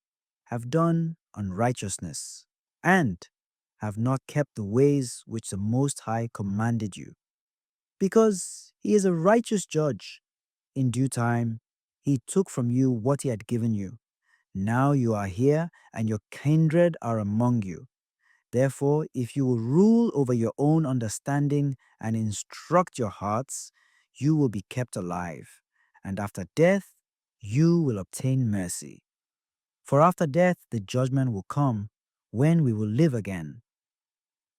have done unrighteousness, and have not kept the ways which the Most High commanded you. Because he is a righteous judge, in due time he took from you what he had given you. Now you are here, and your kindred are among you. Therefore, if you will rule over your own understanding and instruct your hearts, you will be kept alive, and after death, you will obtain mercy. For after death, the judgment will come, when we will live again.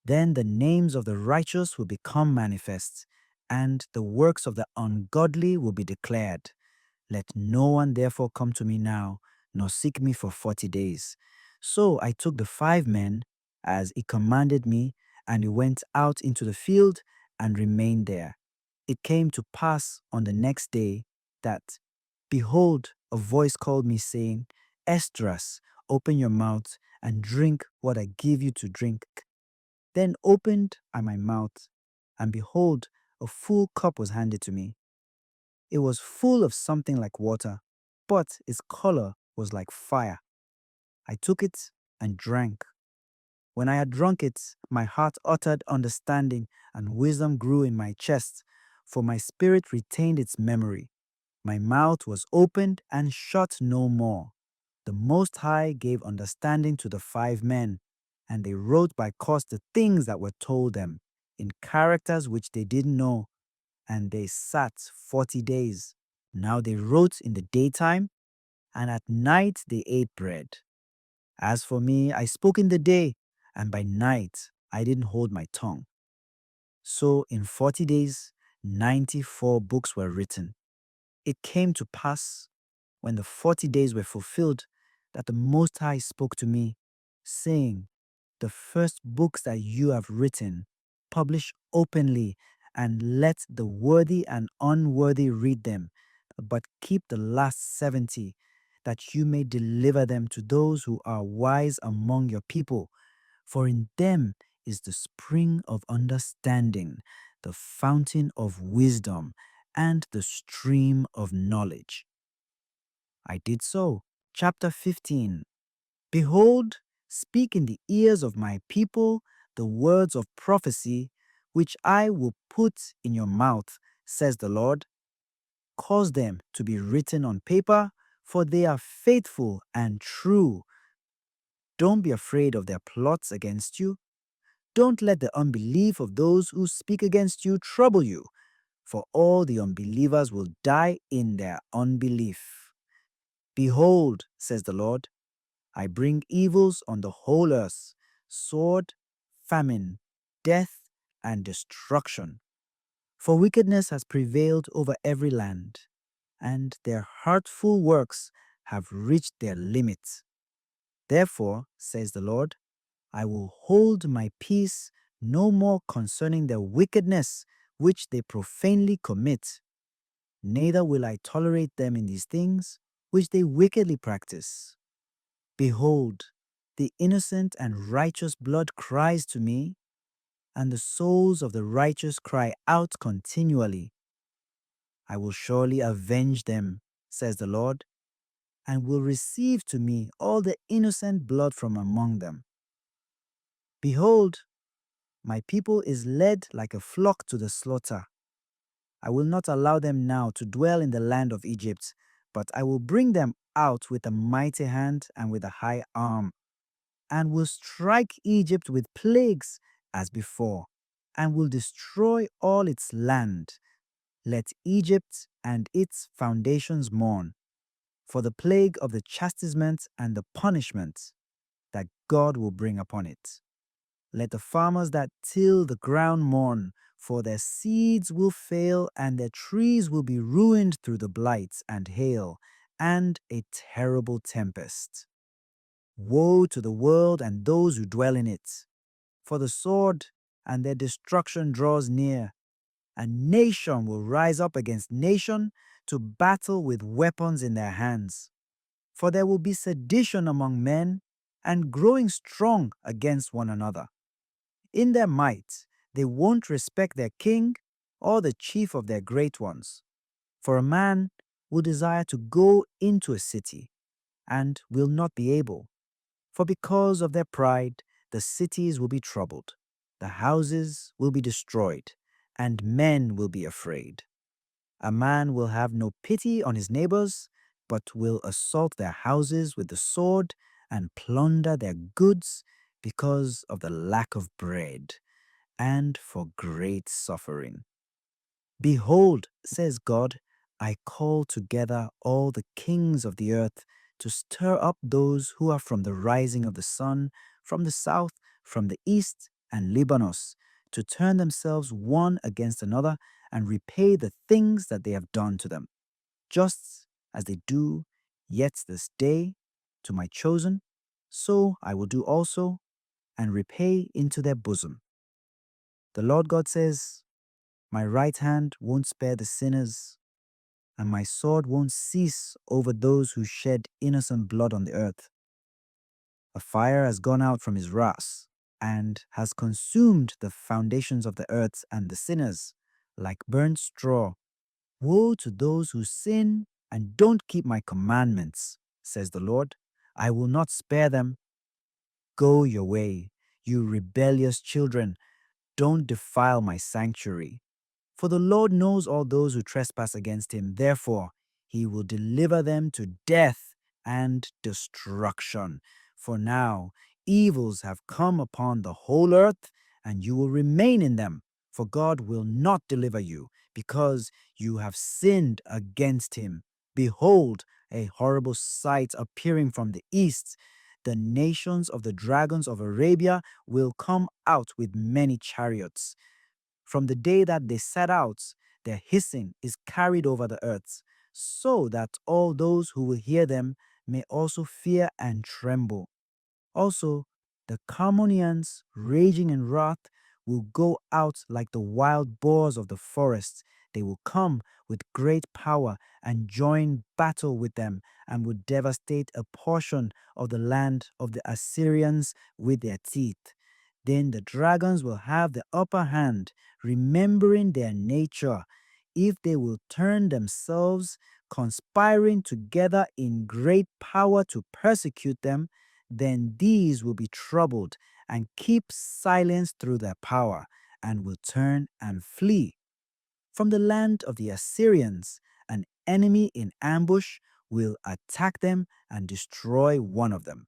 Then the names of the righteous will become manifest, and the works of the ungodly will be declared. Let no one therefore come to me now, nor seek me for 40 days. So I took the 5 men, as he commanded me, and we went out into the field and remained there. It came to pass on the next day that, behold, a voice called me, saying, Esdras, open your mouth and drink what I give you to drink. Then opened I my mouth, and behold, a full cup was handed to me. It was full of something like water, but its color was like fire. I took it and drank. When I had drunk it, my heart uttered understanding, and wisdom grew in my chest, for my spirit retained its memory. My mouth was opened and shut no more. The Most High gave understanding to the 5 men, and they wrote by cause the things that were told them, in characters which they didn't know, and they sat 40 days. Now they wrote in the daytime, and at night they ate bread. As for me, I spoke in the day, and by night I didn't hold my tongue. So in 40 days, 94 books were written. It came to pass, when the 40 days were fulfilled, that the Most High spoke to me, saying, The first books that you have written, publish openly, and let the worthy and unworthy read them, but keep the last 70, that you may deliver them to those who are wise among your people. For in them is the spring of understanding, the fountain of wisdom, and the stream of knowledge. I did so. Chapter 15. Behold, speak in the ears of my people the words of prophecy, which I will put in your mouth, says the Lord. Cause them to be written on paper, for they are faithful and true. Don't be afraid of their plots against you. Don't let the unbelief of those who speak against you trouble you, for all the unbelievers will die in their unbelief. Behold, says the Lord, I bring evils on the whole earth, sword, famine, death, and destruction. For wickedness has prevailed over every land, and their hurtful works have reached their limit. Therefore, says the Lord, I will hold my peace no more concerning their wickedness which they profanely commit, neither will I tolerate them in these things which they wickedly practice. Behold, the innocent and righteous blood cries to me, and the souls of the righteous cry out continually. I will surely avenge them, says the Lord, and will receive to me all the innocent blood from among them. Behold, my people is led like a flock to the slaughter. I will not allow them now to dwell in the land of Egypt, but I will bring them out with a mighty hand and with a high arm, and will strike Egypt with plagues as before, and will destroy all its land. Let Egypt and its foundations mourn, for the plague of the chastisement and the punishment that God will bring upon it. Let the farmers that till the ground mourn, for their seeds will fail, and their trees will be ruined through the blight and hail, and a terrible tempest. Woe to the world and those who dwell in it, for the sword and their destruction draws near, and nation will rise up against nation to battle with weapons in their hands. For there will be sedition among men, and growing strong against one another. In their might, they won't respect their king or the chief of their great ones. For a man will desire to go into a city and will not be able. For because of their pride, the cities will be troubled, the houses will be destroyed, and men will be afraid. A man will have no pity on his neighbors, but will assault their houses with the sword and plunder their goods because of the lack of bread and for great suffering. Behold, says God, I call together all the kings of the earth to stir up those who are from the rising of the sun, from the south, from the east, and Libanos, to turn themselves one against another and repay the things that they have done to them, just as they do yet this day to my chosen, so I will do also, and repay into their bosom. The Lord God says, my right hand won't spare the sinners, and my sword won't cease over those who shed innocent blood on the earth. A fire has gone out from his wrath, and has consumed the foundations of the earth and the sinners, like burnt straw. Woe to those who sin and don't keep my commandments, says the Lord. I will not spare them. Go your way, you rebellious children. Don't defile my sanctuary. For the Lord knows all those who trespass against him. Therefore, he will deliver them to death and destruction. For now, evils have come upon the whole earth, and you will remain in them. For God will not deliver you, because you have sinned against him. Behold, a horrible sight appearing from the east. The nations of the dragons of Arabia will come out with many chariots. From the day that they set out, their hissing is carried over the earth, so that all those who will hear them may also fear and tremble. Also, the Carmonians, raging in wrath, will go out like the wild boars of the forest. They will come with great power and join battle with them, and will devastate a portion of the land of the Assyrians with their teeth. Then the dragons will have the upper hand, remembering their nature. If they will turn themselves, conspiring together in great power to persecute them, then these will be troubled and keep silence through their power, and will turn and flee. From the land of the Assyrians, an enemy in ambush will attack them and destroy one of them.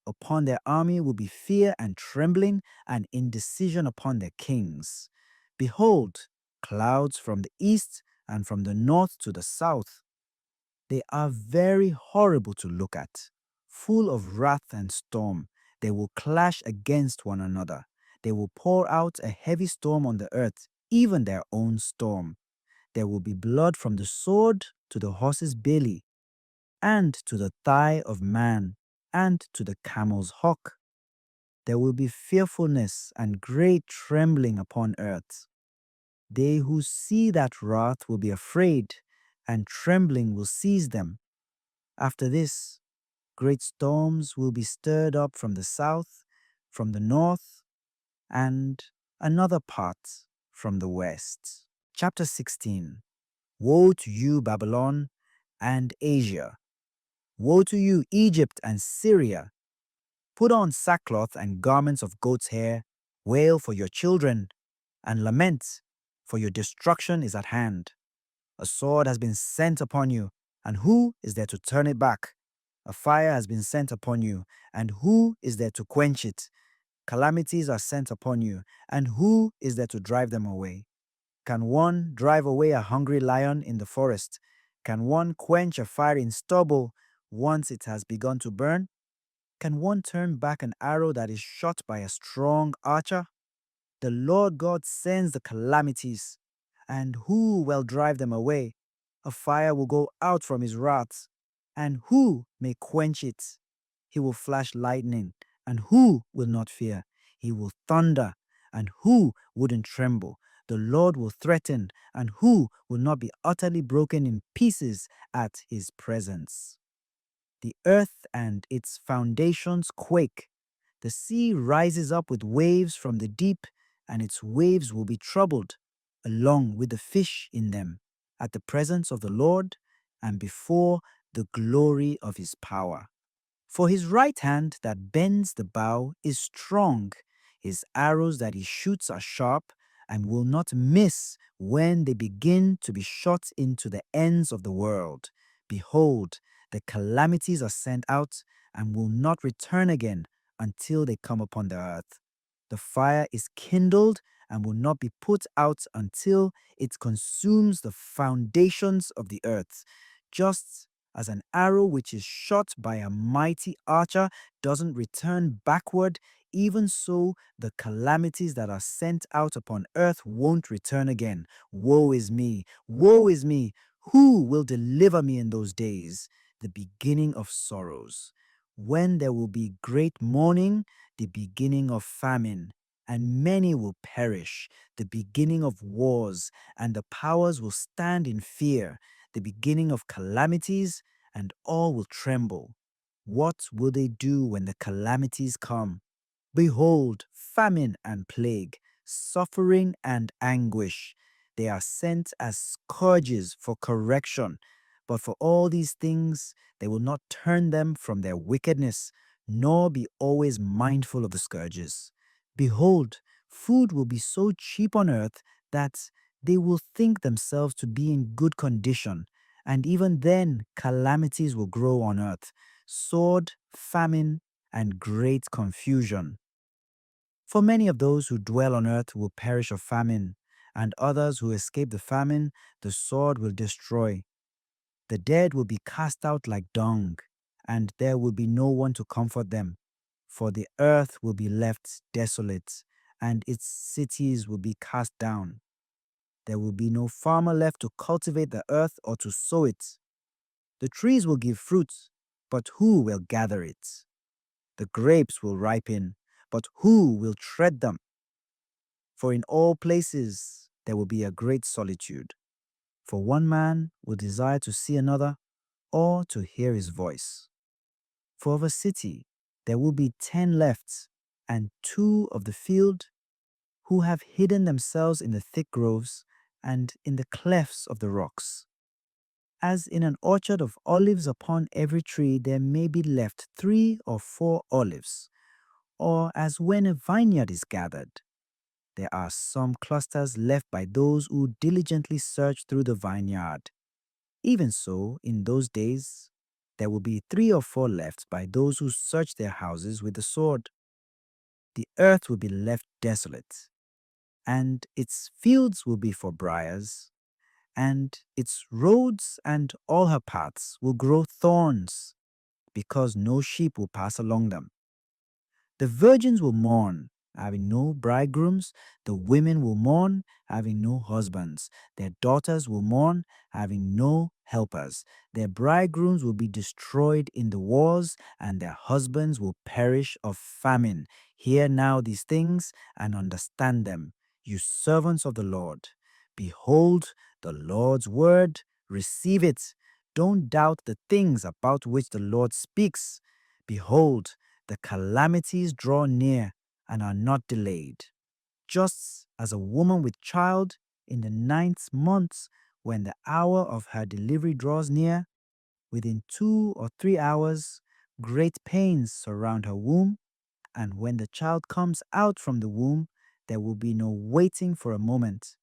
Upon their army will be fear and trembling, and indecision upon their kings. Behold, clouds from the east and from the north to the south. They are very horrible to look at, full of wrath and storm. They will clash against one another. They will pour out a heavy storm on the earth, even their own storm. There will be blood from the sword to the horse's belly, and to the thigh of man, and to the camel's hock. There will be fearfulness and great trembling upon earth. They who see that wrath will be afraid, and trembling will seize them. After this, great storms will be stirred up from the south, from the north, and another part from the west. Chapter 16. Woe to you, Babylon and Asia! Woe to you, Egypt and Syria! Put on sackcloth and garments of goat's hair, wail for your children, and lament, for your destruction is at hand. A sword has been sent upon you, and who is there to turn it back? A fire has been sent upon you, and who is there to quench it? Calamities are sent upon you, and who is there to drive them away? Can one drive away a hungry lion in the forest? Can one quench a fire in stubble once it has begun to burn? Can one turn back an arrow that is shot by a strong archer? The Lord God sends the calamities, and who will drive them away? A fire will go out from his wrath, and who may quench it? He will flash lightning, and who will not fear? He will thunder, and who wouldn't tremble? The Lord will threaten, and who will not be utterly broken in pieces at his presence? The earth and its foundations quake. The sea rises up with waves from the deep, and its waves will be troubled, along with the fish in them, at the presence of the Lord and before the glory of his power. For his right hand that bends the bow is strong. His arrows that he shoots are sharp and will not miss when they begin to be shot into the ends of the world. Behold, The calamities are sent out and will not return again until they come upon the earth. The fire is kindled and will not be put out until it consumes the foundations of the earth. Just as an arrow which is shot by a mighty archer doesn't return backward, even so the calamities that are sent out upon earth won't return again. Woe is me! Woe is me! Who will deliver me in those days? The beginning of sorrows. When there will be great mourning, the beginning of famine, and many will perish, the beginning of wars, and the powers will stand in fear, the beginning of calamities, and all will tremble. What will they do when the calamities come? Behold, famine and plague, suffering and anguish. They are sent as scourges for correction. But for all these things, they will not turn them from their wickedness, nor be always mindful of the scourges. Behold, food will be so cheap on earth that they will think themselves to be in good condition, and even then calamities will grow on earth, sword, famine, and great confusion. For many of those who dwell on earth will perish of famine, and others who escape the famine, the sword will destroy. The dead will be cast out like dung, and there will be no one to comfort them. For the earth will be left desolate, and its cities will be cast down. There will be no farmer left to cultivate the earth or to sow it. The trees will give fruit, but who will gather it? The grapes will ripen, but who will tread them? For in all places there will be a great solitude. For one man will desire to see another, or to hear his voice. For of a city there will be 10 left, and 2 of the field, who have hidden themselves in the thick groves and in the clefts of the rocks. As in an orchard of olives upon every tree there may be left 3 or 4 olives, or as when a vineyard is gathered, there are some clusters left by those who diligently search through the vineyard. Even so, in those days, there will be 3 or 4 left by those who search their houses with the sword. The earth will be left desolate, and its fields will be for briars, and its roads and all her paths will grow thorns, because no sheep will pass along them. The virgins will mourn, having no bridegrooms. The women will mourn, having no husbands. Their daughters will mourn, having no helpers. Their bridegrooms will be destroyed in the wars, and their husbands will perish of famine. Hear now these things and understand them, you servants of the Lord. Behold the Lord's word, receive it. Don't doubt the things about which the Lord speaks. Behold, the calamities draw near and are not delayed. Just as a woman with child in the 9th month, when the hour of her delivery draws near, within 2 or 3 hours, great pains surround her womb, and when the child comes out from the womb, there will be no waiting for a moment.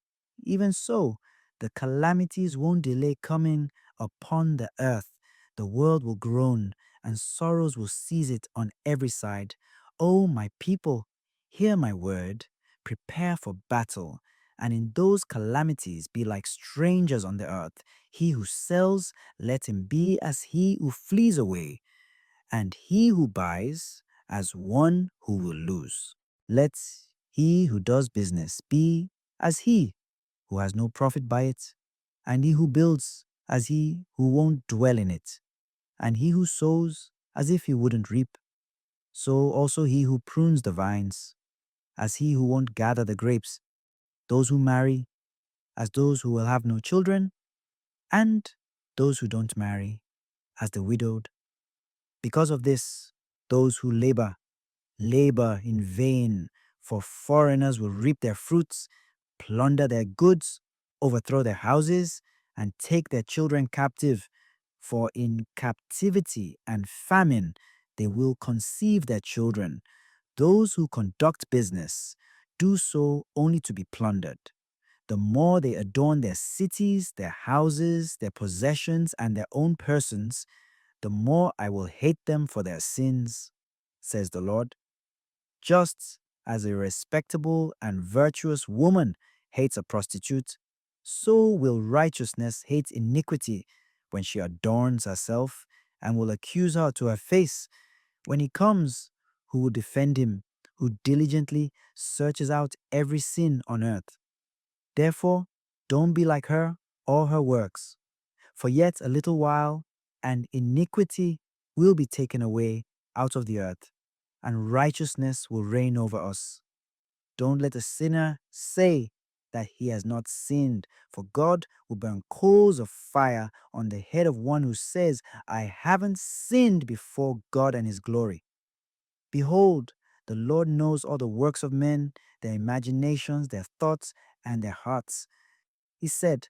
Even so, the calamities won't delay coming upon the earth. The world will groan, and sorrows will seize it on every side. O my people, hear my word, prepare for battle, and in those calamities be like strangers on the earth. He who sells, let him be as he who flees away, and he who buys as one who will lose. Let he who does business be as he who has no profit by it, and he who builds as he who won't dwell in it, and he who sows as if he wouldn't reap. So also he who prunes the vines, as he who won't gather the grapes. Those who marry, as those who will have no children, and those who don't marry, as the widowed. Because of this, those who labor in vain, for foreigners will reap their fruits, plunder their goods, overthrow their houses, and take their children captive. For in captivity and famine they will conceive their children. Those who conduct business do so only to be plundered. The more they adorn their cities, their houses, their possessions, and their own persons, the more I will hate them for their sins, says the Lord. Just as a respectable and virtuous woman hates a prostitute, so will righteousness hate iniquity when she adorns herself and will accuse her to her face. When he comes, who will defend him, who diligently searches out every sin on earth? Therefore, don't be like her or her works. For yet a little while, and iniquity will be taken away out of the earth, and righteousness will reign over us. Don't let a sinner say that he has not sinned, for God will burn coals of fire on the head of one who says, I haven't sinned before God and his glory. Behold, the Lord knows all the works of men, their imaginations, their thoughts, and their hearts. He said,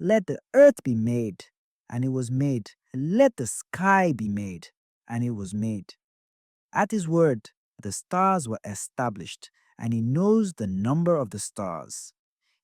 let the earth be made, and it was made. Let the sky be made, and it was made. At his word, the stars were established, and he knows the number of the stars.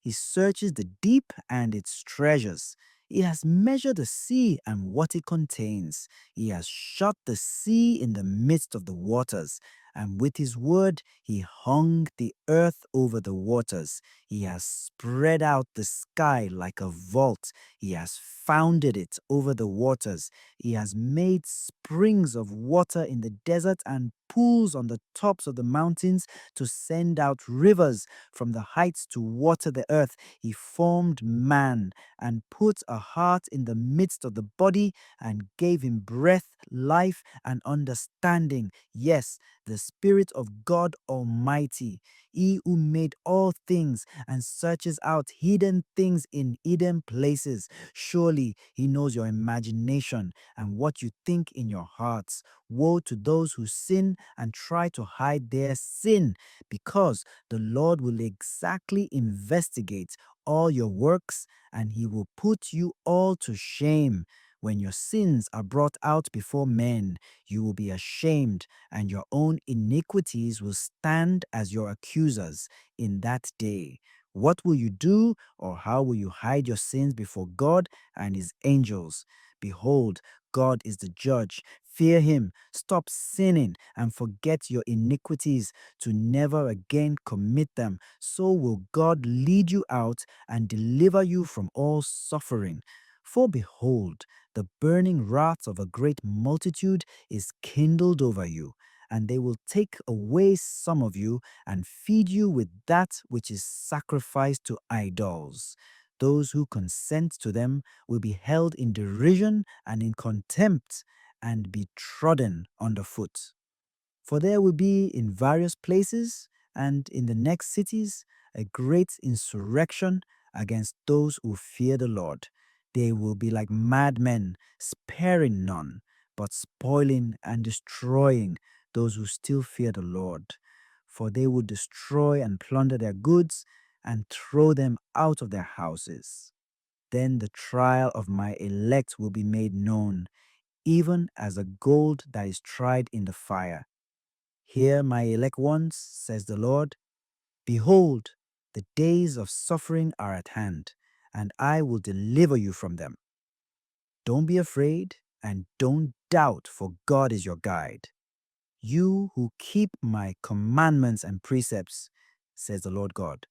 He searches the deep and its treasures. He has measured the sea and what it contains. He has shut the sea in the midst of the waters, and with his word he hung the earth over the waters. He has spread out the sky like a vault. He has founded it over the waters. He has made springs of water in the desert and pools on the tops of the mountains to send out rivers from the heights to water the earth. He formed man and put a heart in the midst of the body and gave him breath, life, and understanding. Yes, the Spirit of God Almighty, he who made all things and searches out hidden things in hidden places. Surely he knows your imagination and what you think in your hearts. Woe to those who sin and try to hide their sin, because the Lord will exactly investigate all your works and he will put you all to shame. When your sins are brought out before men, you will be ashamed, and your own iniquities will stand as your accusers in that day. What will you do, or how will you hide your sins before God and his angels? Behold, God is the judge. Fear him, stop sinning, and forget your iniquities to never again commit them. So will God lead you out and deliver you from all suffering. For behold, the burning wrath of a great multitude is kindled over you, and they will take away some of you and feed you with that which is sacrificed to idols. Those who consent to them will be held in derision and in contempt and be trodden underfoot. For there will be in various places and in the next cities a great insurrection against those who fear the Lord. They will be like madmen, sparing none, but spoiling and destroying those who still fear the Lord. For they will destroy and plunder their goods and throw them out of their houses. Then the trial of my elect will be made known, even as the gold that is tried in the fire. Hear, my elect ones, says the Lord. Behold, the days of suffering are at hand, and I will deliver you from them. Don't be afraid, and don't doubt, for God is your guide. You who keep my commandments and precepts, says the Lord God.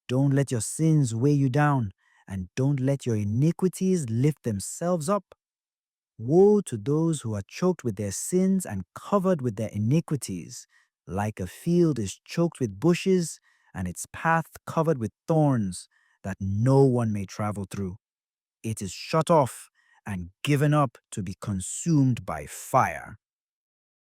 Don't let your sins weigh you down, and don't let your iniquities lift themselves up. Woe to those who are choked with their sins and covered with their iniquities. Like a field is choked with bushes, and its path covered with thorns, that no one may travel through. It is shut off and given up to be consumed by fire.